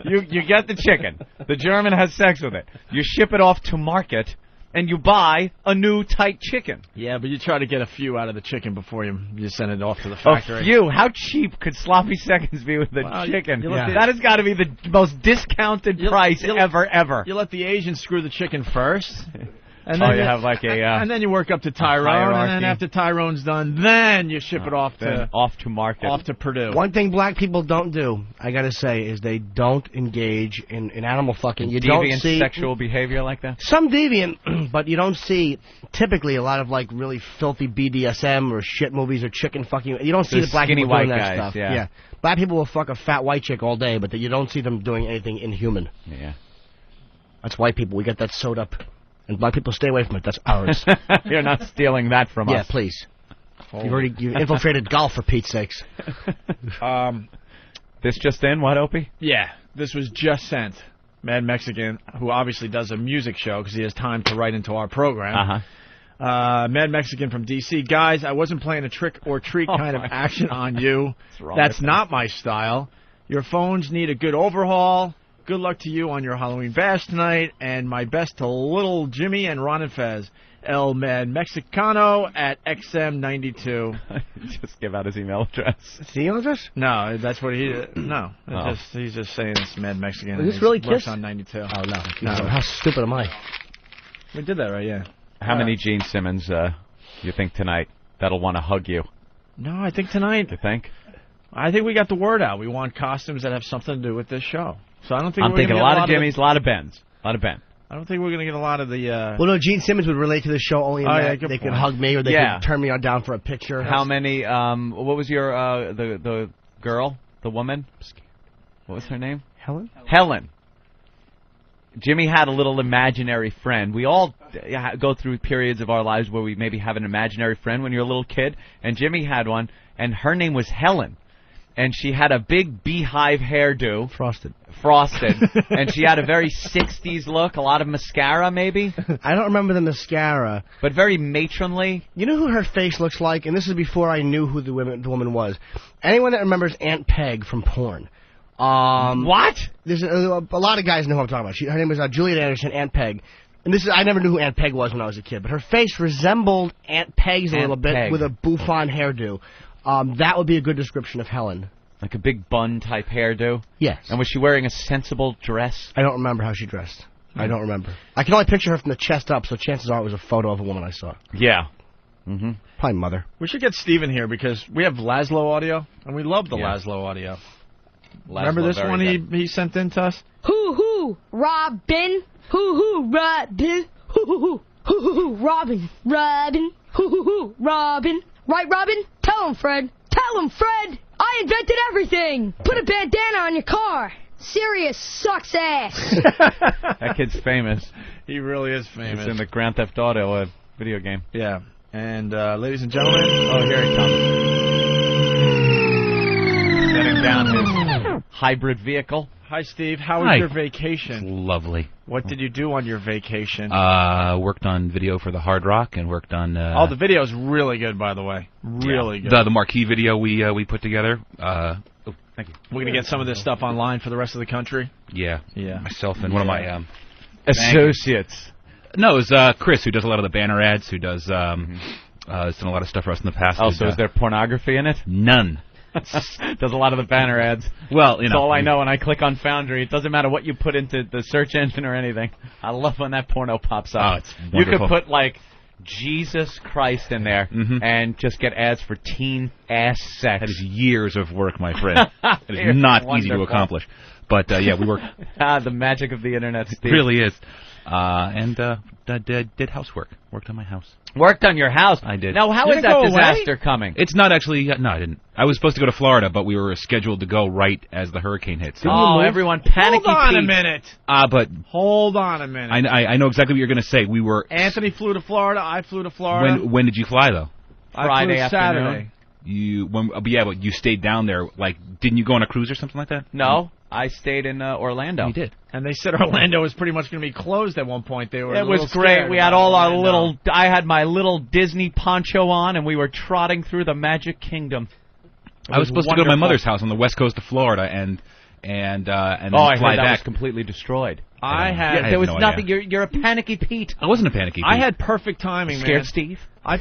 You get the chicken. The German has sex with it. You ship it off to market, and you buy a new tight chicken. Yeah, but you try to get a few out of the chicken before you send it off to the factory. A few? How cheap could sloppy seconds be with a chicken? That has got to be the most discounted price ever. You let the Asians screw the chicken first. And then then you have like a... and then you work up to Tyrone, and then after Tyrone's done, then you ship it off to market. Off to Purdue. One thing black people don't do, I got to say, is they don't engage in animal fucking. You don't see sexual behavior like that? Some deviant, but you don't see typically a lot of like really filthy BDSM or shit movies or chicken fucking. You don't see the black people doing that stuff. Yeah. Black people will fuck a fat white chick all day, but you don't see them doing anything inhuman. Yeah. That's white people. We get that sewed up. And black people, stay away from it. That's ours. You're not stealing that from us. Yeah, please. You've infiltrated golf, for Pete's sakes. This just in, what, Opie? Yeah, this was just sent. Mad Mexican, who obviously does a music show because he has time to write into our program. Mad Mexican from D.C. Guys, I wasn't playing a trick or treat kind of action on you. That's not my style. Your phones need a good overhaul. Good luck to you on your Halloween bash tonight, and my best to Little Jimmy and Ron and Fez. El Mad Mexicano at XM92. Just give out his email address. Is the email address? No, that's what he... No. He's just saying it's Mad Mexican. Is this really Kiss? Kiss? On 92. Oh, no. How stupid am I? We did that right, yeah. How many Gene Simmons you think tonight that'll want to hug you? No, I think tonight... You think? I think we got the word out. We want costumes that have something to do with this show. So I don't think I'm thinking a lot of Jimmys, a lot of Bens. A lot of Ben. I don't think we're going to get a lot of the... Well, no, Gene Simmons would relate to the show only in that they could hug me or they could turn me down for a picture. How many... what was your... the girl? The woman? What was her name? Helen. Jimmy had a little imaginary friend. We all go through periods of our lives where we maybe have an imaginary friend when you're a little kid. And Jimmy had one, and her name was Helen. And she had a big beehive hairdo. Frosted. And she had a very 60s look. A lot of mascara, maybe? I don't remember the mascara. But very matronly. You know who her face looks like? And this is before I knew who the woman was. Anyone that remembers Aunt Peg from porn. What? There's a lot of guys know who I'm talking about. Her name was Juliet Anderson, Aunt Peg. And I never knew who Aunt Peg was when I was a kid. But her face resembled Aunt Peg's a little bit with a bouffant hairdo. That would be a good description of Helen. Like a big bun-type hairdo? Yes. And was she wearing a sensible dress? I don't remember how she dressed. I don't remember. I can only picture her from the chest up, so chances are it was a photo of a woman I saw. Yeah. Probably mother. We should get Steven here because we have Laszlo audio, and we love the Laszlo audio. Remember this one he sent in to us? Hoo-hoo, Robin. Hoo-hoo, Robin. Hoo-hoo-hoo. Hoo-hoo-hoo, Robin. Robin. Hoo-hoo-hoo, Robin. Right, Robin? Tell him, Fred. Tell him, Fred. I invented everything. Put a bandana on your car. Sirius sucks ass. That kid's famous. He really is famous. He's in the Grand Theft Auto video game. Yeah. And, ladies and gentlemen, here he comes. Setting down his hybrid vehicle. Hi, Steve. How was your vacation? Lovely. What did you do on your vacation? Worked on video for the Hard Rock and worked on... the video's really good, by the way. Really good. The marquee video we put together. Thank you. We're going to get some of this stuff online for the rest of the country? Yeah. Yeah. Myself and one of my... associates. No, it was Chris, who does a lot of the banner ads, who does... done a lot of stuff for us in the past. Oh, so is there pornography in it? None. Does a lot of the banner ads. Well, That's all I know when I click on Foundry. It doesn't matter what you put into the search engine or anything. I love when that porno pops up. Oh, it's you wonderful. could put, like, Jesus Christ in there and just get ads for teen ass sex. That is years of work, my friend. It is not easy to accomplish. But, yeah, we worked. The magic of the Internet, Steve. It really is. And did housework. Worked on my house. Worked on your house? I did. Now, how is that disaster coming? It's not actually... No, I didn't. I was supposed to go to Florida, but we were scheduled to go right as the hurricane hit. So. Oh, everyone panicky. Hold on a minute. But... Hold on a minute. I know exactly what you're going to say. We were... Anthony flew to Florida. I flew to Florida. When did you fly, though? Friday afternoon. afternoon. But you stayed down there. Like, didn't you go on a cruise or something like that? No. I stayed in Orlando. You did. And they said Orlando was pretty much going to be closed at one point. They were. It was great. We had all our little. I had my little Disney poncho on, and we were trotting through the Magic Kingdom. I was supposed to go to my mother's house on the west coast of Florida, and then I fly heard that back. was completely destroyed. There was no nothing. idea. You're a panicky Pete. I wasn't a panicky Pete. I had perfect timing, Scared man. Steve? I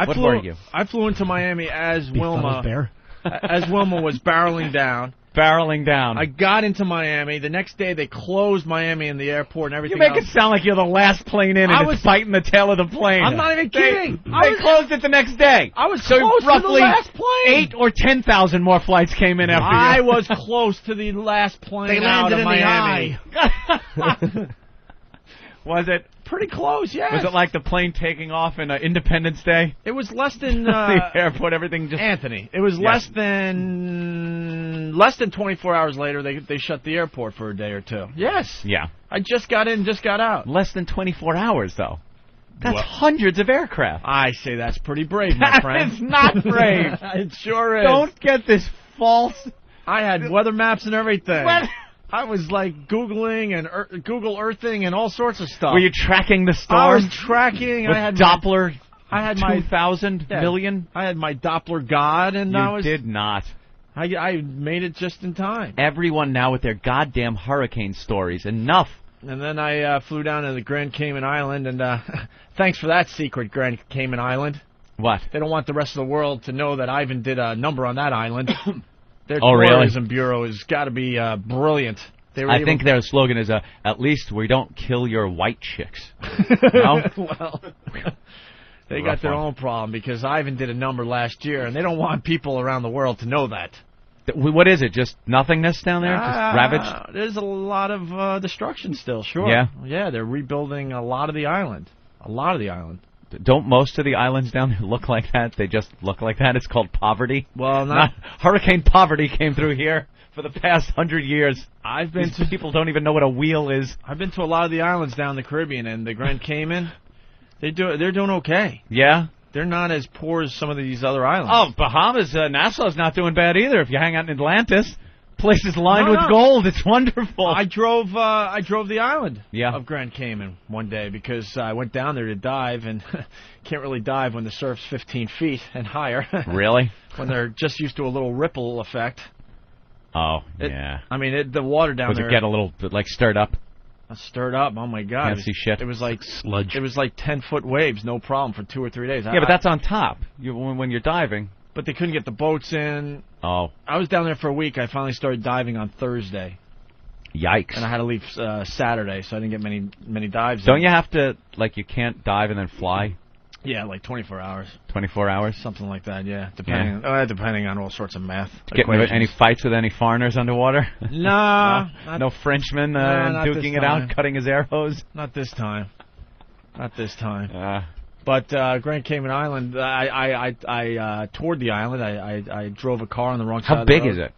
What were you? I flew into Miami as Wilma. Bear. As Wilma was barreling down. I got into Miami. The next day, they closed Miami and the airport and everything You make else. it sound like you're the last plane in and it's fighting the tail of the plane. I'm not even kidding. They closed it the next day. I was so close roughly to the last plane. 8 or 10,000 more flights came in after I you. was close to the last plane They out landed of in Miami. the eye. Was it? Pretty close, yes. Was it like the plane taking off in Independence Day? It was less than... the airport, everything just... Anthony, it was less than 24 hours later, they shut the airport for a day or two. Yes. Yeah. I just got in, just got out. Less than 24 hours, though. That's hundreds of aircraft. I say that's pretty brave, my friend. It's not brave. It sure is. Don't get this false... I had weather maps and everything. I was like Googling and Google Earthing and all sorts of stuff. Were you tracking the storm? I was tracking. With I had Doppler. I had my 2,000 million. I had my Doppler God, and you did not. I made it just in time. Everyone now with their goddamn hurricane stories. Enough. And then I flew down to the Grand Cayman Island, and thanks for that secret, Grand Cayman Island. What? They don't want the rest of the world to know that Ivan did a number on that island. Their really? tourism bureau has got to be brilliant. I think their slogan is, at least we don't kill your white chicks. No? Well, they got their own problem because Ivan did a number last year, and they don't want people around the world to know that. What is it, just nothingness down there? Just ravaged? There's a lot of destruction still, sure. Yeah? Yeah, they're rebuilding a lot of the island. A lot of the island. Don't most of the islands down there look like that? They just look like that? It's called poverty? Well, not Hurricane poverty came through here for the past 100 years. I've been to people don't even know what a wheel is. I've been to a lot of the islands down the Caribbean, and the Grand Cayman, they're doing okay. Yeah? They're not as poor as some of these other islands. Oh, Bahamas, Nassau's not doing bad either. If you hang out in Atlantis, place is lined with gold. It's wonderful. I drove the island of Grand Cayman one day because I went down there to dive, and can't really dive when the surf's 15 feet and higher. Really? When they're just used to a little ripple effect. Oh, yeah. I mean, the water down there... Does it get a little, like, stirred up? Stirred up, oh my God. Can't see shit. It was like sludge. It was like 10-foot waves, no problem, for 2 or 3 days. Yeah, but that's on top. When you're diving, but they couldn't get the boats in. Oh. I was down there for a week. I finally started diving on Thursday. Yikes. And I had to leave Saturday, so I didn't get many dives Don't in. you have to, like, you can't dive and then fly? Yeah, like 24 hours. 24 hours? Something like that, yeah. Depending on all sorts of math. Get any fights with any foreigners underwater? No. No Frenchman not duking this it time. out, cutting his air hose? Not this time. But Grand Cayman Island, I toured the island. I drove a car on the wrong side How of the road. big is it?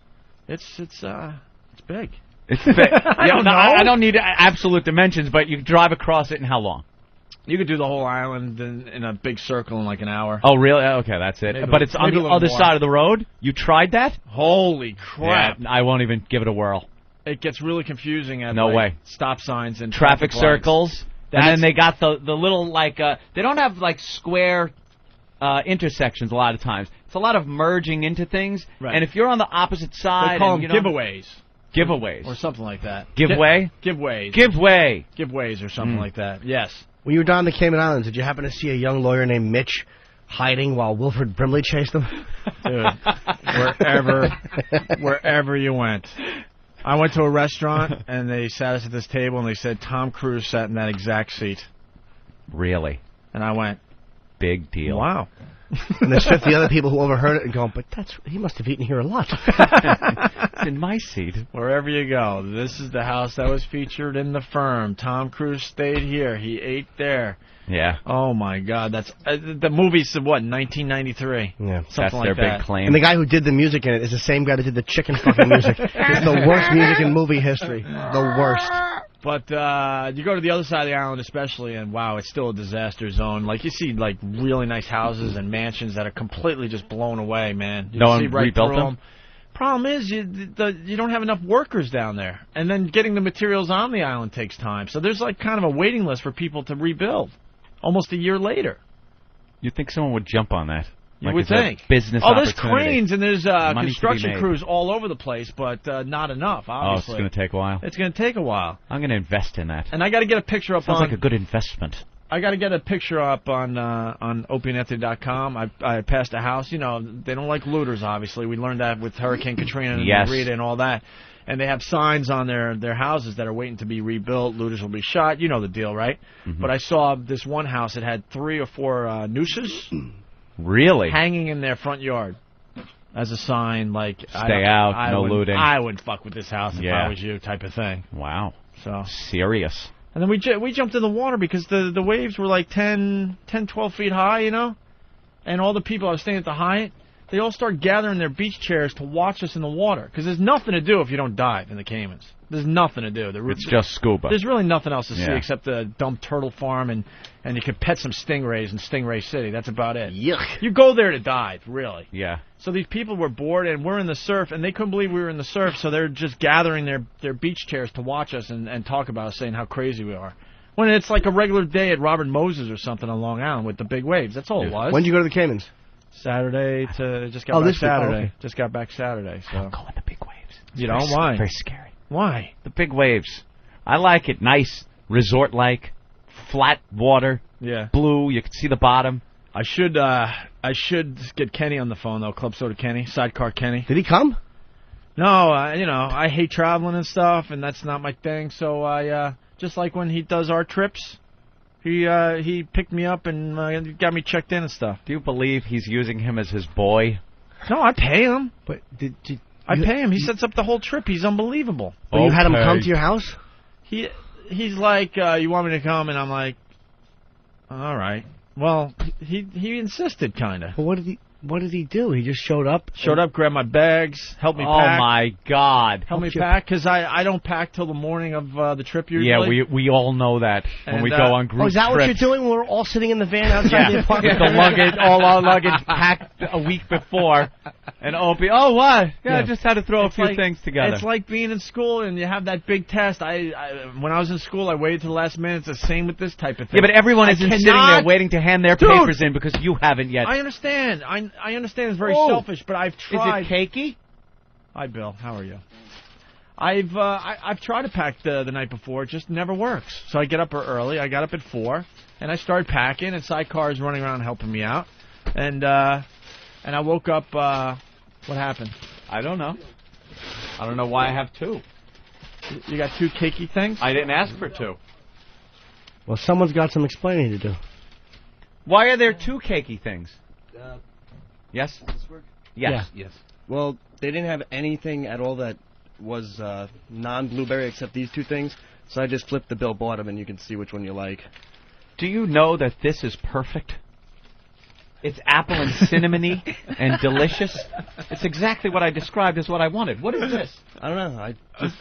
It's big. It's big. I don't need absolute dimensions, but you drive across it in how long? You could do the whole island in a big circle in like an hour. Oh, really? Okay, that's it. Maybe but it's on the other side of the road? You tried that? Holy crap. Yeah, I won't even give it a whirl. It gets really confusing at way. Stop signs and traffic circles. And then they got the little, like, they don't have, like, square intersections a lot of times. It's a lot of merging into things. Right. And if you're on the opposite side... They call them and, giveaways. Giveaways. Or something like that. Give way? Giveaways. Give way. Giveaways or something like that, yes. When you were down in the Cayman Islands, did you happen to see a young lawyer named Mitch hiding while Wilfred Brimley chased him? Dude, wherever you went. I went to a restaurant, and they sat us at this table, and they said Tom Cruise sat in that exact seat. Really? And I went, big deal. Wow. And there's 50 other people who overheard it and going, but he must have eaten here a lot. It's in my seat. Wherever you go, this is the house that was featured in The Firm. Tom Cruise stayed here. He ate there. Yeah. Oh, my God. That's the movie's, what, 1993? Yeah. That's their big claim. And the guy who did the music in it is the same guy that did the chicken fucking music. It's the worst music in movie history. The worst. But you go to the other side of the island especially, and wow, it's still a disaster zone. Like, you see, like, really nice houses and mansions that are completely just blown away, man. You No one see right rebuilt through them? Problem is, you don't have enough workers down there. And then getting the materials on the island takes time. So there's, like, kind of a waiting list for people to rebuild almost a year later. You'd think someone would jump on that. You Like would it's a think. business there's opportunity. cranes and there's Money to be construction made. crews all over the place, but not enough, obviously. Oh, it's going to take a while. It's going to take a while. I'm going to invest in that. And I got to get a picture up Sounds on... like a good investment. I got to get a picture up on opieandanthony.com. I passed a house. You know, they don't like looters, obviously. We learned that with Hurricane Katrina and Yes. Rita and all that. And they have signs on their houses that are waiting to be rebuilt. Looters will be shot. You know the deal, right? Mm-hmm. But I saw this one house that had 3 or 4 nooses. Really? Hanging in their front yard as a sign, like... Stay out, no looting. I would fuck with this house if Yeah. I was you, type of thing. Wow. So Serious. And then we jumped in the water because the waves were like 10, 12 feet high, you know? And all the people, I was staying at the Hyatt, they all start gathering their beach chairs to watch us in the water. Because there's nothing to do if you don't dive in the Caymans. There's nothing to do. It's just scuba. There's really nothing else to see Yeah. except the dump turtle farm and you could pet some stingrays in Stingray City. That's about it. Yuck. You go there to dive, really. Yeah. So these people were bored, and we're in the surf, and they couldn't believe we were in the surf, so they're just gathering their beach chairs to watch us and talk about us, saying how crazy we are. When it's like a regular day at Robert Moses or something on Long Island with the big waves. That's all it was. When did you go to the Caymans? Saturday just got back Saturday. Okay. Just got back Saturday. So. I'm going to big waves. You don't? Why? Very scary. Why? The big waves. I like it. Nice, resort-like, flat water. Yeah. Blue. You can see the bottom. I should get Kenny on the phone though. Club Soda Kenny, Sidecar Kenny. Did he come? No, I hate traveling and stuff, and that's not my thing. So I just like when he does our trips, he picked me up and got me checked in and stuff. Do you believe he's using him as his boy? No, I pay him. But I pay him. He sets up the whole trip. He's unbelievable. But you had him come to your house? He's like, you want me to come? And I'm like, all right. Well, he insisted, kind of. Well, what did he do? He just showed up? Showed up, grabbed my bags, helped me pack. Oh, my God. Help me pack, because I don't pack till the morning of the trip usually. Yeah, we all know that when we go on group trips. Oh, is that what you're doing? We're all sitting in the van outside the apartment? Get the luggage, all our luggage packed a week before. And Opie, oh, what? Yeah, I just had to throw a few things together. It's like being in school and you have that big test. When I was in school, I waited to the last minute. It's the same with this type of thing. Yeah, but everyone isn't sitting there waiting to hand their papers in because you haven't yet. I understand. I understand it's very selfish, but I've tried. Is it cakey? Hi, Bill. How are you? I've tried to pack the night before. It just never works. So I get up early. I got up at 4, and I started packing, and Sidecar is running around helping me out. And and I woke up. What happened? I don't know. I don't know why I have 2. You got 2 cakey things? I didn't ask for 2. Well, someone's got some explaining to do. Why are there 2 cakey things? Yes? Does this work? Yes. Yes. Well, they didn't have anything at all that was non-blueberry except these 2 things, so I just flipped the bill, bought them, and you can see which one you like. Do you know that this is perfect? It's apple and cinnamony and delicious. It's exactly what I described as what I wanted. What is this? I don't know.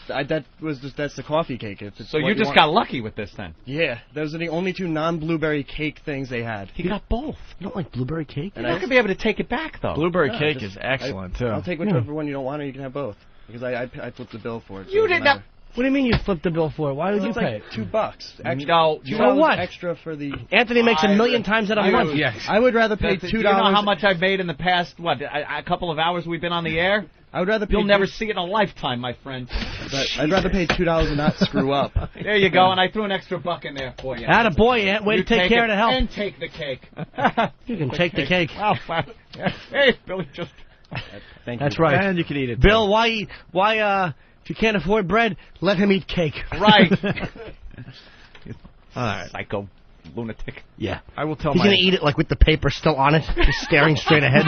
That's the coffee cake. So you just got lucky with this then? Yeah, those are the only 2 non-blueberry cake things they had. He got both. You don't like blueberry cake? You're not going to be able to take it back, though. Blueberry cake is excellent, too. I'll take whichever one you don't want, or you can have both. Because I flipped the bill for it. So You did not. What do you mean you flipped the bill for it? Why would you pay it? Like $2 extra. No. For what? Extra for the... Anthony makes $1 million times that a month. Yes. I would rather pay $2. Do you know how much I've made in the past, a couple of hours we've been on the air? I would rather pay... You'll never see it in a lifetime, my friend. But I'd rather pay $2 and not screw up. There you go, and I threw an extra $1 in there for you. Atta boy, Ant. Way to take care of the help. And take the cake. You can take the cake. Oh, hey, Billy, just... Thank you. That's right. And you can eat it, Bill, why, if you can't afford bread, let him eat cake. Right. All right. Psycho lunatic. Yeah. I will tell He's going to eat it like with the paper still on it, just staring straight ahead.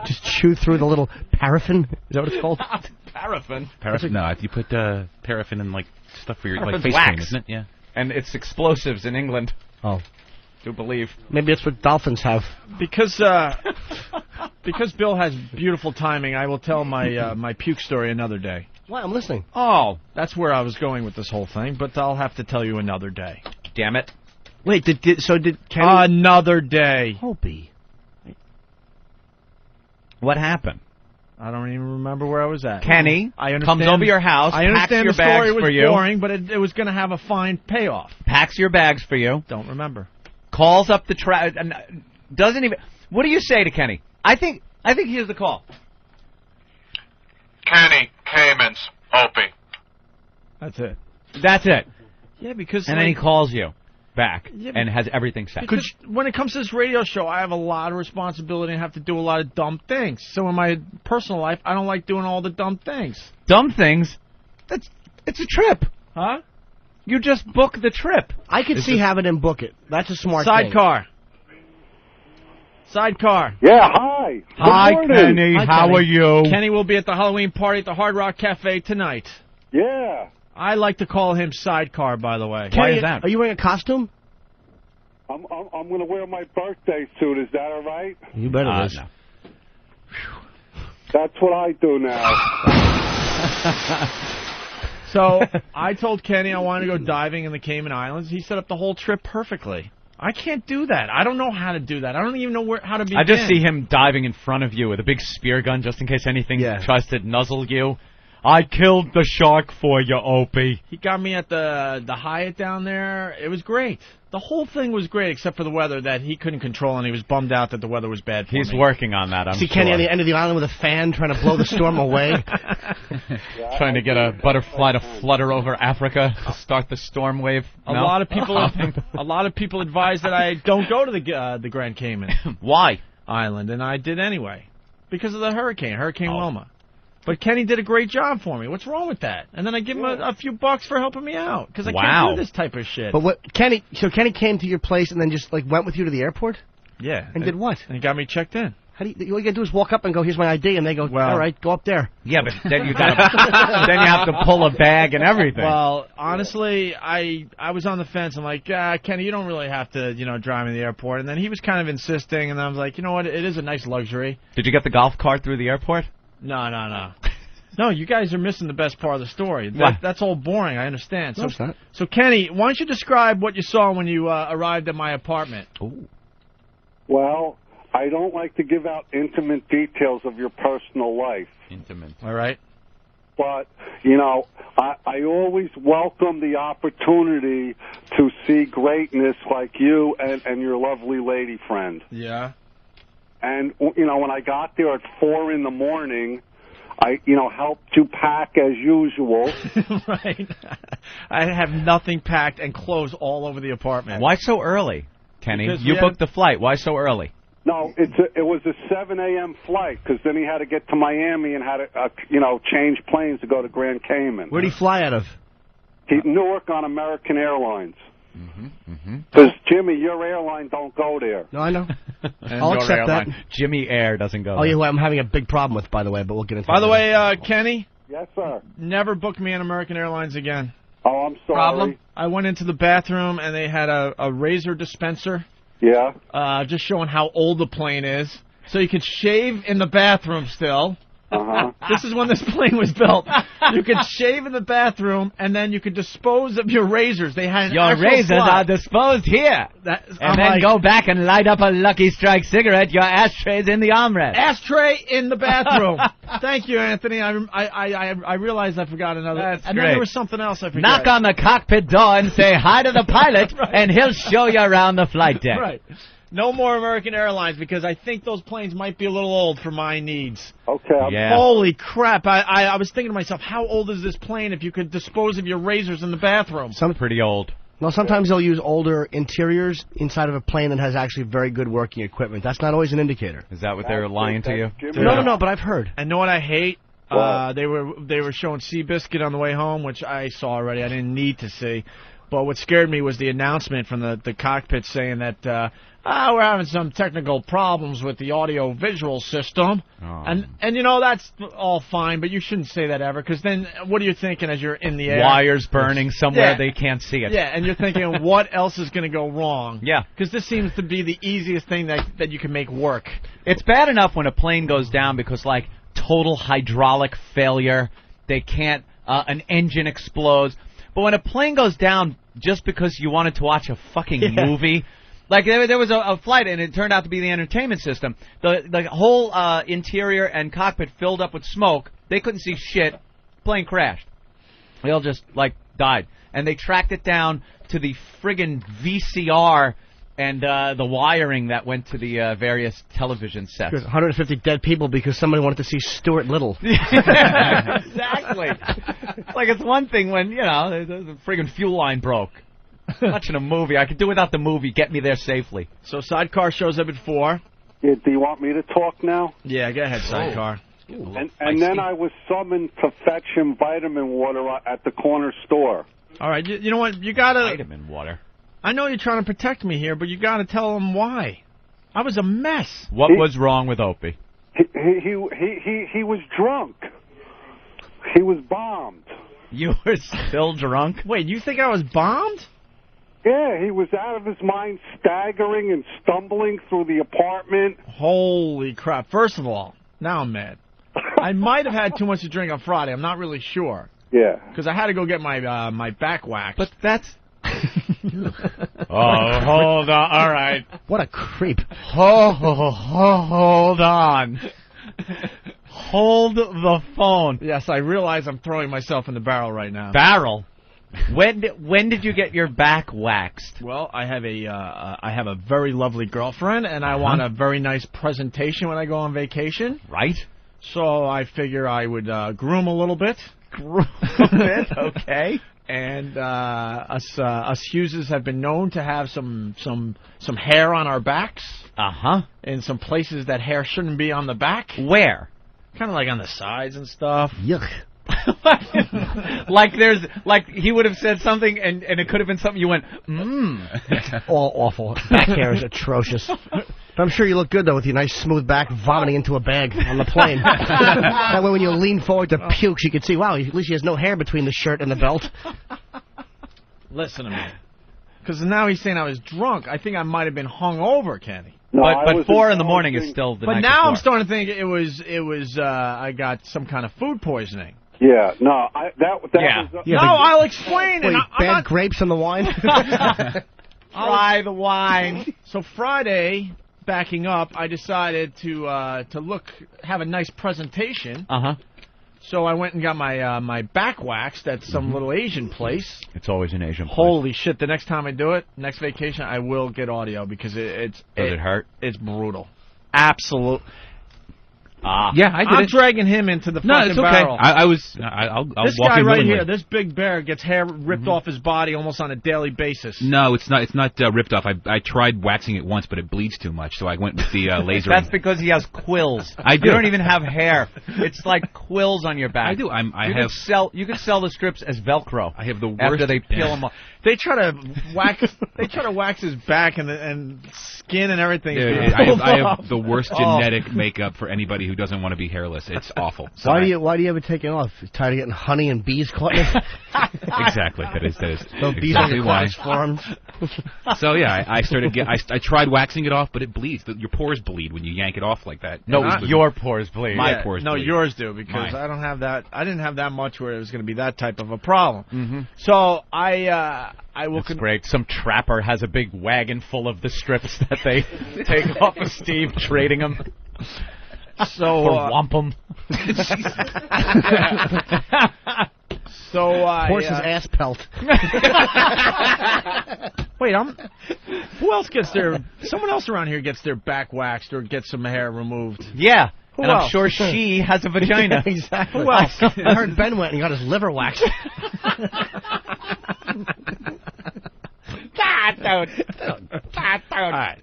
Just chew through the little paraffin. Is that what it's called? Paraffin? Paraffin? No, you put paraffin in like stuff for your like face wax. cream, isn't it? Yeah. And it's explosives in England. Oh. Do believe. Maybe that's what dolphins have. Because Bill has beautiful timing, I will tell my puke story another day. Why? I'm listening. Oh, that's where I was going with this whole thing, but I'll have to tell you another day. Damn it. Wait, did Kenny... Another day. Opie. What happened? I don't even remember where I was at. Kenny I understand, comes over your house, I packs understand your the story bags was for you. boring, but it was going to have a fine payoff. Packs your bags for you. Don't remember. Calls up the doesn't even... What do you say to Kenny? I think here's the call. Kenny, Caymans, Opie. That's it. That's it. Yeah, because... And then he calls you back Yeah, and has everything set. Because when it comes to this radio show, I have a lot of responsibility and have to do a lot of dumb things. So in my personal life, I don't like doing all the dumb things. Dumb things? It's a trip. Huh? You just book the trip. I could see having him book it. That's a smart Sidecar. Sidecar. Yeah, hi. Hi, Good morning. Kenny. Hi, How Kenny. are you? Kenny will be at the Halloween party at the Hard Rock Cafe tonight. Yeah. I like to call him Sidecar, by the way. Kenny, Why is that? Are you wearing a costume? I'm going to wear my birthday suit. Is that all right? You bet it is. No. That's what I do now. So I told Kenny I wanted to go diving in the Cayman Islands. He set up the whole trip perfectly. I can't do that. I don't know how to do that. I don't even know how to begin. I just see him diving in front of you with a big spear gun just in case anything tries to nuzzle you. I killed the shark for you, Opie. He got me at the Hyatt down there. It was great. The whole thing was great except for the weather that he couldn't control, and he was bummed out that the weather was bad for He's me. working on that, I'm See sure. Kenny on the end of the island with a fan trying to blow the storm away. Trying to get a butterfly to flutter over Africa to start the storm wave. A lot of people advise that I don't go to the Grand Cayman. Why? Island, and I did anyway. Because of the Hurricane Wilma. But Kenny did a great job for me. What's wrong with that? And then I give him a few bucks for helping me out. Because I can't do this type of shit. But what Kenny came to your place and then just like went with you to the airport? Yeah. And did what? And he got me checked in. All you gotta do is walk up and go, here's my ID, and they go, all right, go up there. Yeah, but then you have to pull a bag and everything. Well, honestly, I was on the fence. I'm like, Kenny, you don't really have to, drive me to the airport. And then he was kind of insisting, and I was like, you know what, it is a nice luxury. Did you get the golf cart through the airport? No. No, you guys are missing the best part of the story. That's all boring, I understand. No, it's not. So, Kenny, why don't you describe what you saw when you arrived at my apartment? Ooh. Well, I don't like to give out intimate details of your personal life. Intimate. All right. But, I always welcome the opportunity to see greatness like you and your lovely lady friend. Yeah. And, when I got there at 4 in the morning, I, helped you pack as usual. Right. I have nothing packed and clothes all over the apartment. Why so early, Kenny? Because you booked the flight. Why so early? No, it was a 7 a.m. flight because then he had to get to Miami and had to, change planes to go to Grand Cayman. Where'd he fly out of? Newark on American Airlines. Because, Jimmy, your airline don't go there. No, I know. And I'll your accept airline. that. Jimmy Air doesn't go Oh, there. yeah, who I'm having a big problem with, by the way, but we'll get into By that the later. way, Kenny. Yes, sir. Never book me on American Airlines again. Oh, I'm sorry. Problem? I went into the bathroom and they had a razor dispenser. Yeah. Just showing how old the plane is. So you could shave in the bathroom still. Uh-huh. This is when this plane was built. You could shave in the bathroom, and then you could dispose of your razors. They had an Your actual razors slot. are disposed here. And then go back and light up a Lucky Strike cigarette. Your ashtray's in the armrest. Ashtray in the bathroom. Thank you, Anthony. I realized I forgot another. That's and great. then there was something else I forgot. Knock on the cockpit door and say hi to the pilot, and he'll show you around the flight deck. Right. No more American Airlines because I think those planes might be a little old for my needs. Okay. Yeah. Holy crap. I was thinking to myself, how old is this plane if you could dispose of your razors in the bathroom? Pretty old. Well, sometimes they'll use older interiors inside of a plane that has actually very good working equipment. That's not always an indicator. Is that what they're lying to you? No, but I've heard. And know what I hate? They were showing Seabiscuit on the way home, which I saw already. I didn't need to see. But what scared me was the announcement from the cockpit saying that we're having some technical problems with the audio-visual system. Oh. And that's all fine, but you shouldn't say that ever, because then what are you thinking as you're in the air? Wires burning somewhere Yeah. they can't see it. Yeah, and you're thinking, what else is going to go wrong? Yeah. Because this seems to be the easiest thing that you can make work. It's bad enough when a plane goes down because, like, total hydraulic failure, they can't, an engine explodes. But when a plane goes down just because you wanted to watch a fucking movie, like there was a flight and it turned out to be the entertainment system. The whole interior and cockpit filled up with smoke. They couldn't see shit. Plane crashed. They all just, died. And they tracked it down to the friggin' VCR and the wiring that went to the various television sets. There's 150 dead people because somebody wanted to see Stuart Little. Exactly. Like, it's one thing when, the friggin' fuel line broke. Watching a movie. I could do without the movie. Get me there safely. So Sidecar shows up at 4. Yeah, do you want me to talk now? Yeah, go ahead, Sidecar. And then I was summoned to fetch him vitamin water at the corner store. All right, you know what? You got to... Vitamin water. I know you're trying to protect me here, but you got to tell them why. I was a mess. What was wrong with Opie? He was drunk. He was bombed. You were still drunk? Wait, you think I was bombed? Yeah, he was out of his mind, staggering and stumbling through the apartment. Holy crap. First of all, now I'm mad. I might have had too much to drink on Friday. I'm not really sure. Yeah. Because I had to go get my back waxed. But that's... Oh, hold on. All right. What a creep. Hold on. Hold the phone. Yes, I realize I'm throwing myself in the barrel right now. Barrel? When did you get your back waxed? Well, I have a very lovely girlfriend, and I want a very nice presentation when I go on vacation. Right. So I figure I would groom a little bit. Groom a bit, okay. And us Hugheses have been known to have some hair on our backs. Uh-huh. In some places that hair shouldn't be on the back. Where? Kind of like on the sides and stuff. Yuck. Like he would have said something and it could have been something you went, All awful. Back hair is atrocious. But I'm sure you look good, though, with your nice smooth back vomiting into a bag on the plane. That way when you lean forward to puke, you can see, wow, at least he has no hair between the shirt and the belt. Listen to me. Because now he's saying I was drunk. I think I might have been hung over, Kenny. No, but 4 in the morning is still the night But now before. I'm starting to think it was I got some kind of food poisoning. Yeah, no, that Yeah. was... No, I'll explain it. Wait, bad grapes in the wine? Try the wine. So Friday, backing up, I decided to have a nice presentation. Uh-huh. So I went and got my back waxed at some little Asian place. It's always an Asian place. Holy shit, the next time I do it, next vacation, I will get audio because Does it hurt? It's brutal. Absolute. Yeah, I did I'm it. dragging him into the fucking it's okay. barrel. I'll This walk guy in right willingly. here, this big bear, gets hair ripped off his body almost on a daily basis. No, it's not. It's not ripped off. I tried waxing it once, but it bleeds too much, so I went with the laser. That's because he has quills. I do. You don't even have hair. It's like quills on your back. I do. You can sell the strips as Velcro. I have the worst. After they peel them off. They try to wax his back and skin and everything. Yeah, I have the worst genetic makeup for anybody who doesn't want to be hairless. It's awful. So Why do you have it taken off? You're tired of getting honey and bees caught in it? Exactly. That is So bees exactly on why. your forearms. So yeah, I tried waxing it off, but it bleeds. Your pores bleed when you yank it off like that. No, your pores bleed. My pores bleed. No, yours do, because Mine. I don't have that. I didn't have that much where it was going to be that type of a problem. Mm-hmm. So I will. That's great. Some trapper has a big wagon full of the strips that they take off of Steve, trading them. So for wampum. So horse's ass pelt. Wait, who else gets their? Someone else around here gets their back waxed or gets some hair removed. Yeah. Who and else? I'm sure she has a vagina. Exactly. Who else? I heard Ben went and he got his liver waxed. All right.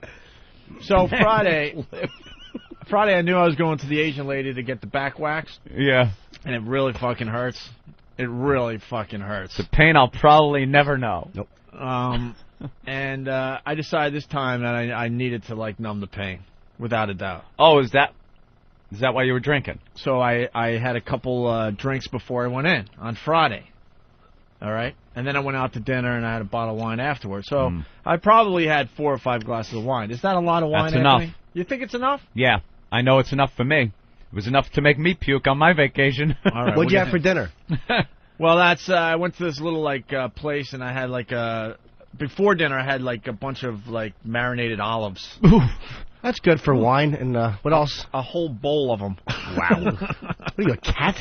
So Friday, I knew I was going to the Asian lady to get the back waxed. Yeah. And it really fucking hurts. It really fucking hurts. The pain I'll probably never know. Nope. And I decided this time that I needed to numb the pain, without a doubt. Oh, is that why you were drinking? So I had a couple drinks before I went in on Friday. All right, and then I went out to dinner and I had a bottle of wine afterwards. So I probably had 4 or 5 glasses of wine. Is that a lot of wine? That's enough. Anthony? You think it's enough? Yeah, I know it's enough for me. It was enough to make me puke on my vacation. All right, What'd you have for dinner? Well, that's I went to this little place and I had before dinner I had a bunch of marinated olives. Ooh, that's good for wine. And what else? A whole bowl of them. Wow. What are you, a cat?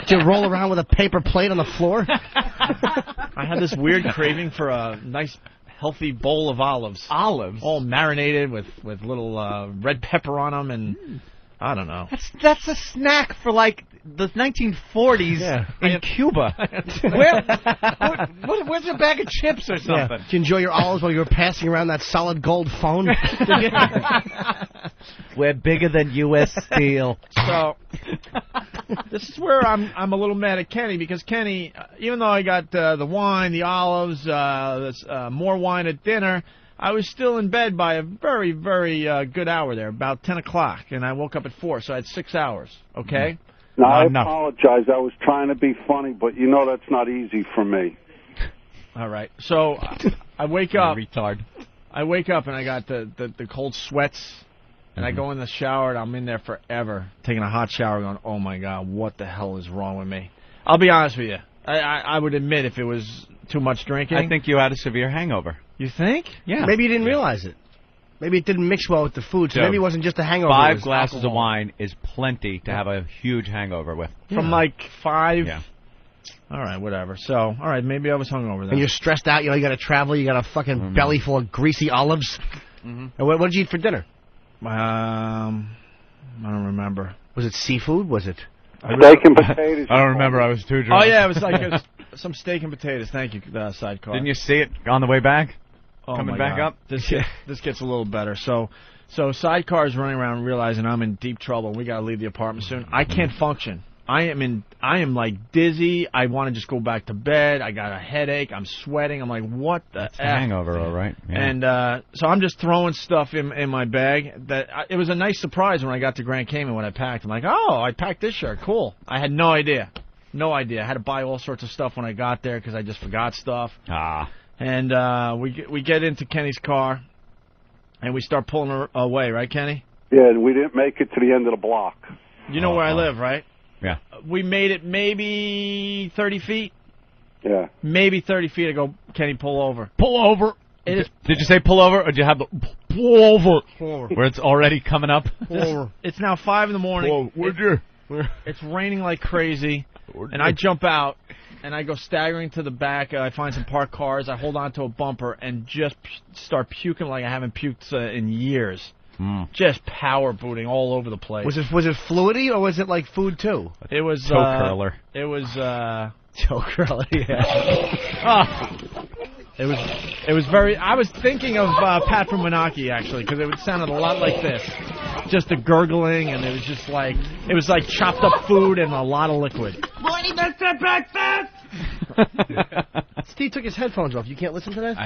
Did you roll around with a paper plate on the floor? I had this weird craving for a nice, healthy bowl of olives. Olives? All marinated with little red pepper on them, and I don't know. That's a snack for the 1940s in Cuba. Where's a bag of chips or something? Yeah. Did you enjoy your olives while you were passing around that solid gold phone? We're bigger than U.S. Steel. So this is where I'm a little mad at Kenny, because Kenny, even though I got the wine, the olives, more wine at dinner, I was still in bed by a very, very good hour there, about 10 o'clock, and I woke up at 4, so I had 6 hours, okay? No, I apologize. I was trying to be funny, but that's not easy for me. All right. So I wake up. Retard. I wake up and I got the cold sweats, and I go in the shower, and I'm in there forever, taking a hot shower, going, oh, my God, what the hell is wrong with me? I'll be honest with you. I would admit if it was too much drinking. I think you had a severe hangover. You think? Yeah. Maybe you didn't realize it. Maybe it didn't mix well with the food, so maybe it wasn't just a hangover. 5 glasses of wine is plenty to have a huge hangover with. From 5? Yeah. All right, whatever. So, all right, maybe I was hungover then. And you're stressed out, you got to travel, you got a fucking belly full of greasy olives. And what did you eat for dinner? I don't remember. Was it seafood? Was it? Steak and potatoes. I don't remember. I was too drunk. Oh, yeah, it was some steak and potatoes. Thank you, sidecar. Didn't you see it on the way back? Oh, Coming back up? This gets a little better. So sidecar's running around realizing I'm in deep trouble. We got to leave the apartment soon. I can't function. I am dizzy. I want to just go back to bed. I got a headache. I'm sweating. I'm like, what the That's a hangover, all right. Yeah. And so I'm just throwing stuff in my bag. It was a nice surprise when I got to Grand Cayman when I packed. I'm like, oh, I packed this shirt. Cool. I had no idea. No idea. I had to buy all sorts of stuff when I got there because I just forgot stuff. And we get into Kenny's car, and we start pulling her away, right, Kenny? Yeah, and we didn't make it to the end of the block. You know where I live, right? Yeah. We made it maybe 30 feet. Yeah. Maybe 30 feet. I go, Kenny, pull over. Pull over. Did you say pull over, or did you have the pull over where it's already coming up? It's now 5 in the morning. It's raining like crazy, and I jump out, and I go staggering to the back. I find some parked cars. I hold on to a bumper and just start puking like I haven't puked in years. Just power booting all over the place. Was it fluidy or was it like food too? It was toe curler. It was toe curler. Yeah. It was very. I was thinking of Pat from Menaki actually, because it sounded a lot like this, just the gurgling, and it was just like chopped up food and a lot of liquid. Morning after breakfast. Steve took his headphones off. You can't listen to that?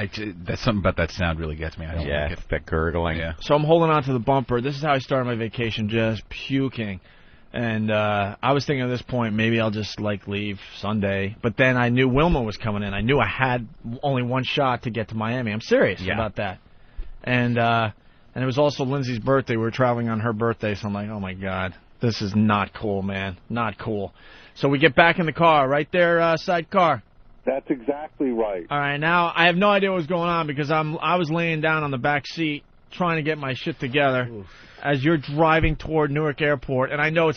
That's something about that sound really gets me. I don't like it. That gurgling. Yeah. So I'm holding on to the bumper. This is how I started my vacation, just puking. And I was thinking at this point, maybe I'll just leave Sunday. But then I knew Wilma was coming in. I knew I had only one shot to get to Miami. I'm serious about that. And it was also Lindsay's birthday. We were traveling on her birthday, so I'm like, oh my God, this is not cool, man, not cool. So we get back in the car, right there, sidecar. That's exactly right. All right, now I have no idea what was going on because I was laying down on the back seat trying to get my shit together. Oof. As you're driving toward Newark Airport, and I know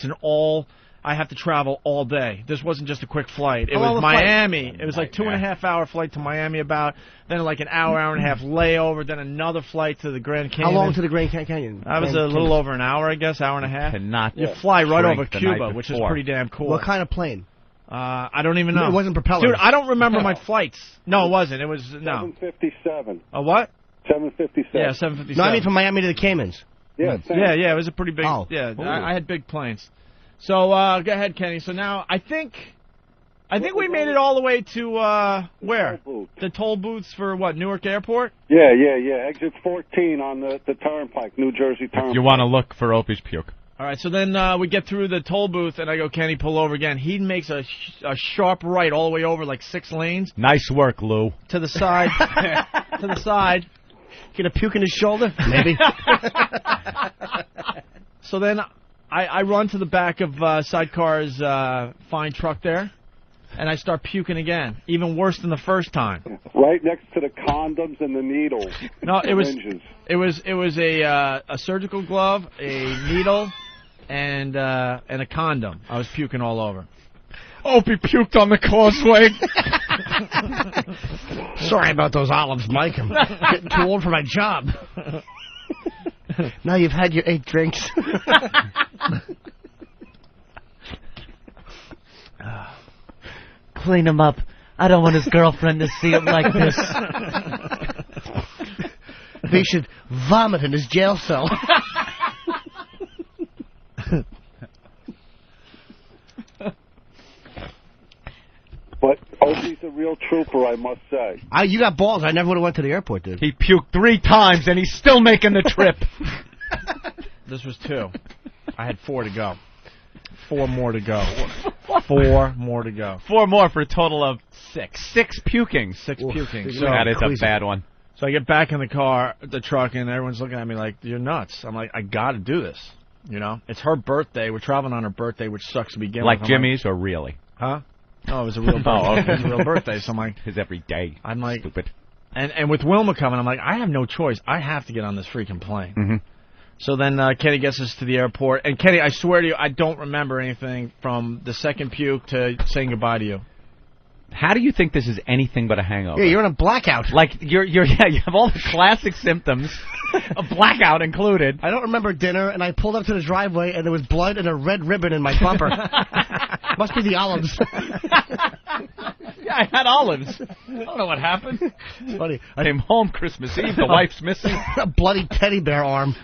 I have to travel all day. This wasn't just a quick flight. It was Miami. It was like 2.5 hour flight to Miami then like an hour and a half layover, then another flight to the Grand Canyon. How long to the Grand Canyon? I was a little over an hour, I guess, hour and a half. You fly right over Cuba, which is pretty damn cool. What kind of plane? I don't even know. It wasn't propeller. Dude, I don't remember my flights. No, it wasn't. It was, no. 757. A what? 757. Yeah, 757. No, I mean from Miami to the Caymans. Yeah, it was a pretty big. Oh. Yeah, I had big planes. So go ahead, Kenny. So now I think we made it all the way to where? The toll booths for what? Newark Airport? Yeah. Exit 14 on the Turnpike, New Jersey Turnpike. You want to look for Opie's puke. All right, so then we get through the toll booth, and I go, Kenny, pull over again. He makes a sharp right all the way over, like 6 lanes. Nice work, Lou. To the side. To the side. Get a puke in his shoulder? Maybe. So then I run to the back of Sidecar's fine truck there, and I start puking again, even worse than the first time. Right next to the condoms and the needles. No, it was a surgical glove, a needle, and a condom. I was puking all over. Opie puked on the causeway. Sorry about those olives, Mike. I'm getting too old for my job. Now you've had your 8 drinks. Clean him up. I don't want his girlfriend to see him like this. They should vomit in his jail cell. But Opie's a real trooper, I must say. You got balls. I never would have went to the airport, dude. He puked 3 times, and he's still making the trip. This was 2. I had 4 to go. 4 more to go. 4 more to go. 4 more for a total of 6. 6 puking. 6 puking. So that is a bad one. So I get back in the truck, and everyone's looking at me like, you're nuts. I'm like, I got to do this. You know? It's her birthday. We're traveling on her birthday, which sucks to begin with. Like Jimmy's or really? Huh? No, it was a real birthday. Oh, okay. It was a real birthday, so I'm like... His every day. I'm like... Stupid. And with Wilma coming, I'm like, I have no choice. I have to get on this freaking plane. Mm-hmm. So then Kenny gets us to the airport. And Kenny, I swear to you, I don't remember anything from the second puke to saying goodbye to you. How do you think this is anything but a hangover? Yeah, you're in a blackout. Like, you have all the classic symptoms, a blackout included. I don't remember dinner, and I pulled up to the driveway, and there was blood and a red ribbon in my bumper. Must be the olives. Yeah, I had olives. I don't know what happened. It's funny. I came home Christmas Eve, the wife's missing. A bloody teddy bear arm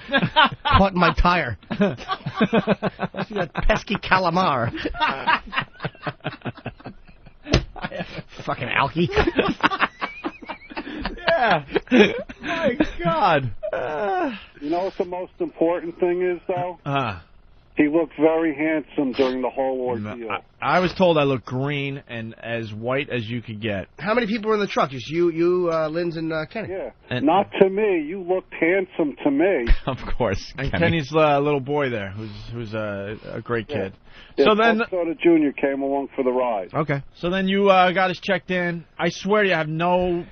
caught in my tire. Must be that pesky calamar. Fucking alky. Yeah. My God. You know what the most important thing is, though? He looked very handsome during the whole ordeal. I was told I looked green and as white as you could get. How many people were in the truck? Just you, Linz, and Kenny? Yeah. And not to me. You looked handsome to me. Of course. And Kenny's little boy there, who's a great kid. Yeah, so then Soda Jr. came along for the ride. Okay. So then you got us checked in. I swear to you,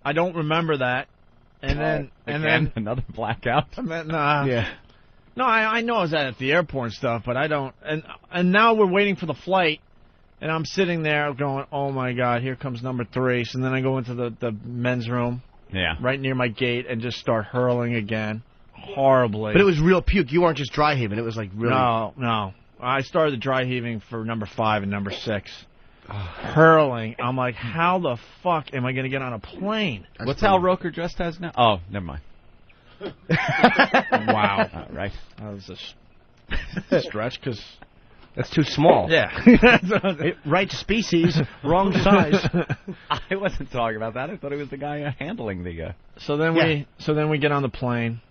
I don't remember that. And then another blackout. Yeah. No, I know I was at the airport and stuff, but I don't. And now we're waiting for the flight, and I'm sitting there going, oh, my God, here comes number 3. So then I go into the men's room right near my gate and just start hurling again. horribly. But it was real puke. You weren't just dry heaving. It was like really... No. I started the dry heaving for number 5 and number 6. Hurling. I'm like, how the fuck am I going to get on a plane? What's Al Roker dressed as now? Oh, never mind. Wow. Right. That was a stretch because... That's too small. Yeah. Right species, wrong size. I wasn't talking about that. I thought it was the guy handling the... So then we get on the plane,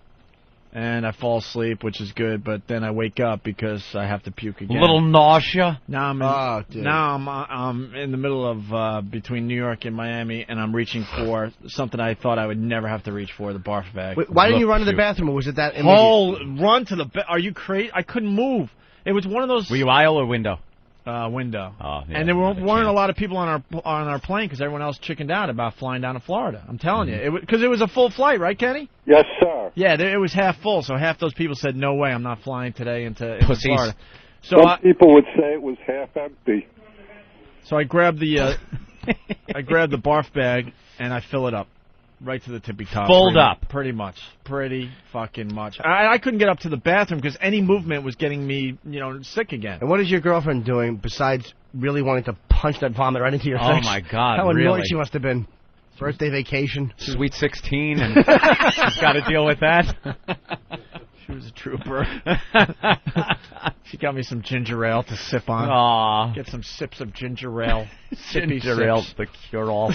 and I fall asleep, which is good, but then I wake up because I have to puke again. A little nausea? Now I'm in the middle of between New York and Miami, and I'm reaching for something I thought I would never have to reach for, the barf bag. Wait, why didn't you run to the bathroom, or was it that immediate? Run to the... Are you crazy? I couldn't move. It was one of those... Were you aisle or window? Window. Oh, yeah, and there weren't a lot of people on our plane because everyone else chickened out about flying down to Florida. I'm telling you. Because it was a full flight, right, Kenny? Yes, sir. Yeah, it was half full, so half those people said, no way, I'm not flying today into Florida. So Some people would say it was half empty. So I grabbed the barf bag, and I fill it up. Right to the tippy top. Fold up. Pretty much. Pretty fucking much. I couldn't get up to the bathroom because any movement was getting me, sick again. And what is your girlfriend doing besides really wanting to punch that vomit right into your face? Oh, my God, How really? annoyed she must have been. Birthday vacation. Sweet 16, and she's got to deal with that. She was a trooper. She got me some ginger ale to sip on. Aww. Get some sips of ginger ale. Ginger ale, the cure-all.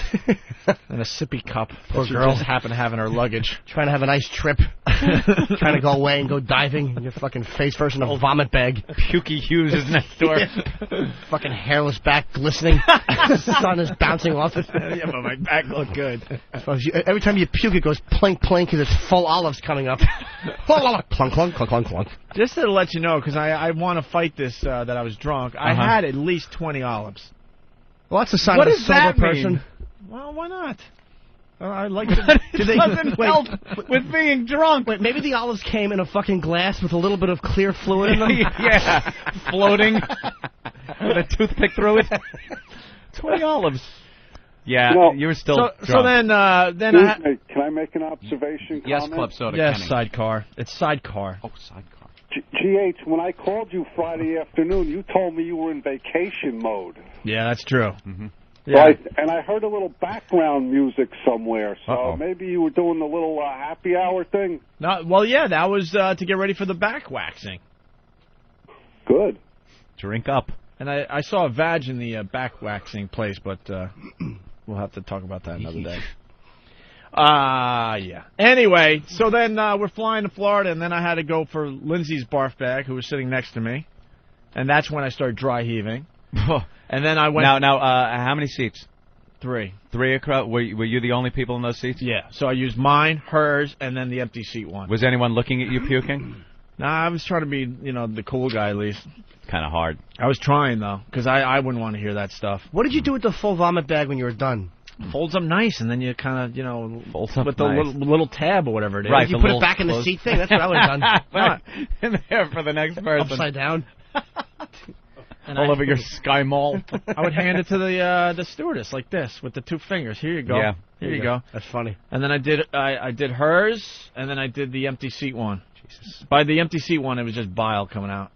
And a sippy cup. Poor She girl. just happened to have in her luggage. Trying to have a nice trip. Trying to go away and go diving. And your fucking face first in a vomit bag. Pukey Hughes is next door. Fucking hairless back glistening. Sun is bouncing off it. Yeah, but my back looked good. Every time you puke, it goes plink, plink, because it's full olives coming up. Clunk, clunk, clunk, clunk, clunk. Just to let you know, because I want to fight this that I was drunk, I had at least 20 olives. Well, that's a sign What of a does that sober mean? person. Well, why not? I like to... doesn't help with being drunk. Wait, maybe the olives came in a fucking glass with a little bit of clear fluid in them? Yeah, floating with a toothpick through it. 20 olives. Yeah, No. you were still drunk. So then Excuse me, can I make an observation Yes, comment? Club Soda. Yes, Kenny. sidecar. It's sidecar. Oh, sidecar. GH, when I called you Friday afternoon, you told me you were in vacation mode. Yeah, that's true. Mm-hmm. So I heard a little background music somewhere, so Uh-oh. maybe you were doing the little happy hour thing. Well, yeah, that was to get ready for the back waxing. Good. Drink up. And I saw a vag in the back waxing place, but we'll have to talk about that another day. Yeah. Anyway, so then we're flying to Florida, and then I had to go for Lindsay's barf bag, who was sitting next to me. And that's when I started dry heaving. And then I went... Now, how many seats? 3. 3 across? Were you the only people in those seats? Yeah. So I used mine, hers, and then the empty seat one. Was anyone looking at you puking? Nah, I was trying to be, the cool guy at least. Kind of hard. I was trying, though, because I wouldn't want to hear that stuff. What did you do with the full vomit bag when you were done? Folds up nice, and then you kind of, folds up with the nice. little tab or whatever it is. Right, You put it back in the seat thing? That's what I would have done. Right. In there for the next person. Upside down. And all over your Sky Mall. I would hand it to the stewardess like this with the 2 fingers. Here you go. Yeah. Here you go. That's funny. And then I did hers, and then I did the empty seat one. Jesus. By the empty seat one, it was just bile coming out.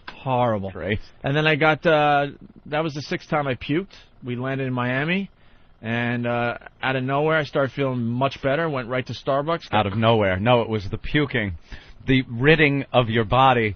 Horrible. Great. And then I got that was the 6th time I puked. We landed in Miami, and out of nowhere I started feeling much better. Went right to Starbucks. Out of nowhere. No, it was the puking, the ridding of your body.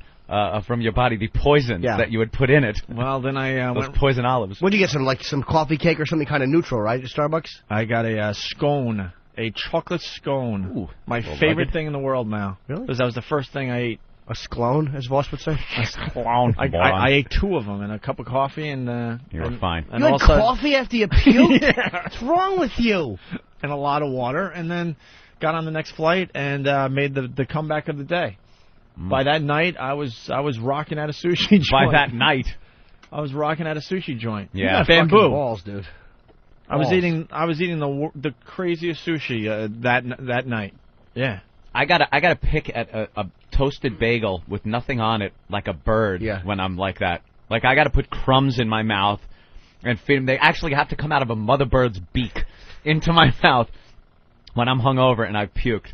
From your body, the poison that you would put in it. Well, then I those poison olives. What did you get? Some coffee cake or something kind of neutral, right? At Starbucks. I got a scone, a chocolate scone. Ooh, my favorite thing in the world now. Really? Because that was the first thing I ate. A sclone, as Voss would say. A sclone. I ate 2 of them and a cup of coffee, and you were fine. And you had also, coffee after you puked? Yeah. What's wrong with you? And a lot of water, and then got on the next flight and made the comeback of the day. By that night, I was rocking at a sushi joint. By that night, I was rocking at a sushi joint. Yeah, bamboo balls, dude. I was eating the craziest sushi that night. Yeah, I gotta pick at a toasted bagel with nothing on it, like a bird. Yeah. When I'm like that, like I gotta put crumbs in my mouth and feed them. They actually have to come out of a mother bird's beak into my mouth when I'm hungover and I've puked.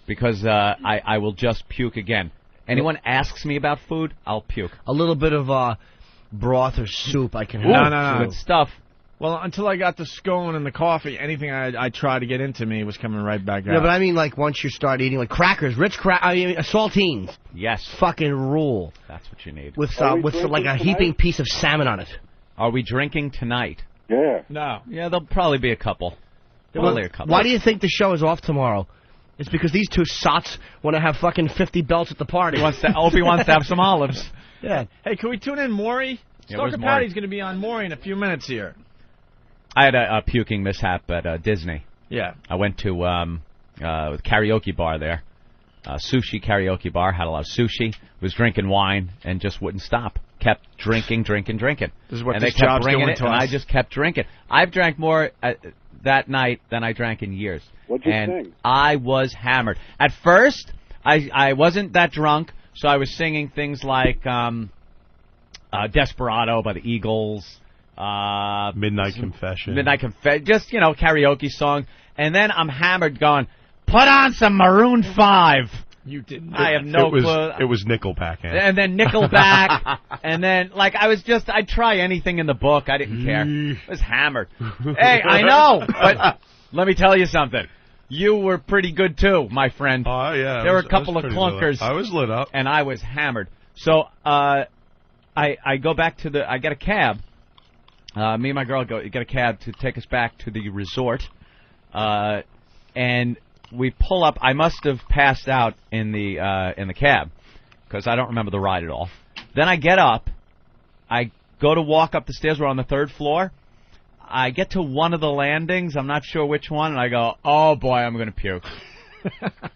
because I will just puke again. Anyone asks me about food, I'll puke. A little bit of broth or soup I can have. No. Good stuff. Well, until I got the scone and the coffee, anything I tried to get into me was coming right back out. Yeah, but I mean, like, once you start eating, like, crackers, saltines. Yes. Fucking rule. That's what you need. With like, a heaping piece of salmon on it. Are we drinking tonight? Yeah. No. Yeah, there'll probably be a couple. Probably a couple. Why do you think the show is off tomorrow? It's because these two sots want to have fucking 50 belts at the party. Opie wants to have some olives. Yeah. Hey, can we tune in Maury? Stalker Patty's going to be on Maury in a few minutes here. I had a puking mishap at Disney. Yeah. I went to a karaoke bar there. Sushi karaoke bar. Had a lot of sushi. Was drinking wine and just wouldn't stop. Kept drinking. This is what and this they kept job's bringing doing it, to and us. I just kept drinking. I've drank more that night than I drank in years. What'd you and sing? I was hammered. At first, I wasn't that drunk, so I was singing things like Desperado by the Eagles. Midnight Confession. Just, karaoke song. And then I'm hammered going, put on some Maroon 5. You didn't. I have no clue. It was Nickelback. And then Nickelback. And then, I'd try anything in the book. I didn't care. I was hammered. Hey, I know. But let me tell you something. You were pretty good, too, my friend. Oh, yeah. There were a couple of clunkers. I was lit up. And I was hammered. So, I go back to I get a cab. Me and my girl get a cab to take us back to the resort, and we pull up. I must have passed out in the cab because I don't remember the ride at all. Then I get up, I go to walk up the stairs. We're on the 3rd floor. I get to one of the landings. I'm not sure which one, and I go, "Oh boy, I'm gonna puke."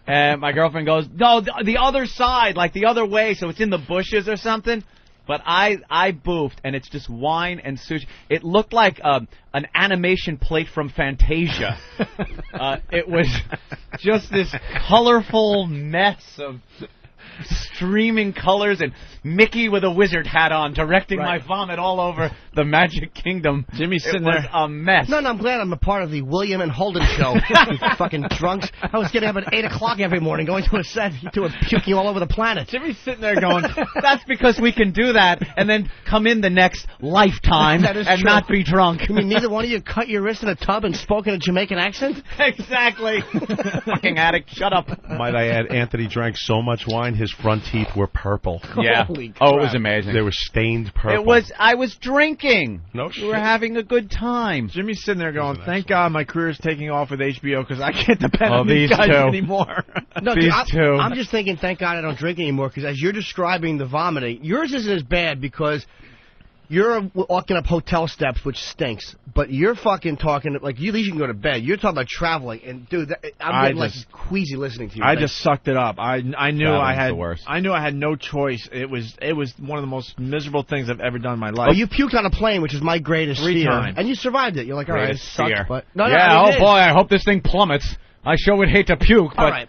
And my girlfriend goes, "No, the other side, like the other way, so it's in the bushes or something." But I boofed, and it's just wine and sushi. It looked like an animation plate from Fantasia. It was just this colorful mess of streaming colors and Mickey with a wizard hat on directing my vomit all over the Magic Kingdom. Jimmy's sitting there. A mess. No, I'm glad I'm a part of the William and Holden show. You fucking drunks. I was getting up at 8 o'clock every morning going to a set, puking all over the planet. Jimmy's sitting there going, that's because we can do that and then come in the next lifetime and true. not be drunk. You mean neither one of you cut your wrist in a tub and spoke in a Jamaican accent? Exactly. Fucking addict, shut up. Might I add, Anthony drank so much wine, his front teeth were purple. Yeah. Holy crap. Oh, it was amazing. They were stained purple. I was drinking. No We were having a good time. Jimmy's sitting there going, thank God my career's taking off with HBO because I can't depend on these guys two. anymore. No, these two. I'm just thinking, thank God I don't drink anymore, because as you're describing the vomiting, yours isn't as bad because you're walking up hotel steps, which stinks, but you're fucking talking, like, at least you can go to bed. You're talking about traveling, and, dude, I'm getting, queasy listening to you. I just sucked it up. I knew I had the worst. I knew I had no choice. It was one of the most miserable things I've ever done in my life. Oh, you puked on a plane, which is my greatest 3 fear. times. And you survived it. You're like, all right, it Greatest sucked, fear. but... Boy, I hope this thing plummets. I sure would hate to puke, but all right.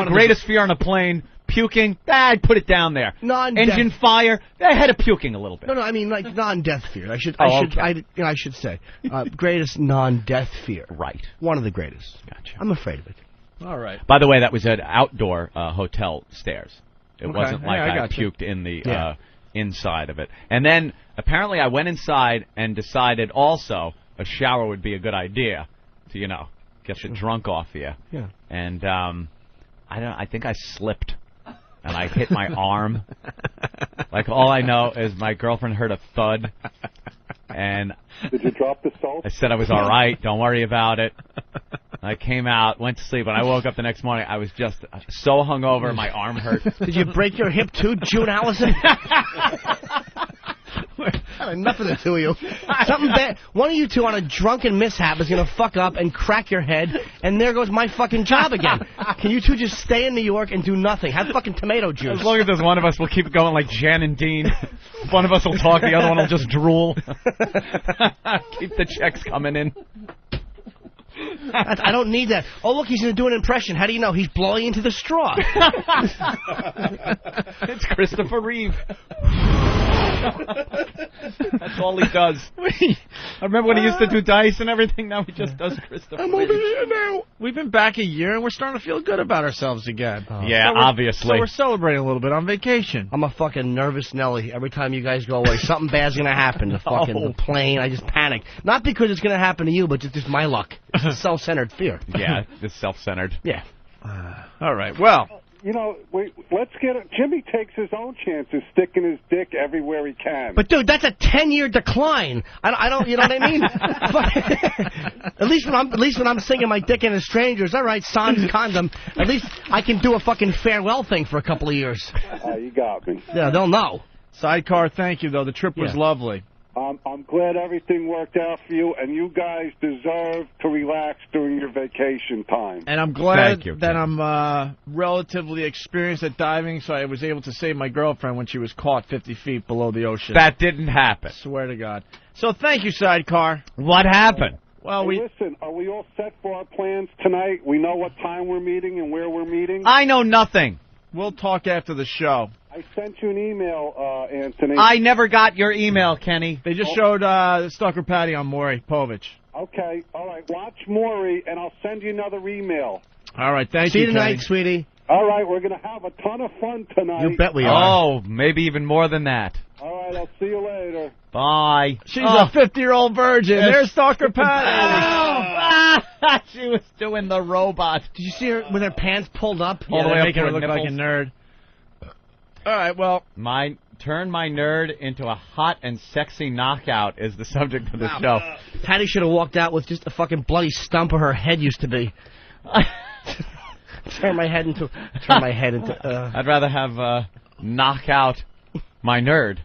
greatest fear on a plane, puking, I'd put it down there. Engine fire, ahead of puking a little bit. No, I mean, like, non-death fear. I should say. Greatest non-death fear. Right. One of the greatest. Gotcha. I'm afraid of it. All right. By the way, that was at outdoor hotel stairs. It Okay. wasn't like I I gotcha. puked in the inside of it. And then, apparently, I went inside and decided also a shower would be a good idea to, get the drunk off you. Yeah. And I think I slipped. And I hit my arm. Like, all I know is my girlfriend heard a thud. And did you drop the salt? I said I was all right. Don't worry about it. I came out, went to sleep. When I woke up the next morning, I was just so hungover, my arm hurt. Did you break your hip too, June Allison? Enough of the two of you. Something bad. One of you two on a drunken mishap is going to fuck up and crack your head, and there goes my fucking job again. Can you two just stay in New York and do nothing? Have fucking tomato juice. As long as there's one of us, we'll keep going like Jan and Dean. One of us will talk, the other one will just drool. Keep the checks coming in. I don't need that. Oh, look, he's going to do an impression. How do you know? He's blowing into the straw. It's Christopher Reeve. That's all he does. I remember when he used to do dice and everything. Now he just does Christopher I'm over Reeve. here now. We've been back a year, and we're starting to feel good about ourselves again. Yeah, obviously. So we're celebrating a little bit on vacation. I'm a fucking nervous Nelly. Every time you guys go away, something bad's going to happen. The plane, I just panic. Not because it's going to happen to you, but just my luck. It's a self-centered fear. Yeah, it's self-centered. Yeah. All right, well. You know, let's get it. Jimmy takes his own chances, sticking his dick everywhere he can. But dude, that's a 10-year decline. I don't, you know what I mean? At least when I'm singing my dick in a stranger's, all right, sans condom. At least I can do a fucking farewell thing for a couple of years. You got me. Yeah, they'll know. Sidecar, thank you though. The trip was lovely. I'm glad everything worked out for you, and you guys deserve to relax during your vacation time. And I'm glad that I'm relatively experienced at diving, so I was able to save my girlfriend when she was caught 50 feet below the ocean. That didn't happen. Swear to God. So thank you, Sidecar. What happened? Well, listen, are we all set for our plans tonight? We know what time we're meeting and where we're meeting? I know nothing. We'll talk after the show. I sent you an email, Anthony. I never got your email, Kenny. They just showed Stalker Patty on Maury Povich. Okay, all right. Watch Maury, and I'll send you another email. All right, thank you, See you tonight, Kenny. sweetie. All right, we're going to have a ton of fun tonight. You bet we are. Oh, maybe even more than that. All right, I'll see you later. Bye. She's a 50-year-old virgin. There's Stalker Patty. She was doing the robot. Did you see her with her pants pulled up? All the way up making to her look nipples. like a nerd. All right, well. Turn my nerd into a hot and sexy knockout is the subject of the show. Patty should have walked out with just a fucking bloody stump where her head used to be. Turn my head into. I'd rather have knockout my nerd.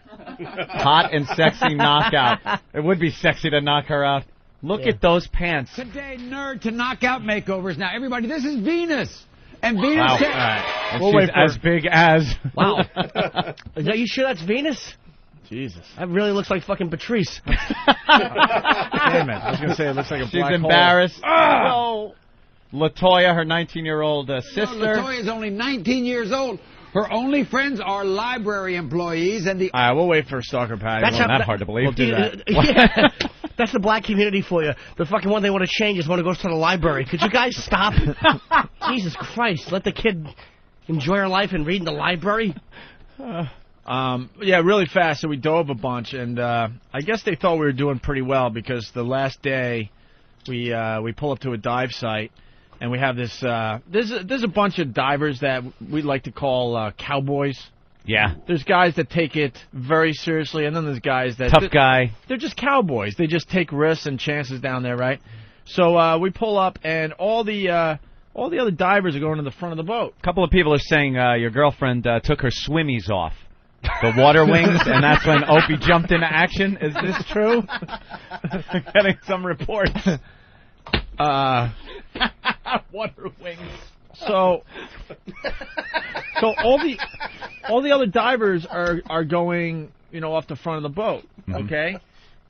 Hot and sexy knockout. It would be sexy to knock her out. Look at those pants. Today, nerd to knockout makeovers. Now, everybody, this is Venus. And Venus... Wow. All right. And she's as big as... Wow. Are you sure that's Venus? Jesus. That really looks like fucking Patrice. Damn it. I was going to say it looks like a black hole. She's embarrassed. Oh. LaToya, her 19-year-old sister. No, LaToya is only 19 years old. Her only friends are library employees and the... All right, we'll wait for Stalker Patty. That's not hard to believe. We'll do that. Yeah. That's the black community for you. The fucking one they want to change is one who goes to the library. Could you guys stop? Jesus Christ. Let the kid enjoy her life and read in the library. Yeah, really fast. So we dove a bunch, and I guess they thought we were doing pretty well because the last day we pull up to a dive site, and we have this. There's a bunch of divers that we like to call cowboys. Yeah. There's guys that take it very seriously, and then there's guys that... Tough guy. They're just cowboys. They just take risks and chances down there, right? So we pull up, and all the other divers are going to the front of the boat. A couple of people are saying your girlfriend took her swimmies off. The water wings, and that's when Opie jumped into action. Is this true? Getting some reports. Water wings. So all the other divers are going, off the front of the boat, okay?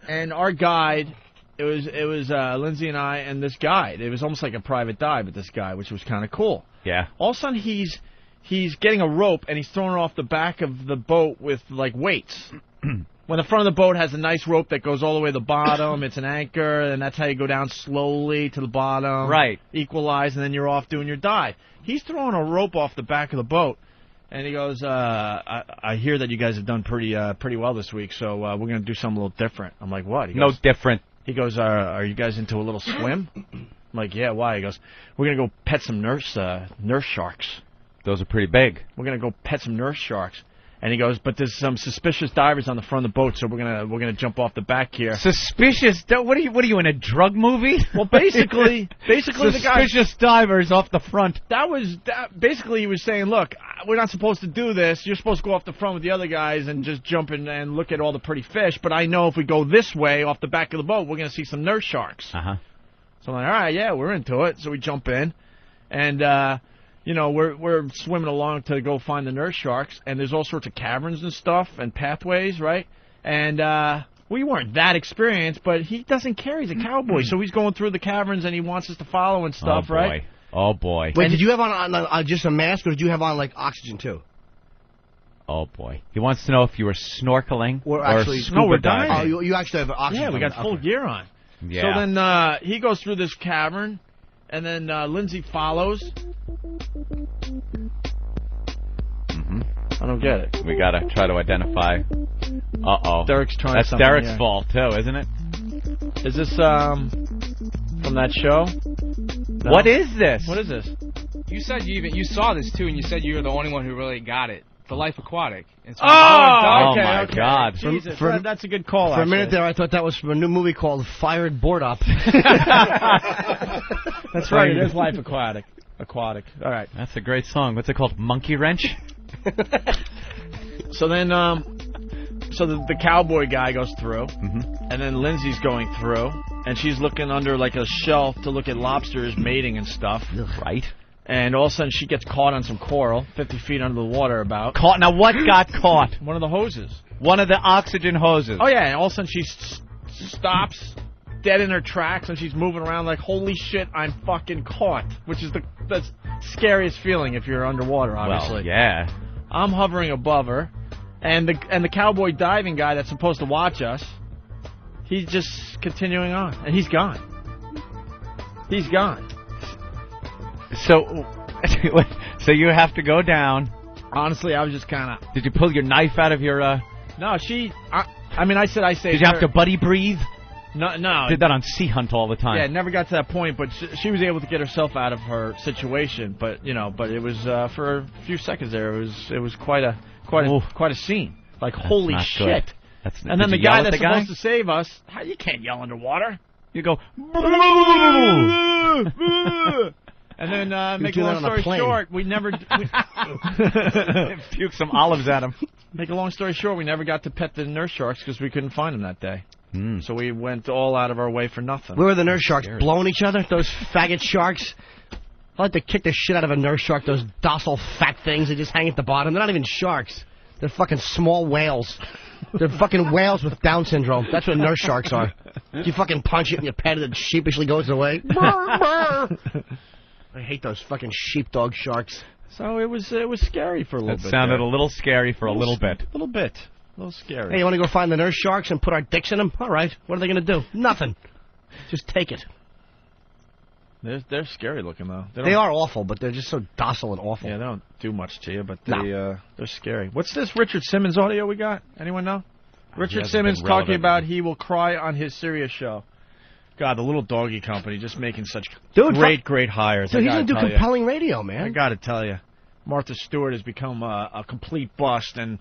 And our guide, it was Lindsay and I and this guide. It was almost like a private dive with this guy, which was kind of cool. Yeah. All of a sudden he's getting a rope and he's throwing it off the back of the boat with like weights. When the front of the boat has a nice rope that goes all the way to the bottom, it's an anchor, and that's how you go down slowly to the bottom. Right. Equalize, and then you're off doing your dive. He's throwing a rope off the back of the boat, and he goes, I hear that you guys have done pretty well this week, so we're going to do something a little different. I'm like, what? He goes, no different. He goes, are you guys into a little swim? I'm like, yeah, why? He goes, we're going to go pet some nurse sharks. Those are pretty big. We're going to go pet some nurse sharks. And he goes, but there's some suspicious divers on the front of the boat, so we're gonna jump off the back here. Suspicious? What are you in a drug movie? Well, basically the guy, suspicious divers off the front. Basically, he was saying, look, we're not supposed to do this. You're supposed to go off the front with the other guys and just jump in and look at all the pretty fish. But I know if we go this way off the back of the boat, we're gonna see some nurse sharks. Uh huh. So I'm like, all right, yeah, we're into it. So we jump in, and we're swimming along to go find the nurse sharks, and there's all sorts of caverns and stuff and pathways, right? And we weren't that experienced, but he doesn't care. He's a cowboy, so he's going through the caverns, and he wants us to follow and stuff, right? Oh, boy. Wait, did you have on just a mask, or did you have on, like, oxygen, too? Oh, boy. He wants to know if you were snorkeling or actually, scuba no, we're diving. diving. Oh, you actually have oxygen. Yeah, we got full gear on. Yeah. So then he goes through this cavern, and then Lindsay follows. I don't get it. We got to try to identify. Uh-oh. Derek's trying That's something, Derek's yeah. fault, too, isn't it? Is this from that show? No. What is this? What is this? You said you saw this too, and you said you were the only one who really got it. The Life Aquatic. It's Oh, okay, my okay. God. Jesus, For- that's a good call. For a minute actually. there, I thought that was from a new movie called Fired Board Up. That's right. It is Life Aquatic. Aquatic. All right. That's a great song. What's it called? Monkey Wrench? So then, so the cowboy guy goes through, and then Lindsay's going through, and she's looking under like a shelf to look at lobsters mating and stuff. Right. And all of a sudden, she gets caught on some coral, 50 feet under the water about. Caught? Now, what got caught? One of the hoses. One of the oxygen hoses. Oh, yeah, and all of a sudden she stops dead in her tracks, and she's moving around like, holy shit, I'm fucking caught, which is the scariest feeling if you're underwater, obviously. Well, yeah. I'm hovering above her, and the cowboy diving guy that's supposed to watch us, he's just continuing on, and he's gone. He's gone. So you have to go down. Honestly, I was just kind of... Did you pull your knife out of your... No, I saved Did you have to buddy breathe? No. Did that on Sea Hunt all the time. Yeah, it never got to that point, but she was able to get herself out of her situation. But it was for a few seconds there. It was quite a scene. Like, That's holy not shit! good. And then did the you yell guy at that's the guy? supposed to save us, you can't yell underwater. You go. And then make a do that long on a story plane. short, we never Puke some olives at him. Make a long story short, we never got to pet the nurse sharks because we couldn't find them that day. So we went all out of our way for nothing. Where were the nurse sharks? Blowing each other? Those faggot sharks? I like to kick the shit out of a nurse shark, those docile fat things that just hang at the bottom. They're not even sharks. They're fucking small whales. They're fucking whales with Down syndrome. That's what nurse sharks are. You fucking punch it and you pet it and it sheepishly goes away. I hate those fucking sheepdog sharks. So it was scary for a little bit. It sounded there. a little scary for a little bit. A little bit. A little scary. Hey, you want to go find the nurse sharks and put our dicks in them? All right. What are they going to do? Nothing. Just take it. They're scary looking, though. They are awful, but they're just so docile and awful. Yeah, they don't do much to you, but they're scary. What's this Richard Simmons audio we got? Anyone know? Richard Simmons talking about he will cry on his Sirius show. God, the little doggy company just making such great hires. Dude, he's going to do compelling radio, man. I got to tell you. Martha Stewart has become a complete bust, and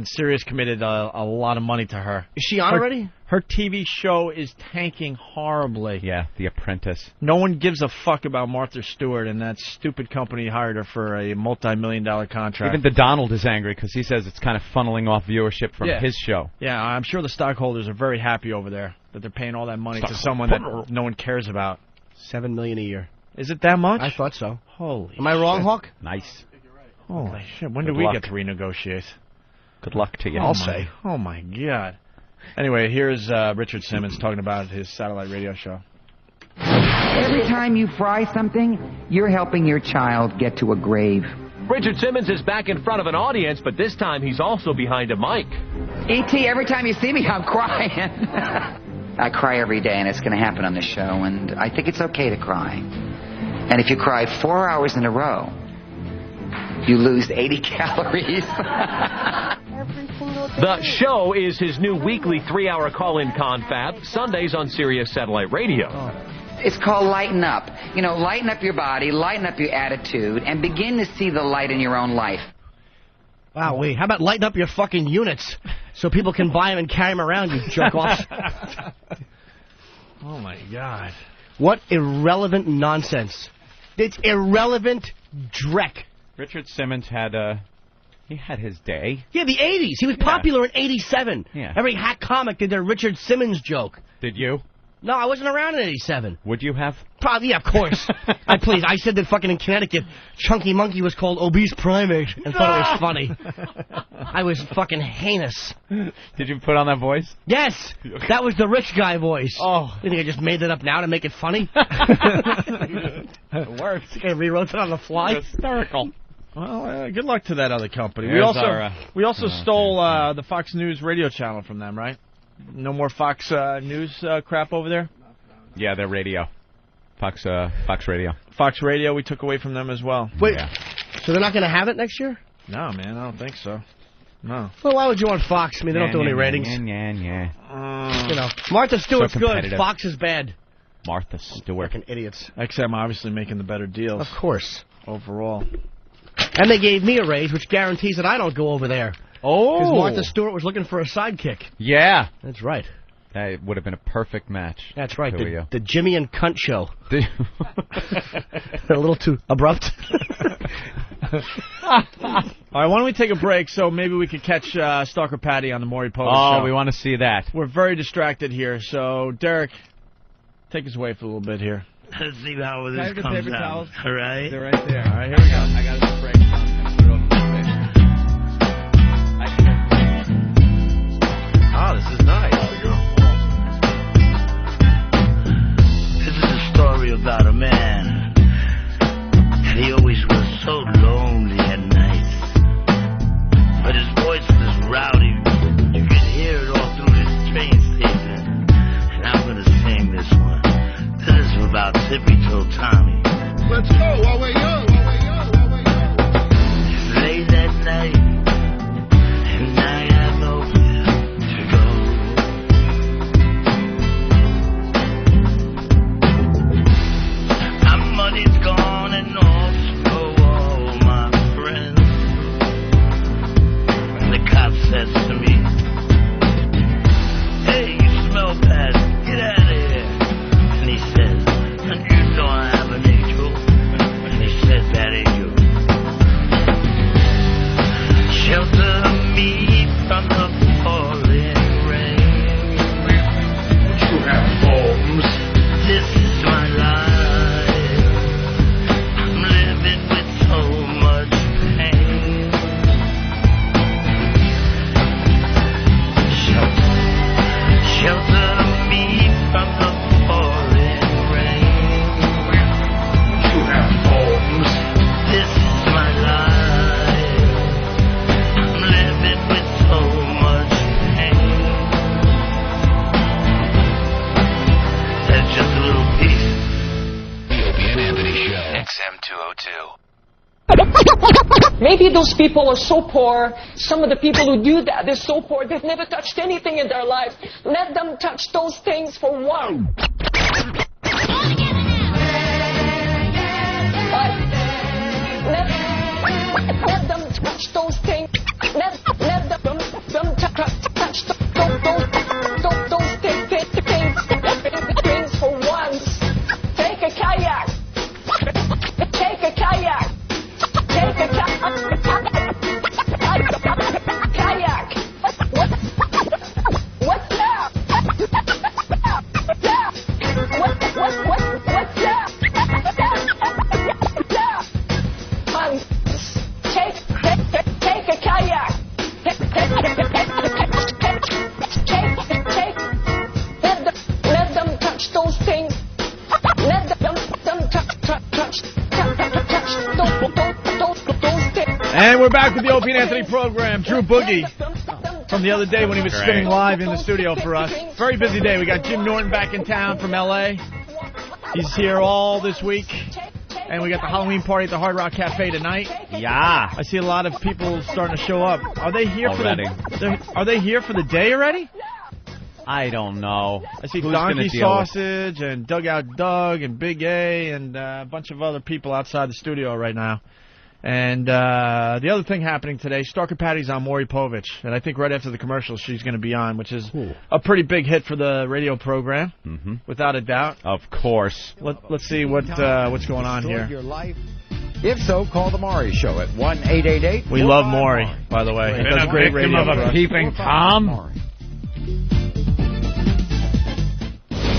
Sirius committed a lot of money to her. Is she on already? Her TV show is tanking horribly. Yeah, The Apprentice. No one gives a fuck about Martha Stewart, and that stupid company hired her for a multi-million-dollar contract. Even the Donald is angry because he says it's kind of funneling off viewership from his show. Yeah, I'm sure the stockholders are very happy over there that they're paying all that money to someone that no one cares about. $7 million a year. Is it that much? I thought so. Holy Am I wrong, Hawk? Nice. Holy shit. When do we get to renegotiate? Good luck to you. I'll say. Oh, my God. Anyway, here's Richard Simmons talking about his satellite radio show. Every time you fry something, you're helping your child get to a grave. Richard Simmons is back in front of an audience, but this time he's also behind a mic. E.T., every time you see me, I'm crying. I cry every day, and it's going to happen on the show, and I think it's okay to cry. And if you cry 4 hours in a row, you lose 80 calories. The show is his new weekly 3-hour call-in confab, Sundays on Sirius Satellite Radio. It's called Lighten Up. You know, lighten up your body, lighten up your attitude, and begin to see the light in your own life. Wow, wait, how about lighten up your fucking units so people can buy them and carry them around, you jerk-offs? Oh, my God. What irrelevant nonsense. It's irrelevant dreck. Richard Simmons had his day. Yeah, the 80s. He was popular in 87. Yeah. Every hack comic did their Richard Simmons joke. Did you? No, I wasn't around in 87. Would you have? Probably, yeah, of course. I said that fucking in Connecticut, Chunky Monkey was called Obese Primate and thought it was funny. I was fucking heinous. Did you put on that voice? Yes! That was the rich guy voice. Oh. You think I just made that up now to make it funny? It works. I rewrote it on the fly. Hysterical. Well, good luck to that other company. Here's We also stole the Fox News radio channel from them, right? No more Fox News crap over there? Yeah, their radio. Fox Radio. Fox Radio we took away from them as well. Wait, so they're not going to have it next year? No, man, I don't think so. No. Well, why would you want Fox? I mean, they don't do any ratings. Yeah. You know, Martha Stewart's good. Fox is bad. Martha Stewart. Fucking idiots. XM obviously making the better deals. Of course. Overall. And they gave me a raise, which guarantees that I don't go over there. Oh. Because Martha Stewart was looking for a sidekick. Yeah. That's right. That would have been a perfect match. That's right. The Jimmy and Cunt show. A little too abrupt. All right, why don't we take a break so maybe we could catch Stalker Patty on the Maury Povich show. Oh, we want to see that. We're very distracted here, so Derek, take us away for a little bit here. Let's see how this comes out. All right? They're right there. All right, here we go. I got a break. Oh, this is nice. This is a story about a man. And he always was so lonely at night. But his voice was rowdy. You could hear it all through this train station. And I'm going to sing this one. This is about Tippy Toe Tommy. Let's go while we're young. It's late at night. And I have nowhere to go. My money's gone and also all my friends. And the cop says to me, "Hey, you smell bad. Get out of here." And he says, "And you know I have an angel." And he says, "That angel, shelter me from the pouring rain. You have homes. This is my life. I'm living with so much pain. Shelter me from the pouring rain. You have homes. This is my life. I'm living with so much pain. That's just a little piece. The Opie and Anthony Show. XM 202. Maybe those people are so poor. Some of the people who do that, they're so poor, they've never touched anything in their lives. Let them touch those things for one. Let them touch those things. Let them touch those things for once. Take a kayak. Take a kayak. Take a kayak. What's that? What's that? Take a kayak. Let them touch those things. Let them touch those things. And we're back with the Opie and Anthony program. Drew Boogie from the other day when he was spinning live in the studio for us. Very busy day. We got Jim Norton back in town from L.A. He's here all this week. And we got the Halloween party at the Hard Rock Cafe tonight. Yeah. I see a lot of people starting to show up. Are they here already? Are they here for the day already? I don't know. I see Who's Donkey gonna Sausage and Dugout Doug and Big A and a bunch of other people outside the studio right now. And the other thing happening today, Stalker Patty's on Maury Povich. And I think right after the commercials she's going to be on, which is a pretty big hit for the radio program, without a doubt. Of course. Let's see what's going on here. Your life? If so, call the Maury Show at 1-888. We love Maury, by the way. He does a great radio for us. Peeping Tom.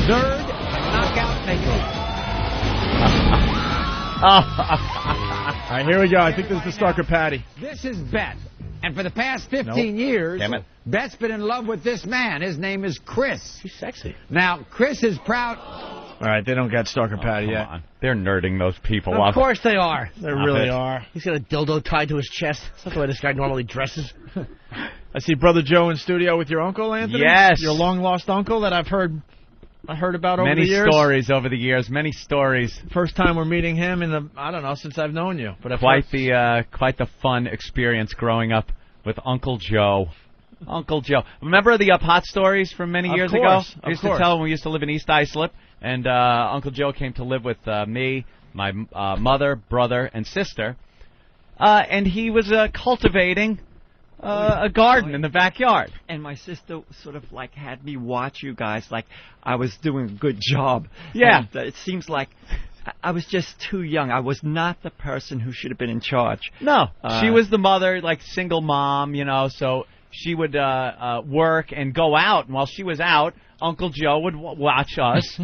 Third knockout makeover. All right, here we go. I think this is the Stalker Patty. This is Bet. And for the past 15 years, Bet's been in love with this man. His name is Chris. She's sexy. Now, Chris is proud. All right, they don't got Stalker Patty yet. On. They're nerding those people Of up. course they are. They really are. He's got a dildo tied to his chest. That's not the way this guy normally dresses. I see Brother Joe in studio with your uncle, Anthony. Yes. Your long-lost uncle that I heard about over many the years. Many stories over the years. Many stories. First time we're meeting him since I've known you. But quite the fun experience growing up with Uncle Joe. Uncle Joe. Remember the Hot Stories from many years ago? I used to tell when we used to live in East Islip, and Uncle Joe came to live with me, my mother, brother, and sister, and he was cultivating a garden in the backyard. And my sister sort of like had me watch you guys like I was doing a good job. Yeah. And, it seems like I was just too young. I was not the person who should have been in charge. No, she was the mother, like single mom, so she would work and go out, and while she was out, Uncle Joe would watch us,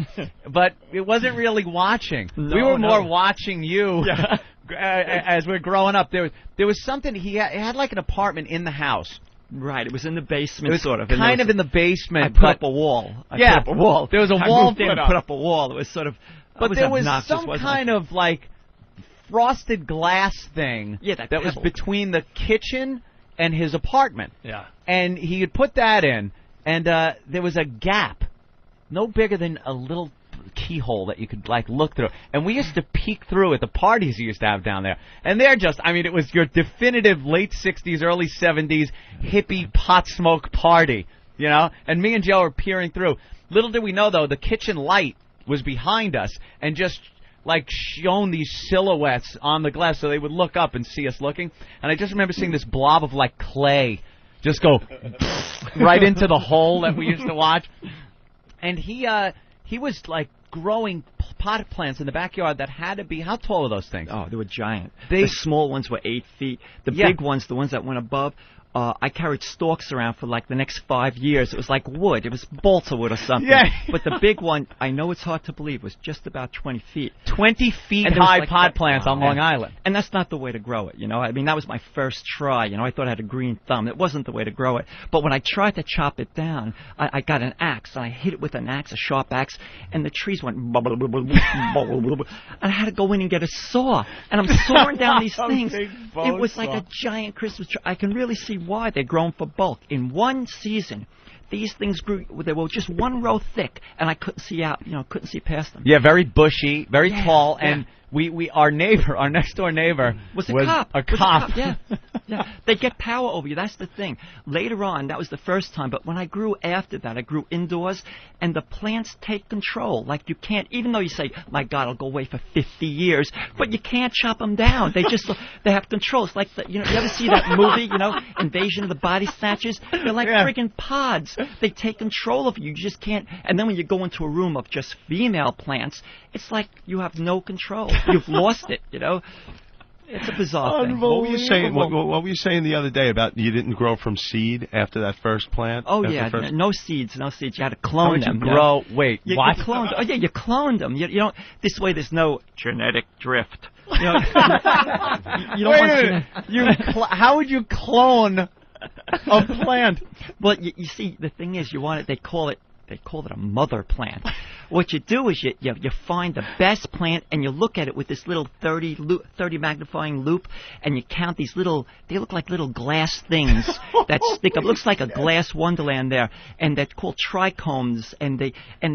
but it wasn't really watching. We were more watching you. Yeah. As we're growing up, there was something. He had like an apartment in the house. Right, it was in the basement, it was sort of. Kind of in the basement. I put up a wall. I put up a wall. There was a wall put up a wall. It was sort of. But there was some kind of like frosted glass thing that was between the kitchen and his apartment. Yeah. And he had put that in, and there was a gap, no bigger than a little keyhole that you could like look through. And we used to peek through at the parties he used to have down there. And they're just, it was your definitive late 60s, early 70s hippie pot smoke party, And me and Joe were peering through. Little did we know, though, the kitchen light was behind us and just like shone these silhouettes on the glass so they would look up and see us looking. And I just remember seeing this blob of like clay just go right into the hole that we used to watch. And he was like growing pot plants in the backyard that had to be, how tall are those things? Oh, they were giant. The small ones were 8 feet. The big ones, the ones that went above, I carried stalks around for like the next 5 years. It was like wood. It was balsa wood or something. Yeah. But the big one, I know it's hard to believe, was just about 20 feet. 20 feet high like pot plants on Long Island. And that's not the way to grow it, that was my first try. I thought I had a green thumb. It wasn't the way to grow it. But when I tried to chop it down, I got an axe, and I hit it with an axe, a sharp axe, and the trees went and I had to go in and get a saw. And I'm sawing down these things. It was like a giant Christmas tree. I can really see why they're grown for bulk. In one season, these things grew. They were just one row thick, and I couldn't see out. Couldn't see past them. Yeah, very bushy, very tall, and our next door neighbor was a cop. A cop. Yeah. They get power over you. That's the thing. Later on, that was the first time. But when I grew after that, I grew indoors, and the plants take control. Like you can't, even though you say, "My God, I'll go away for 50 years," but you can't chop them down. They have control. It's like you ever see that movie, Invasion of the Body Snatchers? They're like friggin' pods. They take control of you. You just can't. And then when you go into a room of just female plants, it's like you have no control. You've lost it. It's a bizarre thing. What were you saying? What were you saying the other day about you didn't grow from seed after that first plant? Oh yeah, no seeds. You had to clone them. Grow? Wait, what? You cloned. Oh yeah, you cloned them. You don't. This way, there's no genetic drift. You don't how would you clone a plant? Well, you see, the thing is, they call it a mother plant. What you do is you find the best plant, and you look at it with this little 30 magnifying loupe, and you count these they look like little glass things that stick up. It looks like a glass wonderland there, and they're called trichomes, and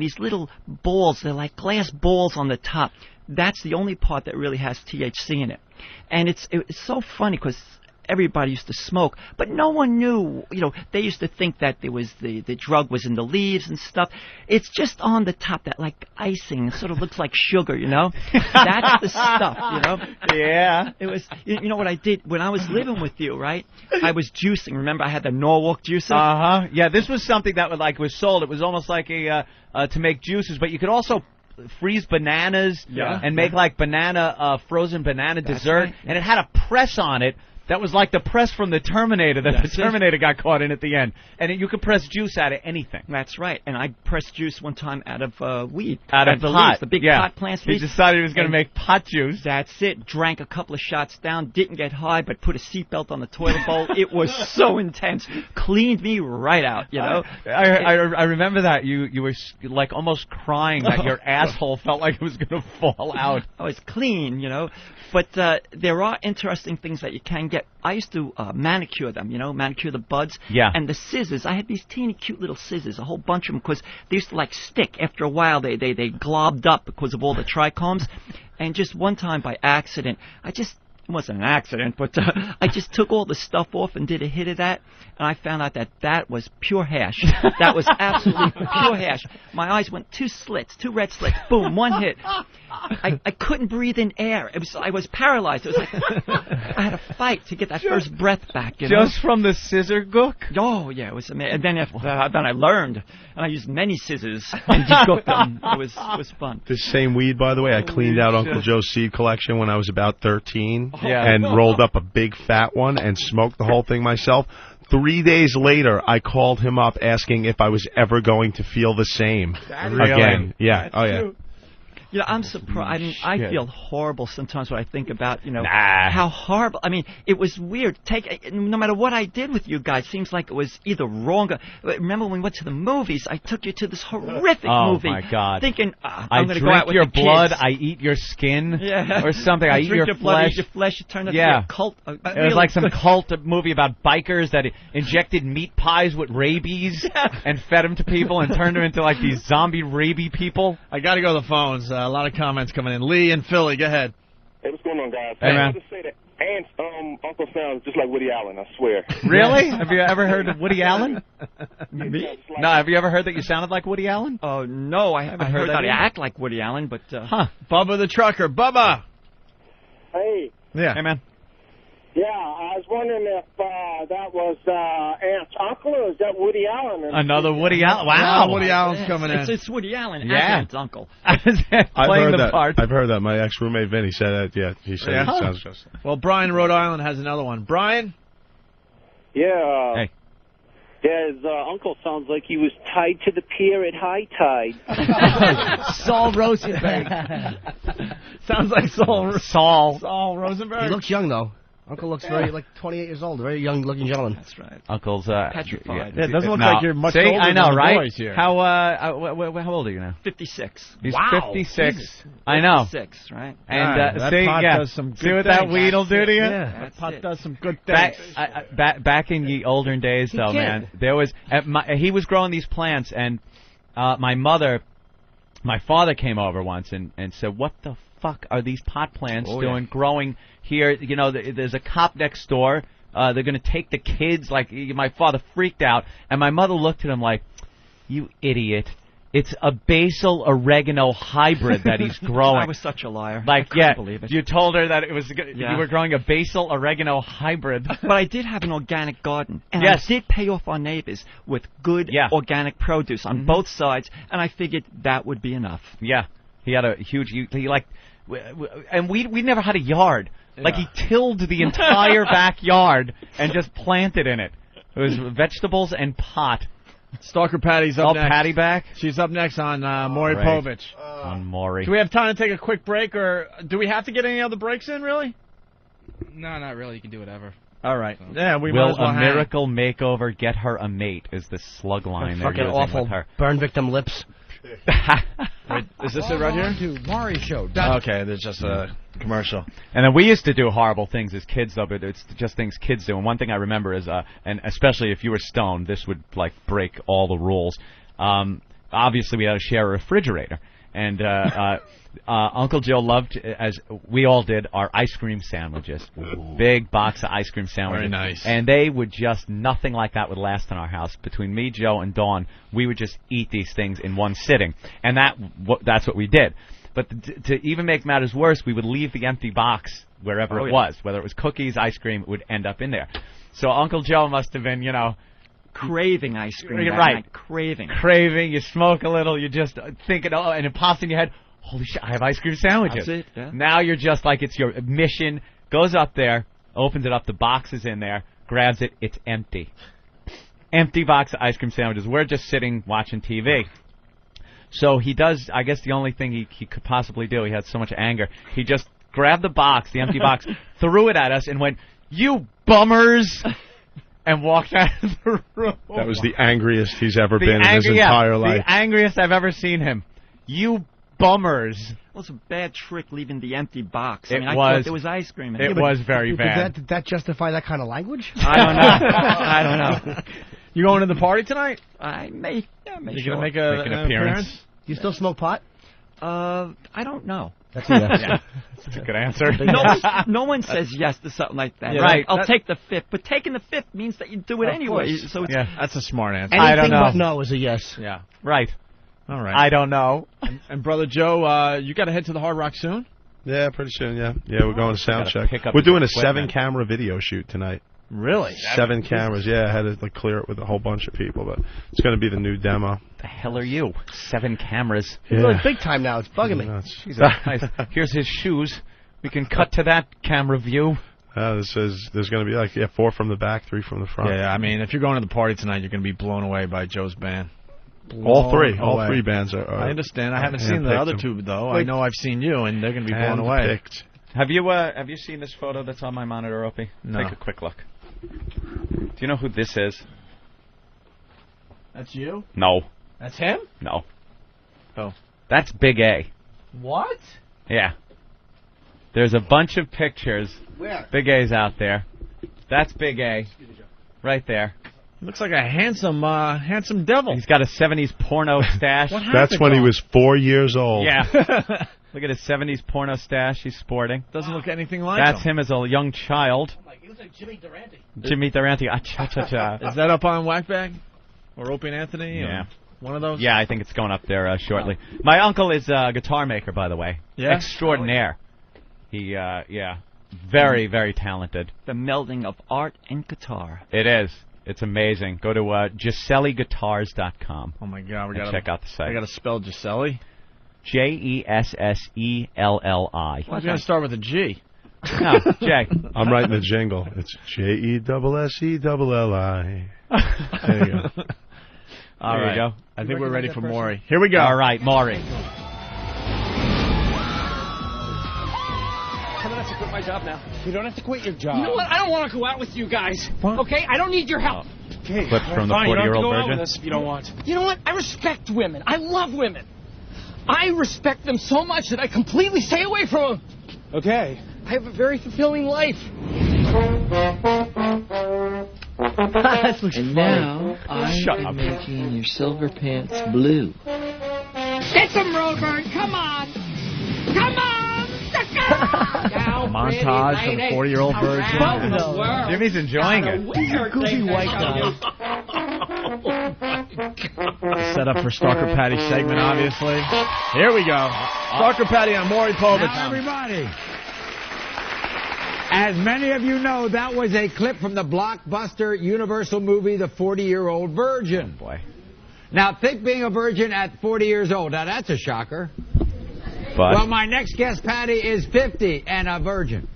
these little balls, they're like glass balls on the top. That's the only part that really has THC in it. And it's so funny because everybody used to smoke, but no one knew. They used to think that there was the drug was in the leaves and stuff. It's just on the top, that like icing. It sort of looks like sugar, That's the stuff, Yeah. It was. What I did when I was living with you, right? I was juicing. Remember, I had the Norwalk juicer. Yeah, this was something that was sold. It was almost like to make juices, but you could also freeze bananas and make like frozen banana dessert, right. And it had a press on it That was like the press from the Terminator that the Terminator got caught in at the end. And you could press juice out of anything. That's right. And I pressed juice one time out of weed. Out of the pot. leaves, the big pot plants. He decided he was going to make pot juice. That's it. Drank a couple of shots down. Didn't get high, but put a seatbelt on the toilet bowl. It was so intense. Cleaned me right out, you know. I remember that. You were like almost crying that your asshole felt like it was going to fall out. I was clean, you know. But there are interesting things that you can get. I used to manicure them, you know, manicure the buds. Yeah. And the scissors, I had these teeny cute little scissors, a whole bunch of them, because they used to like stick. After a while, they globbed up because of all the trichomes. And just one time by accident, it wasn't an accident, but I just took all the stuff off and did a hit of that, and I found out that was pure hash. That was absolutely pure hash. My eyes went two red slits, boom, one hit. I couldn't breathe in air. I was paralyzed. It was like I had to fight to get that first breath back. You know? Just from the scissor gook? Oh, yeah, it was amazing. And then I learned, and I used many scissors and degooked them. It was fun. This same weed, by the way, I cleaned out Uncle Joe's seed collection when I was about 13. And rolled up a big fat one and smoked the whole thing myself. 3 days later, I called him up asking if I was ever going to feel the same again. Yeah. That's true. You know, I'm surprised. I mean, I feel horrible sometimes when I think about, you know, how horrible. I mean, it was weird. No matter what I did with you guys, seems like it was either wrong. Remember when we went to the movies? I took you to this horrific movie. Oh my God! Thinking I'm going to go out with your the blood. kids. I eat your skin, yeah, or something. I eat your blood, flesh. Eat your flesh. You turned out to be a cult. It was like some cult movie about bikers that injected meat pies with rabies and fed them to people and turned them into like these zombie rabies people. I got to go to the phones. A lot of comments coming in. Lee and Philly, go ahead. Hey, what's going on, guys? Hey, man. I want to say that Ant's uncle sounds just like Woody Allen, I swear. Really? Have you ever heard of Woody Allen? Me? No, have you ever heard that you sounded like Woody Allen? Oh, no, I haven't heard that I act like Woody Allen, but... Bubba the Trucker. Bubba! Hey. Yeah. Hey, man. Yeah, I was wondering if that was Ant's uncle, or is that Woody Allen? Another Woody Allen. Wow. Woody Allen's coming in. It's Woody Allen, yeah. Ant's uncle. I've heard that. My ex-roommate Vinny said that. Yeah, he said it sounds just like. Well, Brian in Rhode Island has another one. Brian? Yeah. Hey. Yeah, his uncle sounds like he was tied to the pier at high tide. Saul Rosenberg. Sounds like Saul Rosenberg. He looks young, though. Uncle looks very, like, 28 years old. A very young-looking gentleman. That's right. Uncle's petrified. Yeah, it doesn't look like you're much older I know, than right? the boys here. How old are you now? 56. He's wow. 56. Jesus. I know. 56, right? And that pot does some good see what things. that weed will do to you? Yeah, that pot does some good things. Back in the olden days, though, man, there was he was growing these plants, and my father came over once and said, "What the fuck are these pot plants doing growing here? You know, there's a cop next door. They're going to take the kids." Like, my father freaked out, and my mother looked at him like, "You idiot. It's a basil oregano hybrid that he's growing." I was such a liar. Like, I couldn't believe it. You told her that it was you were growing a basil oregano hybrid. But I did have an organic garden, and yes. I did pay off our neighbors with good organic produce on both sides, and I figured that would be enough. Yeah, he had a huge. And we never had a yard. Like, he tilled the entire backyard and just planted in it. It was vegetables and pot. Stalker Patty's up next. Patty back? She's up next on Maury Povich. On Maury. Do we have time to take a quick break, or do we have to get any other breaks in, really? No, not really. You can do whatever. All right. Yeah, we Will might as well a miracle makeover get her a mate? Is the slug line they're fucking using awful with her. burn victim lips. Wait, is this it right here? To Maury Show. Okay, there's just a commercial. And then we used to do horrible things as kids, though, but it's just things kids do. And one thing I remember is, and especially if you were stoned, this would, like, break all the rules. Obviously, we had to share a refrigerator. And Uncle Joe loved, as we all did, our ice cream sandwiches. Ooh. Big box of ice cream sandwiches. Very nice. And they would just, nothing like that would last in our house. Between me, Joe, and Dawn, we would just eat these things in one sitting. And that's what we did. But to even make matters worse, we would leave the empty box wherever it was. Whether it was cookies, ice cream, it would end up in there. So Uncle Joe must have been, craving ice cream. Right. Night. Craving. You smoke a little, you just thinking, and it pops in your head, holy shit, I have ice cream sandwiches. That's it, yeah. Now you're just like, it's your mission, goes up there, opens it up, the box is in there, grabs it, it's empty. Empty box of ice cream sandwiches. We're just sitting watching TV. So he does, I guess the only thing he could possibly do, he had so much anger, he just grabbed the box, the empty box, threw it at us and went, "You bummers!" and walked out of the room. That was the angriest he's ever been in his entire life. The angriest I've ever seen him. "You bummers." Well, it's a bad trick leaving the empty box. I thought there was ice cream in it. It was very bad. Did that justify that kind of language? I don't know. I don't know. You going to the party tonight? I may. Yeah, You gonna make an appearance? You still smoke pot? I don't know. That's a yes. Yeah. That's a good answer. No one says yes to something like that. Yeah, right. I'll take the fifth, but taking the fifth means that you do it anyway. Course. So it's, That's a smart answer. Anything I don't know. but no is a yes. Yeah. Right. All right. I don't know. And Brother Joe, you got to head to the Hard Rock soon? Yeah, pretty soon, yeah. Yeah, we're going to sound Gotta check. pick up We're doing a his equipment. 7-camera video shoot tonight. Really? 7 cameras, yeah. I had to clear it with a whole bunch of people, but it's going to be the new demo. The hell are you? 7 cameras. It's really big time now. It's bugging me. Jesus Christ. Here's his shoes. We can cut to that camera view. There's going to be 4 from the back, 3 from the front. Yeah, I mean, if you're going to the party tonight, you're going to be blown away by Joe's band. All three bands are. I understand. I haven't seen the other two though. I know I've seen you, and they're going to be blown away. Have you seen this photo that's on my monitor, Opie? No. Take a quick look. Do you know who this is? That's you? No. That's him? No. Oh. That's Big A. What? Yeah. There's a bunch of pictures. Where? Big A's out there. That's Big A. Right there. Looks like a handsome devil. He's got a 70s porno stash. That's when he was 4 years old. Yeah. Look at his 70s porno stash he's sporting. Doesn't look anything like That's him as a young child. He looks like Jimmy Durante. Jimmy Durante. Cha-cha-cha. Is that up on Whackbag? Or Opie and Anthony? Yeah. One of those? Yeah, I think it's going up there shortly. My uncle is a guitar maker, by the way. Yeah? Extraordinaire. He, very, very talented. the melding of art and guitar. It is. It's amazing. Go to GiselleGuitars.com. Oh, my God. Check out the site. I got to spell Giselle? Jesselli. I was going to start with a G. No, Jay. I'm writing the jingle. It's Jesselli. There you go. All There right. you go. I think we're ready for Maury. Here we go. All right, Maury. I'm gonna have to quit my job now. You don't have to quit your job. You know what? I don't want to go out with you guys. Okay? I don't need your help. Okay. Clip from the Fine, you don't have to 40-year-old go out virgin. with us if you don't want. You know what? I respect women. I love women. I respect them so much that I completely stay away from them. Okay. I have a very fulfilling life. And now I'm making your silver pants blue. Get some Roadburn. Come on. Come on. Montage from 40-year-old virgin. Jimmy's enjoying it. Goofy white guy. Set up for Stalker Patty segment, obviously. Here we go. Stalker Patty on Maury Povich. Now, everybody, as many of you know, that was a clip from the blockbuster Universal movie, The 40-Year-Old Virgin. Oh, boy. Now, think being a virgin at 40 years old. Now, that's a shocker. But Well, my next guest, Patty, is 50 and a virgin.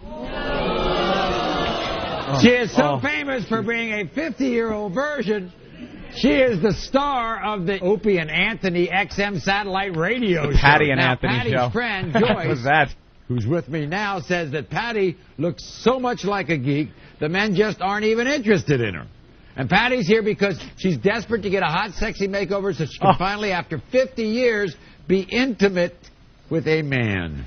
She is so famous for being a 50-year-old virgin, she is the star of the Opie and Anthony XM satellite radio show. Patty and now, Anthony Patty's show. friend, What Joyce, was that? who's with me now, says that Patty looks so much like a geek, the men just aren't even interested in her. And Patty's here because she's desperate to get a hot, sexy makeover so she can finally, after 50 years, be intimate with a man.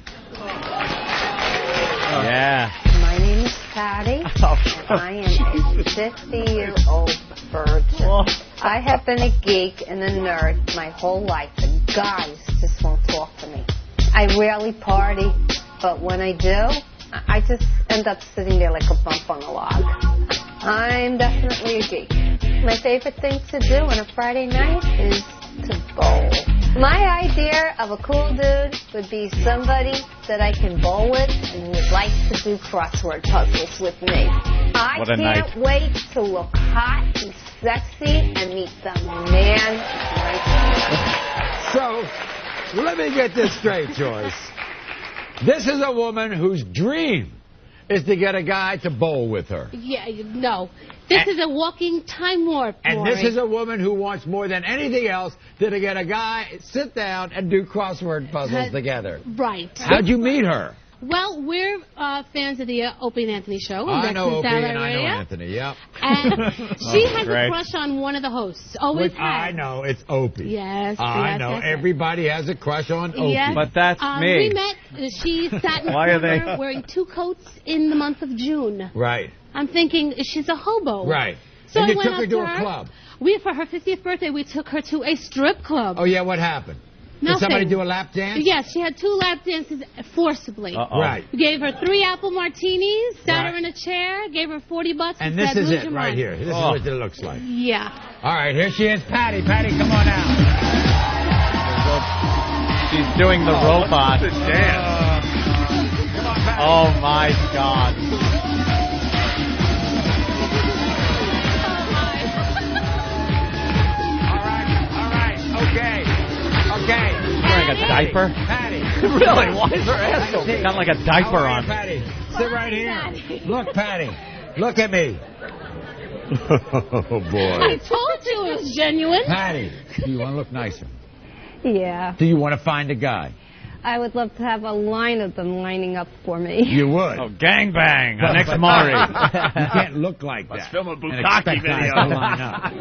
Yeah. My name is Patty, and I am a 50-year-old virgin. I have been a geek and a nerd my whole life, and guys just won't talk to me. I rarely party, but when I do, I just end up sitting there like a bump on a log. I'm definitely a geek. My favorite thing to do on a Friday night is to bowl. My idea of a cool dude would be somebody that I can bowl with and would like to do crossword puzzles with me. I What a can't night. wait to look hot and sexy and meet the man. So, let me get this straight, Joyce. This is a woman whose dream is to get a guy to bowl with her. Yeah, no. This is a walking time warp, And Maury. this is a woman who wants more than anything else to get a guy sit down and do crossword puzzles together. Right. How'd you meet her? Well, we're fans of the Opie and Anthony show. I know Opie Satellite and I know Radio. Anthony, yep. And she has great. a crush on one of the hosts. Always has. I know, it's Opie. Yes. I yes, know, yes, yes. everybody has a crush on Opie. Yes. But that's me. We met. She sat in Why are they- corner wearing 2 coats in the month of June. Right. I'm thinking she's a hobo. Right. So And I you went took her up to a club. For her 50th birthday, we took her to a strip club. Oh, yeah, what happened? Did Nothing. somebody do a lap dance? Yes, she had 2 lap dances forcibly. Right. We gave her 3 apple martinis, sat Right. her in a chair, gave her $40. And and this said, is "Lose it your right mind." here. This is what it looks like. Yeah. All right, here she is, Patty. Patty, come on out. She's doing the robot. Oh, my God. Okay. Wearing a diaper? Patty. Really? Why is her ass so got like a diaper All right, on? Patty, sit right here. Look, Patty. Look at me. Oh, boy. I told you it was genuine. Patty, do you want to look nicer? Yeah. Do you want to find a guy? I would love to have a line of them lining up for me. You would. Oh, gangbang. Our next Maury. You can't look like that. Let's film a and bukkake expect guys video. to line up.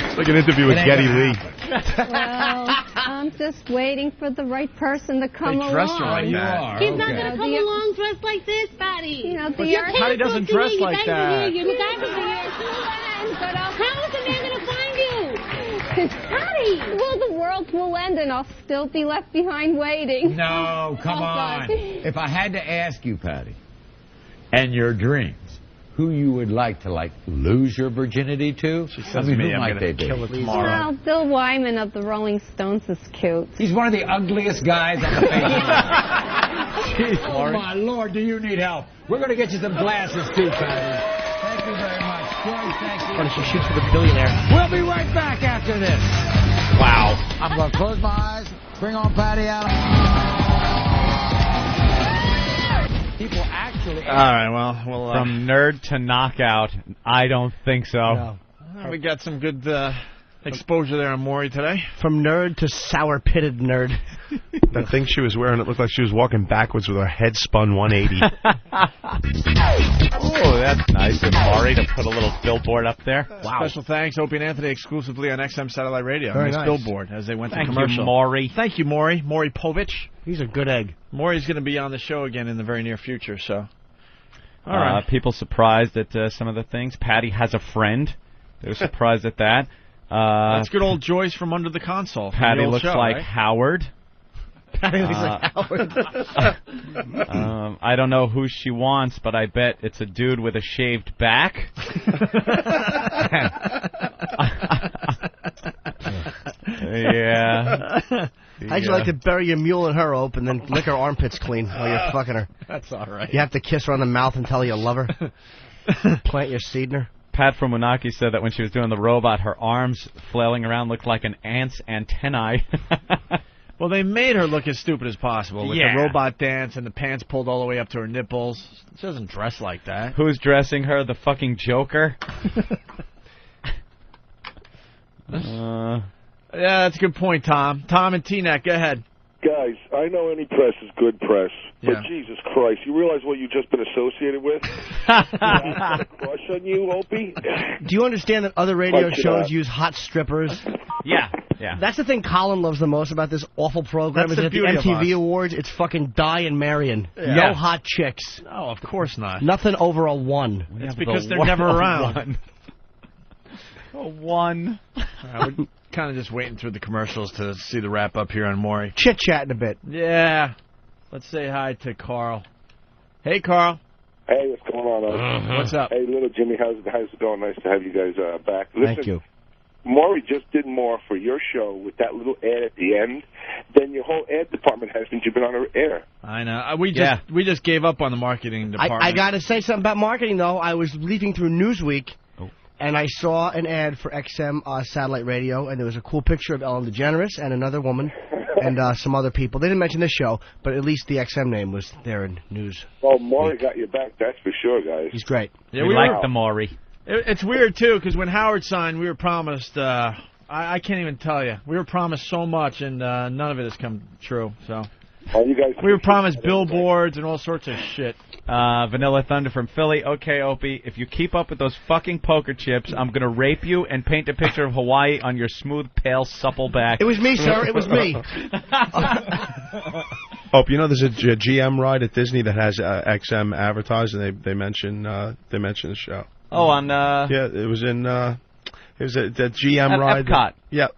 It's like an interview with It ain't Geddy gonna Lee. Well, I'm just waiting for the right person to come They dress her along. like You that. are. He's not okay. going to come along dressed like this, Patty. You know, the Your earth- pants Patty doesn't don't dress see you, like your that. bags are here, your bags are here. But How is a man going to find you? Patty! well, the world will end and I'll still be left behind waiting. No, come Oh, on. God. If I had to ask you, Patty, and your dreams, who you would like to, lose your virginity to? She says me, who I'm might going they to kill be? it tomorrow. Well, Bill Wyman of the Rolling Stones is cute. He's one of the ugliest guys on the face of the earth. Jeez, Oh, Maury. my Lord, do you need help? We're going to get you some glasses, too, Patty. Thank you very much. Joyce, thank you. She shoots for the billionaire. We'll be right back after this. Wow. I'm going to close my eyes, bring on Patty out. People actually... All right, well, we'll From nerd to knockout, I don't think so. No. we got some good exposure there on Maury today. From nerd to sour-pitted nerd. That thing she was wearing, it looked like she was walking backwards with her head spun 180. Oh, that's nice of Maury to put a little billboard up there. Wow. Special thanks, Opie and Anthony, exclusively on XM Satellite Radio. Very Nice nice. billboard as they went Thank to you, commercial. Maury. Thank you, Maury. Maury Povich. He's a good egg. Maury's going to be on the show again in the very near future, so. All right. People surprised at some of the things. Patty has a friend. They were surprised at that. That's good old Joyce from under the console. from Patty the old looks show, like right? Howard. Patty looks like Howard. I don't know who she wants, but I bet it's a dude with a shaved back. Yeah. How'd you like to bury your mule in her, Ope, and then lick her armpits clean while you're fucking her? That's all right. You have to kiss her on the mouth and tell her you love her? Plant your seed in her? Pat from Unaki said that when she was doing the robot, her arms flailing around looked like an ant's antennae. Well, they made her look as stupid as possible with Yeah. the robot dance and the pants pulled all the way up to her nipples. She doesn't dress like that. Who's dressing her? The fucking Joker? Yeah, that's a good point, Tom. Tom and T-Net, go ahead. Guys, I know any press is good press, but Yeah. Jesus Christ, you realize what you've just been associated with? I've got a crush on you, Opie. Do you understand that other radio Fuck it shows up. use hot strippers? Yeah, yeah. That's the thing Colin loves the most about this awful program. That's Is the that at the beauty of MTV us. Awards, it's fucking Die and Marion. Yeah. No hot chicks. No, of course not. Nothing over a 1. It's because they're never around. A 1. We're kind of just waiting through the commercials to see the wrap up here on Maury. Chit-chatting a bit. Yeah. Let's say hi to Carl. Hey, Carl. Hey, what's going on? What's up? Hey, little Jimmy, how's it going? Nice to have you guys back. Listen, Thank you. Maury just did more for your show with that little ad at the end than your whole ad department has since you've been on the air. I know. We just gave up on the marketing department. I got to say something about marketing, though. I was leafing through Newsweek, and I saw an ad for XM Satellite Radio, and there was a cool picture of Ellen DeGeneres and another woman and some other people. They didn't mention this show, but at least the XM name was there in news. Well, Maury got your back, that's for sure, guys. He's great. Yeah, we like the Maury. It's weird, too, because when Howard signed, we were promised, I can't even tell you. We were promised so much, and none of it has come true, so. Oh, you guys we were promised billboards and all sorts of shit. Vanilla Thunder from Philly. Okay, Opie, if you keep up with those fucking poker chips, I'm going to rape you and paint a picture of Hawaii on your smooth, pale, supple back. It was me, sir. It was me. Hope you know there's a GM ride at Disney that has XM advertised, and they mention the show. Oh, on yeah, it was in it was a GM at ride. Epcot. Yep.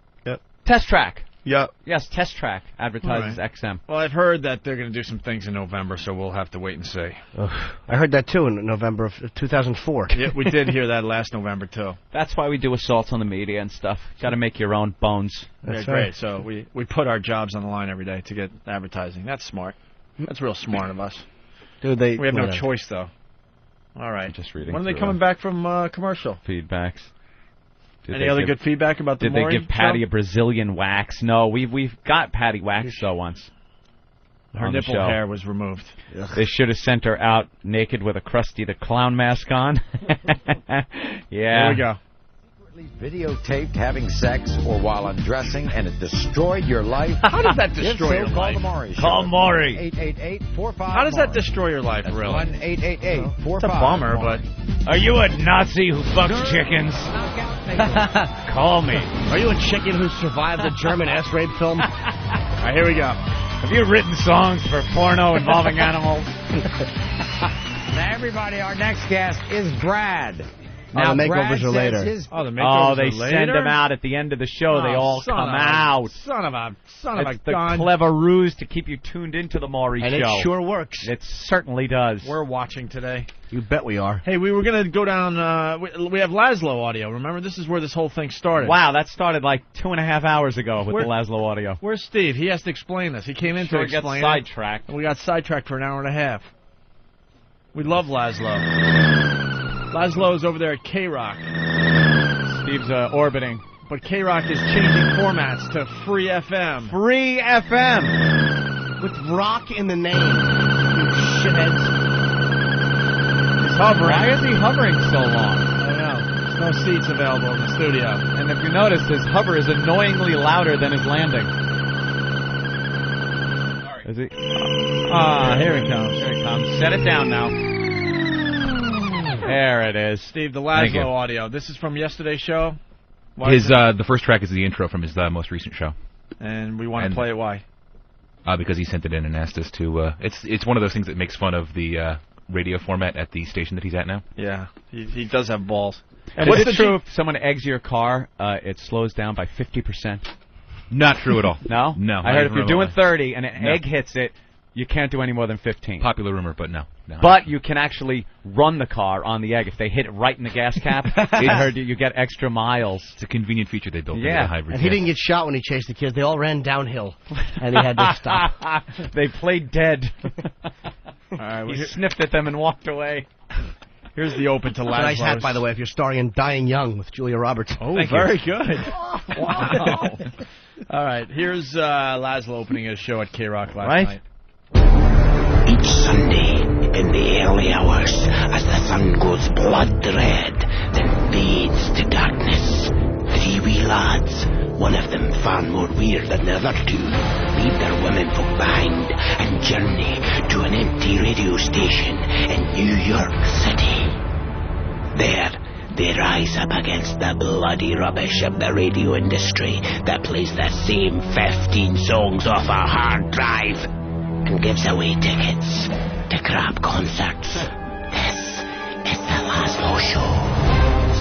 Test Track. Yep. Yes, Test Track advertises XM. Well, I've heard that they're going to do some things in November, so we'll have to wait and see. I heard that, too, in November of 2004. Yeah, we did hear that last November, too. That's why we do assaults on the media and stuff. Got to make your own bones. That's great. So we put our jobs on the line every day to get advertising. That's smart. That's real smart of us. Dude, we have no choice, though. All right. Just reading. When are they coming back from commercial? Feedbacks. Any other good feedback about the Maury Did they give Patty show? a Brazilian wax? No, we've got Patty waxed though once. Her nipple hair was removed. They should have sent her out naked with a Krusty the Clown mask on. Yeah. There we go. Videotaped having sex or while undressing, and it destroyed your life. How does that destroy your call life? The Maury Show. Call Maury. 888-45. How does that destroy your life, really? 1-888-45. It's a bummer, but... Are you a Nazi who fucks chickens? Call me. Are you a chicken who survived a German ass rape film? All right, here we go. Have you written songs for porno involving animals? Now, everybody, our next guest is Brad. Now, the makeovers are later. The makeovers they are later? send them out at the end of the show. They all come out. Son of a It's the gun. clever ruse to keep you tuned into the Maury and show. And it sure works. It certainly does. We're watching today. You bet we are. Hey, we were going to go down... we have Laszlo audio. Remember, this is where this whole thing started. Wow, that started like 2.5 hours ago with the Laszlo audio. Where's Steve? He has to explain this. He came in to explain got sidetracked. We got sidetracked for an hour and a half. We love Laszlo. Laszlo is over there at K-Rock. Steve's orbiting. But K-Rock is changing formats to Free FM. Free FM! With rock in the name, you shitheads. He's hovering. Why is he hovering so long? I don't know. There's no seats available in the studio. And if you notice, his hover is annoyingly louder than his landing. Is he? Here he comes. Here he comes. Set it down now. There it is. Steve, the Laszlo audio. This is from yesterday's show. The first track is the intro from his most recent show. And we want to play it. Why? Because he sent it in and asked us to. It's one of those things that makes fun of the radio format at the station that he's at now. Yeah, he does have balls. And is it true if someone eggs your car, it slows down by 50%? Not true at all. No? No. I heard if you're doing 30 and an egg hits it, you can't do any more than 15. Popular rumor, but no. But you can actually run the car on the egg. If they hit it right in the gas cap, I heard you get extra miles. It's a convenient feature they built into the hybrid. And he didn't get shot when he chased the kids. They all ran downhill, and he had to stop. They played dead. All right, he sniffed at them and walked away. Here's the open to Laszlo. Nice hat, by the way, if you're starring in Dying Young with Julia Roberts. Oh, very good. Wow. All right, here's Laszlo opening his show at K-Rock last night. Each Sunday, in the early hours, as the sun goes blood red, then fades to darkness, 3 wee lads, one of them far more weird than the other 2, leave their womenfolk behind and journey to an empty radio station in New York City. There, they rise up against the bloody rubbish of the radio industry that plays the same 15 songs off a hard drive and gives away tickets to crap concerts. This is the Laszlo Show,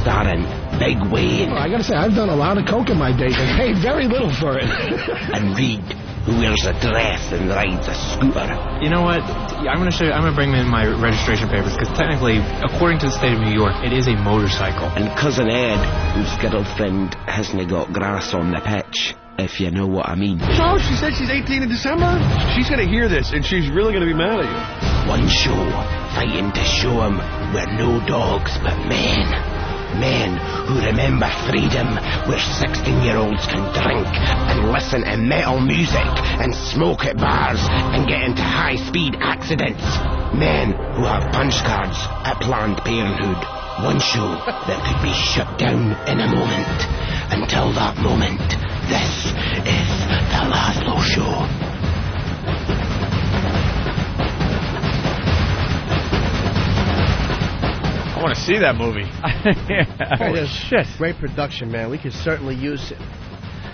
starring Big Wayne. I gotta say, I've done a lot of coke in my day and paid very little for it. And Reed, who wears a dress and rides a scooter. You know what? I'm gonna bring in my registration papers, because technically, according to the state of New York, it is a motorcycle. And Cousin Ed, whose girlfriend hasn't got grass on the pitch, if you know what I mean. So, she said she's 18 in December? She's gonna hear this, and she's really gonna be mad at you. One show, fighting to show 'em we're no dogs but men. Men who remember freedom where 16-year-olds can drink and listen to metal music and smoke at bars and get into high-speed accidents. Men who have punch cards at Planned Parenthood. One show that could be shut down in a moment. Until that moment, this is The Laszlo Show. I want to see that movie. Holy shit. Great production, man. We could certainly use it.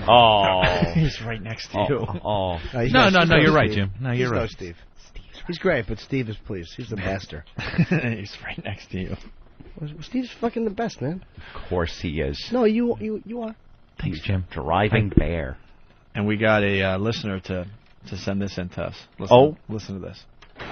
Oh. He's right next to you. Oh. No, you're right, Jim. No, you're right. Steve. He's great, but Steve is pleased. He's the master. He's right next to you. Well, Steve's fucking the best, man. Of course he is. No, you are. Thanks, Jim. Driving bear. And we got a listener to send this in to us. Listen to this.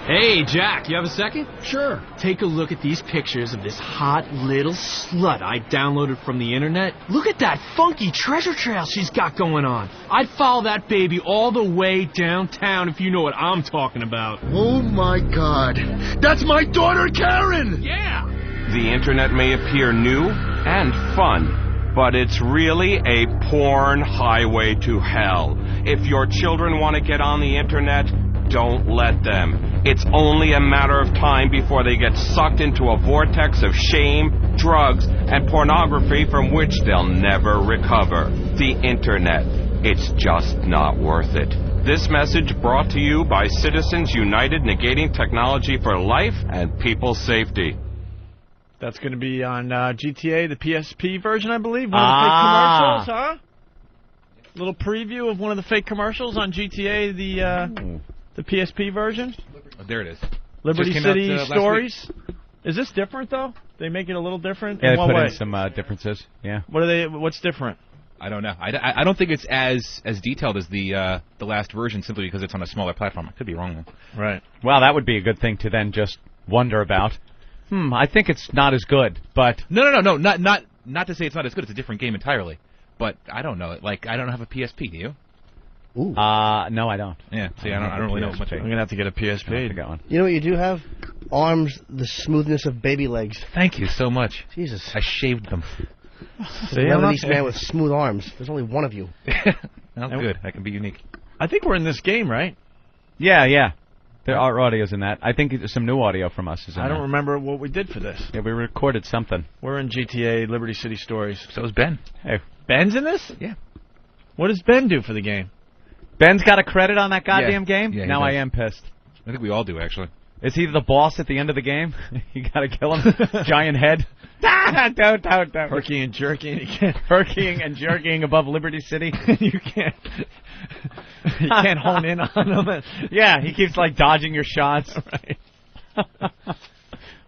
Hey, Jack, you have a second? Sure. Take a look at these pictures of this hot little slut I downloaded from the internet. Look at that funky treasure trail she's got going on. I'd follow that baby all the way downtown if you know what I'm talking about. Oh, my God. That's my daughter, Karen! Yeah! The internet may appear new and fun, but it's really a porn highway to hell. If your children want to get on the internet, don't let them. It's only a matter of time before they get sucked into a vortex of shame, drugs, and pornography from which they'll never recover. The internet. It's just not worth it. This message brought to you by Citizens United, negating technology for life and people's safety. That's going to be on GTA, the PSP version, I believe. One of the fake commercials, huh? Little preview of one of the fake commercials on GTA, the PSP version. Oh, there it is. Liberty City Stories. Is this different, though? They make it a little different? Yeah, in they what put way? in some differences. Yeah. What's different? I don't know. I don't think it's as detailed as the last version, simply because it's on a smaller platform. I could be wrong, though. Right. Well, that would be a good thing to then just wonder about. I think it's not as good, but... No. Not to say it's not as good. It's a different game entirely. But I don't know. Like, I don't have a PSP, do you? Ooh. No, I don't. Yeah, see, I don't really know much. I'm going to have to get a PSP. to get one. You know what you do have? Arms, the smoothness of baby legs. Thank you so much. Jesus. I shaved them. See, I'm a man with smooth arms. There's only one of you. That's good. I can be unique. I think we're in this game, right? Yeah. There are audios in that. I think some new audio from us is in I don't that. remember what we did for this. Yeah, we recorded something. We're in GTA Liberty City Stories. So is Ben. Hey. Ben's in this? Yeah. What does Ben do for the game? Ben's got a credit on that goddamn game? Yeah, now I am pissed. I think we all do, actually. Is he the boss at the end of the game? You gotta kill him. Giant head. Don't. Herky and jerking. Herkying and jerking above Liberty City. You can't hone in on him. Yeah, he keeps like dodging your shots. Right.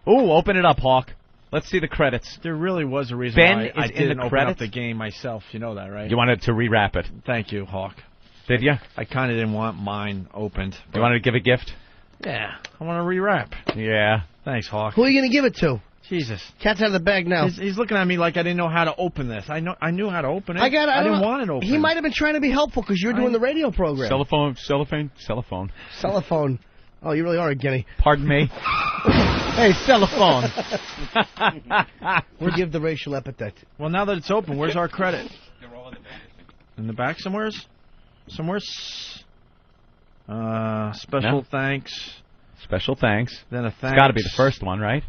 Ooh, open it up, Hawk. Let's see the credits. There really was a reason Ben why I is in didn't the open credits? up the game myself. You know that, right? You wanted to rewrap it. Thank you, Hawk. Did you? I kind of didn't want mine opened. You wanted to give a gift? Yeah, I want to rewrap. Yeah. Thanks, Hawk. Who are you going to give it to? Jesus. Cat's out of the bag now. He's looking at me like I didn't know how to open this. I knew how to open it. I didn't want it open. He might have been trying to be helpful because you're doing the radio program. Cellophone. Cellophone. Oh, you really are a guinea. Pardon me. Hey, cellophone. We'll give the racial epithet. Well, now that it's open, where's our credit? They're all in the back. In the back somewheres? Special thanks. Special thanks. Then a thanks. It's got to be the first one, right?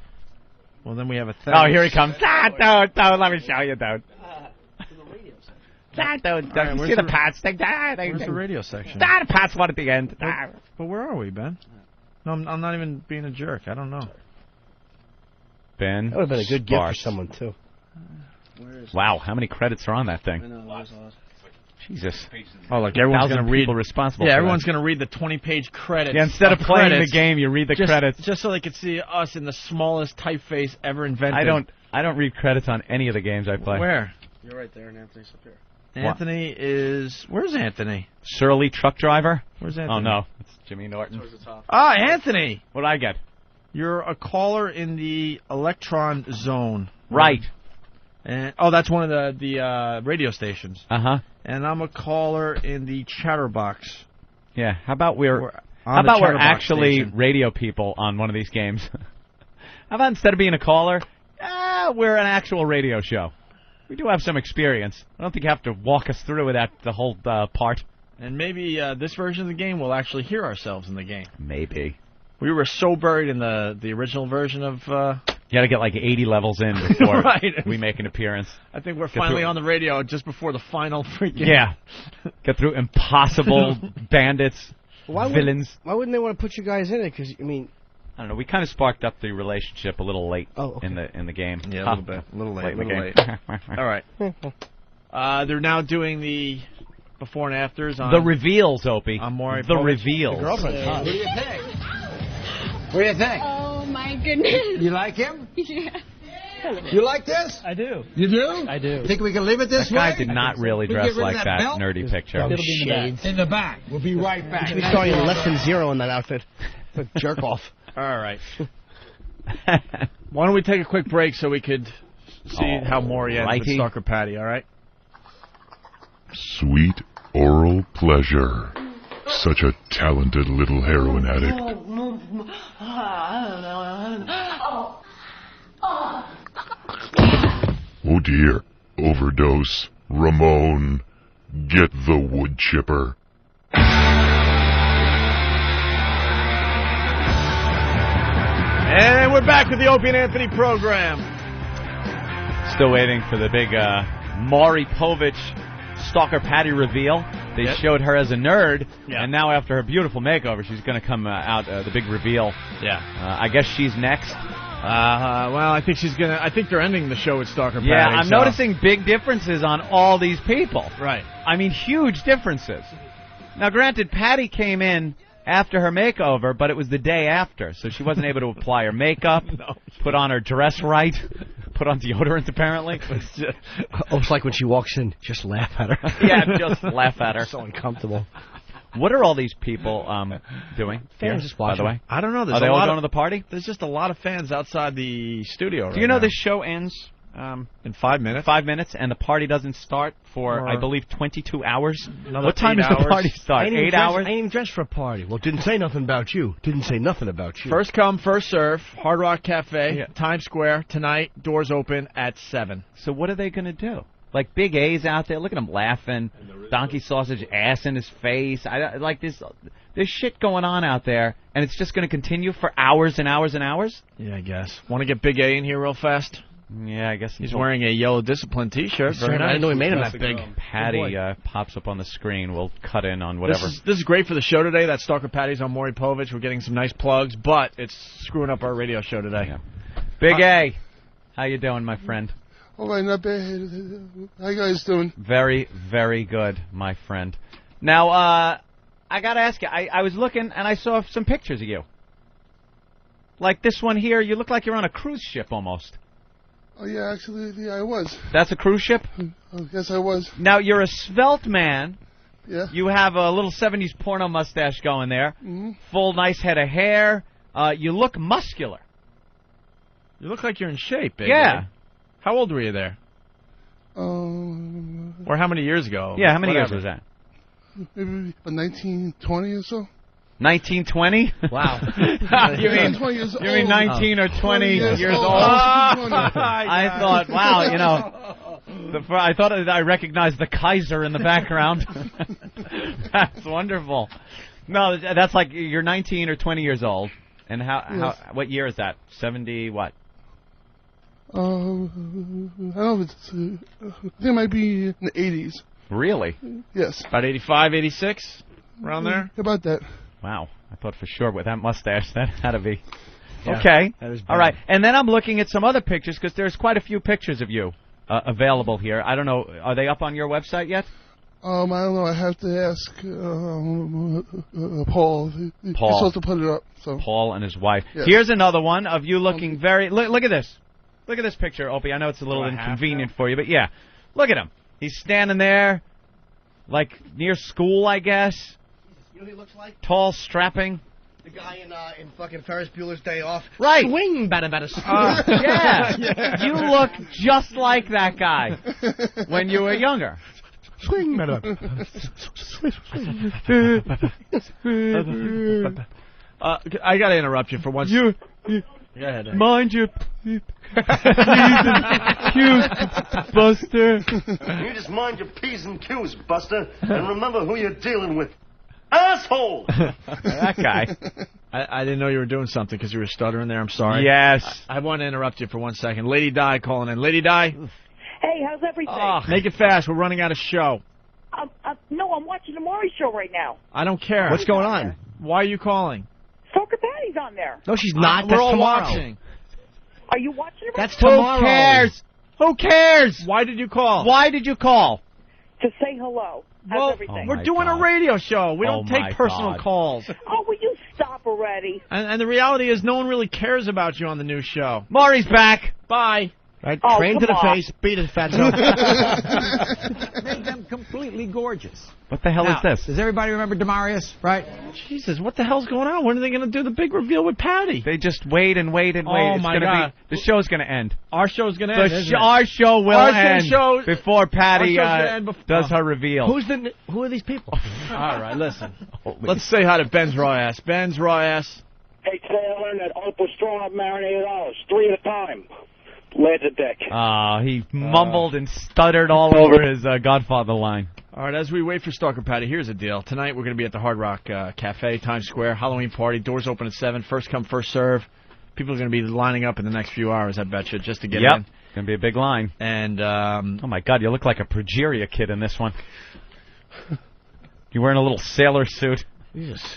Well, then we have a thanks. Oh, here he comes. Don't. Let me show you, don't. Don't. You see the Pats thing? Where's the radio section? The Pats one at the end. But where are we, Ben? No, I'm not even being a jerk. I don't know. Ben. That would have been a good gift for someone, too. Wow, how many credits are on that thing? I know, that was awesome. Jesus. Oh, like everyone's going to read. Responsible. Yeah, for everyone's that. going to read the 20-page credits. Yeah, instead of playing the game, you read the credits. Just so they could see us in the smallest typeface ever invented. I don't read credits on any of the games I play. Where? You're right there, and Anthony's up here. Anthony is... Where's Anthony? Surly truck driver? Where's Anthony? Oh, no. It's Jimmy Norton. Towards the top. Ah, Anthony! What'd I get? You're a caller in the Electron Zone. Right. And that's one of the radio stations. Uh-huh. And I'm a caller in the Chatterbox. Yeah, how about we're actually station. radio people on one of these games? How about instead of being a caller, we're an actual radio show. We do have some experience. I don't think you have to walk us through the whole part. And maybe this version of the game we'll actually hear ourselves in the game. Maybe. We were so buried in the original version of... You got to get like 80 levels in before right. we make an appearance. I think we're finally on the radio just before the final freaking... Yeah. Get through impossible bandits, villains. Why wouldn't they want to put you guys in it? Because, I mean... I don't know. We kind of sparked up the relationship a little late in the game. Yeah, a little bit. A little late. in the game. All right. They're now doing the before and afters on... The reveals, Opie. On Maury the Povich. reveals. The girlfriend's hot. What do you think? What do you think? Oh, my goodness. You like him? Yeah. You like this? I do. You do? I do. Think we can leave it this way? That guy did not really dress like that belt? nerdy picture. It'll be in the back. In the back. We'll be right back. He's starting in less than 0 in that outfit. Jerk off. All right. Why don't we take a quick break so we could see how Maury ends with Stalker Patty, all right? Sweet oral pleasure. Such a talented little heroin addict. Oh dear. Overdose. Ramon. Get the wood chipper. And we're back with the Opie and Anthony program. Still waiting for the big Maury Povich Stalker Patty reveal. They showed her as a nerd, and now after her beautiful makeover, she's going to come out the big reveal. Yeah. I guess she's next. Well, I think she's gonna. I think they're ending the show with Stalker Patty. Yeah, I'm noticing big differences on all these people. Right. I mean, huge differences. Now, granted, Patty came in after her makeover, but it was the day after, so she wasn't able to apply her makeup, put on her dress right, put on deodorant, apparently. Almost like when she walks in, just laugh at her. Yeah, just laugh at her. So uncomfortable. What are all these people doing? Fans just watching. By the way, I don't know. Are they all going to the party? There's just a lot of fans outside the studio. Do you know this show ends in 5 minutes? 5 minutes, and the party doesn't start for, I believe, 22 hours. What time does the party start? 8 hours? I ain't even dressed for a party. Well, didn't say nothing about you. Didn't say nothing about you. First come, first serve. Hard Rock Cafe, Times Square tonight. Doors open at 7. So what are they going to do? Like Big A's out there, look at him laughing. Donkey sausage ass in his face. There's shit going on out there, and it's just going to continue for hours and hours and hours? Yeah, I guess. Want to get Big A in here real fast? Yeah, I guess he's wearing a yellow Discipline T-shirt. Very nice. I didn't know he made him that big. Patty pops up on the screen. We'll cut in on whatever. This is great for the show today. That Stalker Patty's on Maury Povich. We're getting some nice plugs, but it's screwing up our radio show today. Yeah. Big A, how you doing, my friend? All right, not bad. How you guys doing? Very, very good, my friend. Now, I got to ask you, I was looking, and I saw some pictures of you. Like this one here, you look like you're on a cruise ship almost. Oh, yeah, actually, yeah, I was. That's a cruise ship? Oh, yes, I was. Now, you're a svelte man. Yeah. You have a little 70s porno mustache going there. Mm-hmm. Full, nice head of hair. You look muscular. You look like you're in shape, baby. Yeah. How old were you there? Or how many years ago? Yeah, how many years was that? Maybe 1920 or so. 1920? Wow. you mean 20 years old. 19 or 20 years old? I thought, wow, you know, I thought I recognized the Kaiser in the background. That's wonderful. No, that's like you're 19 or 20 years old. And how what year is that? 70 what? I don't know if it's, I think it might be in the 80s. Really? Yes. About 85, 86, around there? About that. Wow. I thought for sure with that mustache that had to be. Yeah, okay. that is bad. All right. And then I'm looking at some other pictures because there's quite a few pictures of you available here. I don't know. Are they up on your website yet? I don't know. I have to ask Paul. He's supposed to put it up. So. Paul and his wife. Yes. Here's another one of you looking very... Look at this. Look at this picture, Opie. I know it's a little inconvenient for you, but yeah. Look at him. He's standing there, like, near school, I guess. You know what he looks like? Tall, strapping. The guy in fucking Ferris Bueller's Day Off. Right. Swing, bada. Yeah. You look just like that guy when you were younger. Swing, bada. I got to interrupt you for once. Go ahead. Mind your Q's, Buster. You just mind your P's and Q's, Buster, and remember who you're dealing with. Asshole! That guy. I didn't know you were doing something because you were stuttering there. I'm sorry. Yes. I want to interrupt you for 1 second. Lady Di calling in. Lady Di. Hey, how's everything? Make it fast. We're running out of show. No, I'm watching the Maury show right now. I don't care. What's going on? Why are you calling? Soccer Patty's on there. No, she's not. We're That's all tomorrow. watching. Are you watching it? That's tomorrow. Who cares? Who cares? Why did you call? Why did you call? To say hello. How's everything? We're doing a radio show. We don't take personal calls. Oh, will you stop already? And the reality is no one really cares about you on the new show. Maury's back. Bye. Right, Oh, train to come the on. face, beat it, fatso. Made them completely gorgeous. What the hell Now, is this? Does everybody remember Demarius, right? Jesus, what the hell's going on? When are they going to do the big reveal with Patty? They just wait and wait and wait. Oh, It's my gonna God. The show's going to end. Our show's going to end, isn't it? Our show will Our end show- before Patty our show's gonna end does her reveal. Who are these people? All right, listen. Let's say hi to Ben's Raw Ass. Ben's Raw Ass. Hey, today I learned that Opie strong up marinated olives, 3 at a time. Land the deck. He mumbled and stuttered all over his Godfather line. All right, as we wait for Stalker Patty, here's the deal. Tonight we're going to be at the Hard Rock Cafe, Times Square, Halloween party. Doors open at 7. First come, first serve. People are going to be lining up in the next few hours, I bet you, just to get in. It's going to be a big line. And oh my God, you look like a Progeria kid in this one. You're wearing a little sailor suit. Jesus.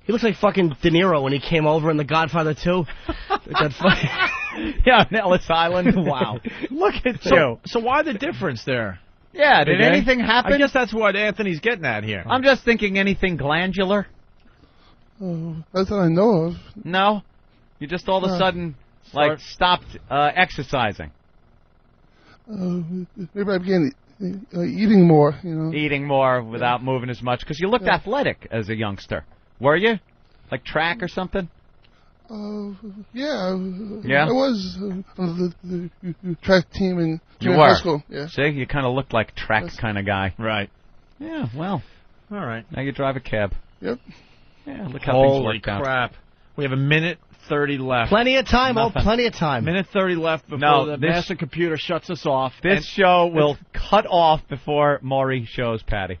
He looks like fucking De Niro when he came over in The Godfather 2. Yeah, on Ellis Island. Wow. Look at you. So why the difference there? Yeah, did anything happen? I guess that's what Anthony's getting at here. I'm just thinking anything glandular. That's what I know of. No? You just all of a sudden, stopped exercising. Maybe I began eating more, you know. Eating more without moving as much, because you looked athletic as a youngster. Were you? Like track or something? Yeah. Yeah? I was on the track team in You high were? school. Yeah. See, you kind of looked like track kind of guy. Right. Yeah, well. All right. Now you drive a cab. Yep. Yeah, look how things Holy worked out. crap. We have a minute 30 left. Plenty of time, Nothing. plenty of time. Minute 30 left before the master computer shuts us off. This show will cut off before Maury shows Patty.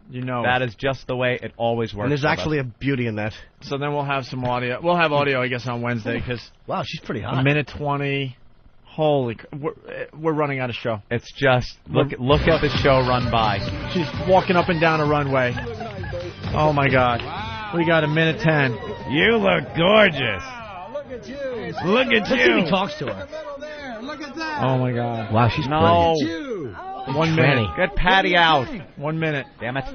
You know. That is just the way it always works. And there's actually a beauty in that. So then we'll have some audio. We'll have audio, I guess, on Wednesday, because... Wow, she's pretty hot. A minute 20. Holy... We're running out of show. It's just... Look at the show run by. She's walking up and down a runway. Oh, my God. We got a minute 10. You look gorgeous. Look at Let's see if he talks to her. Oh, my God. Wow, she's no. pretty. 1 minute. Get Patty out. 1 minute. Damn it.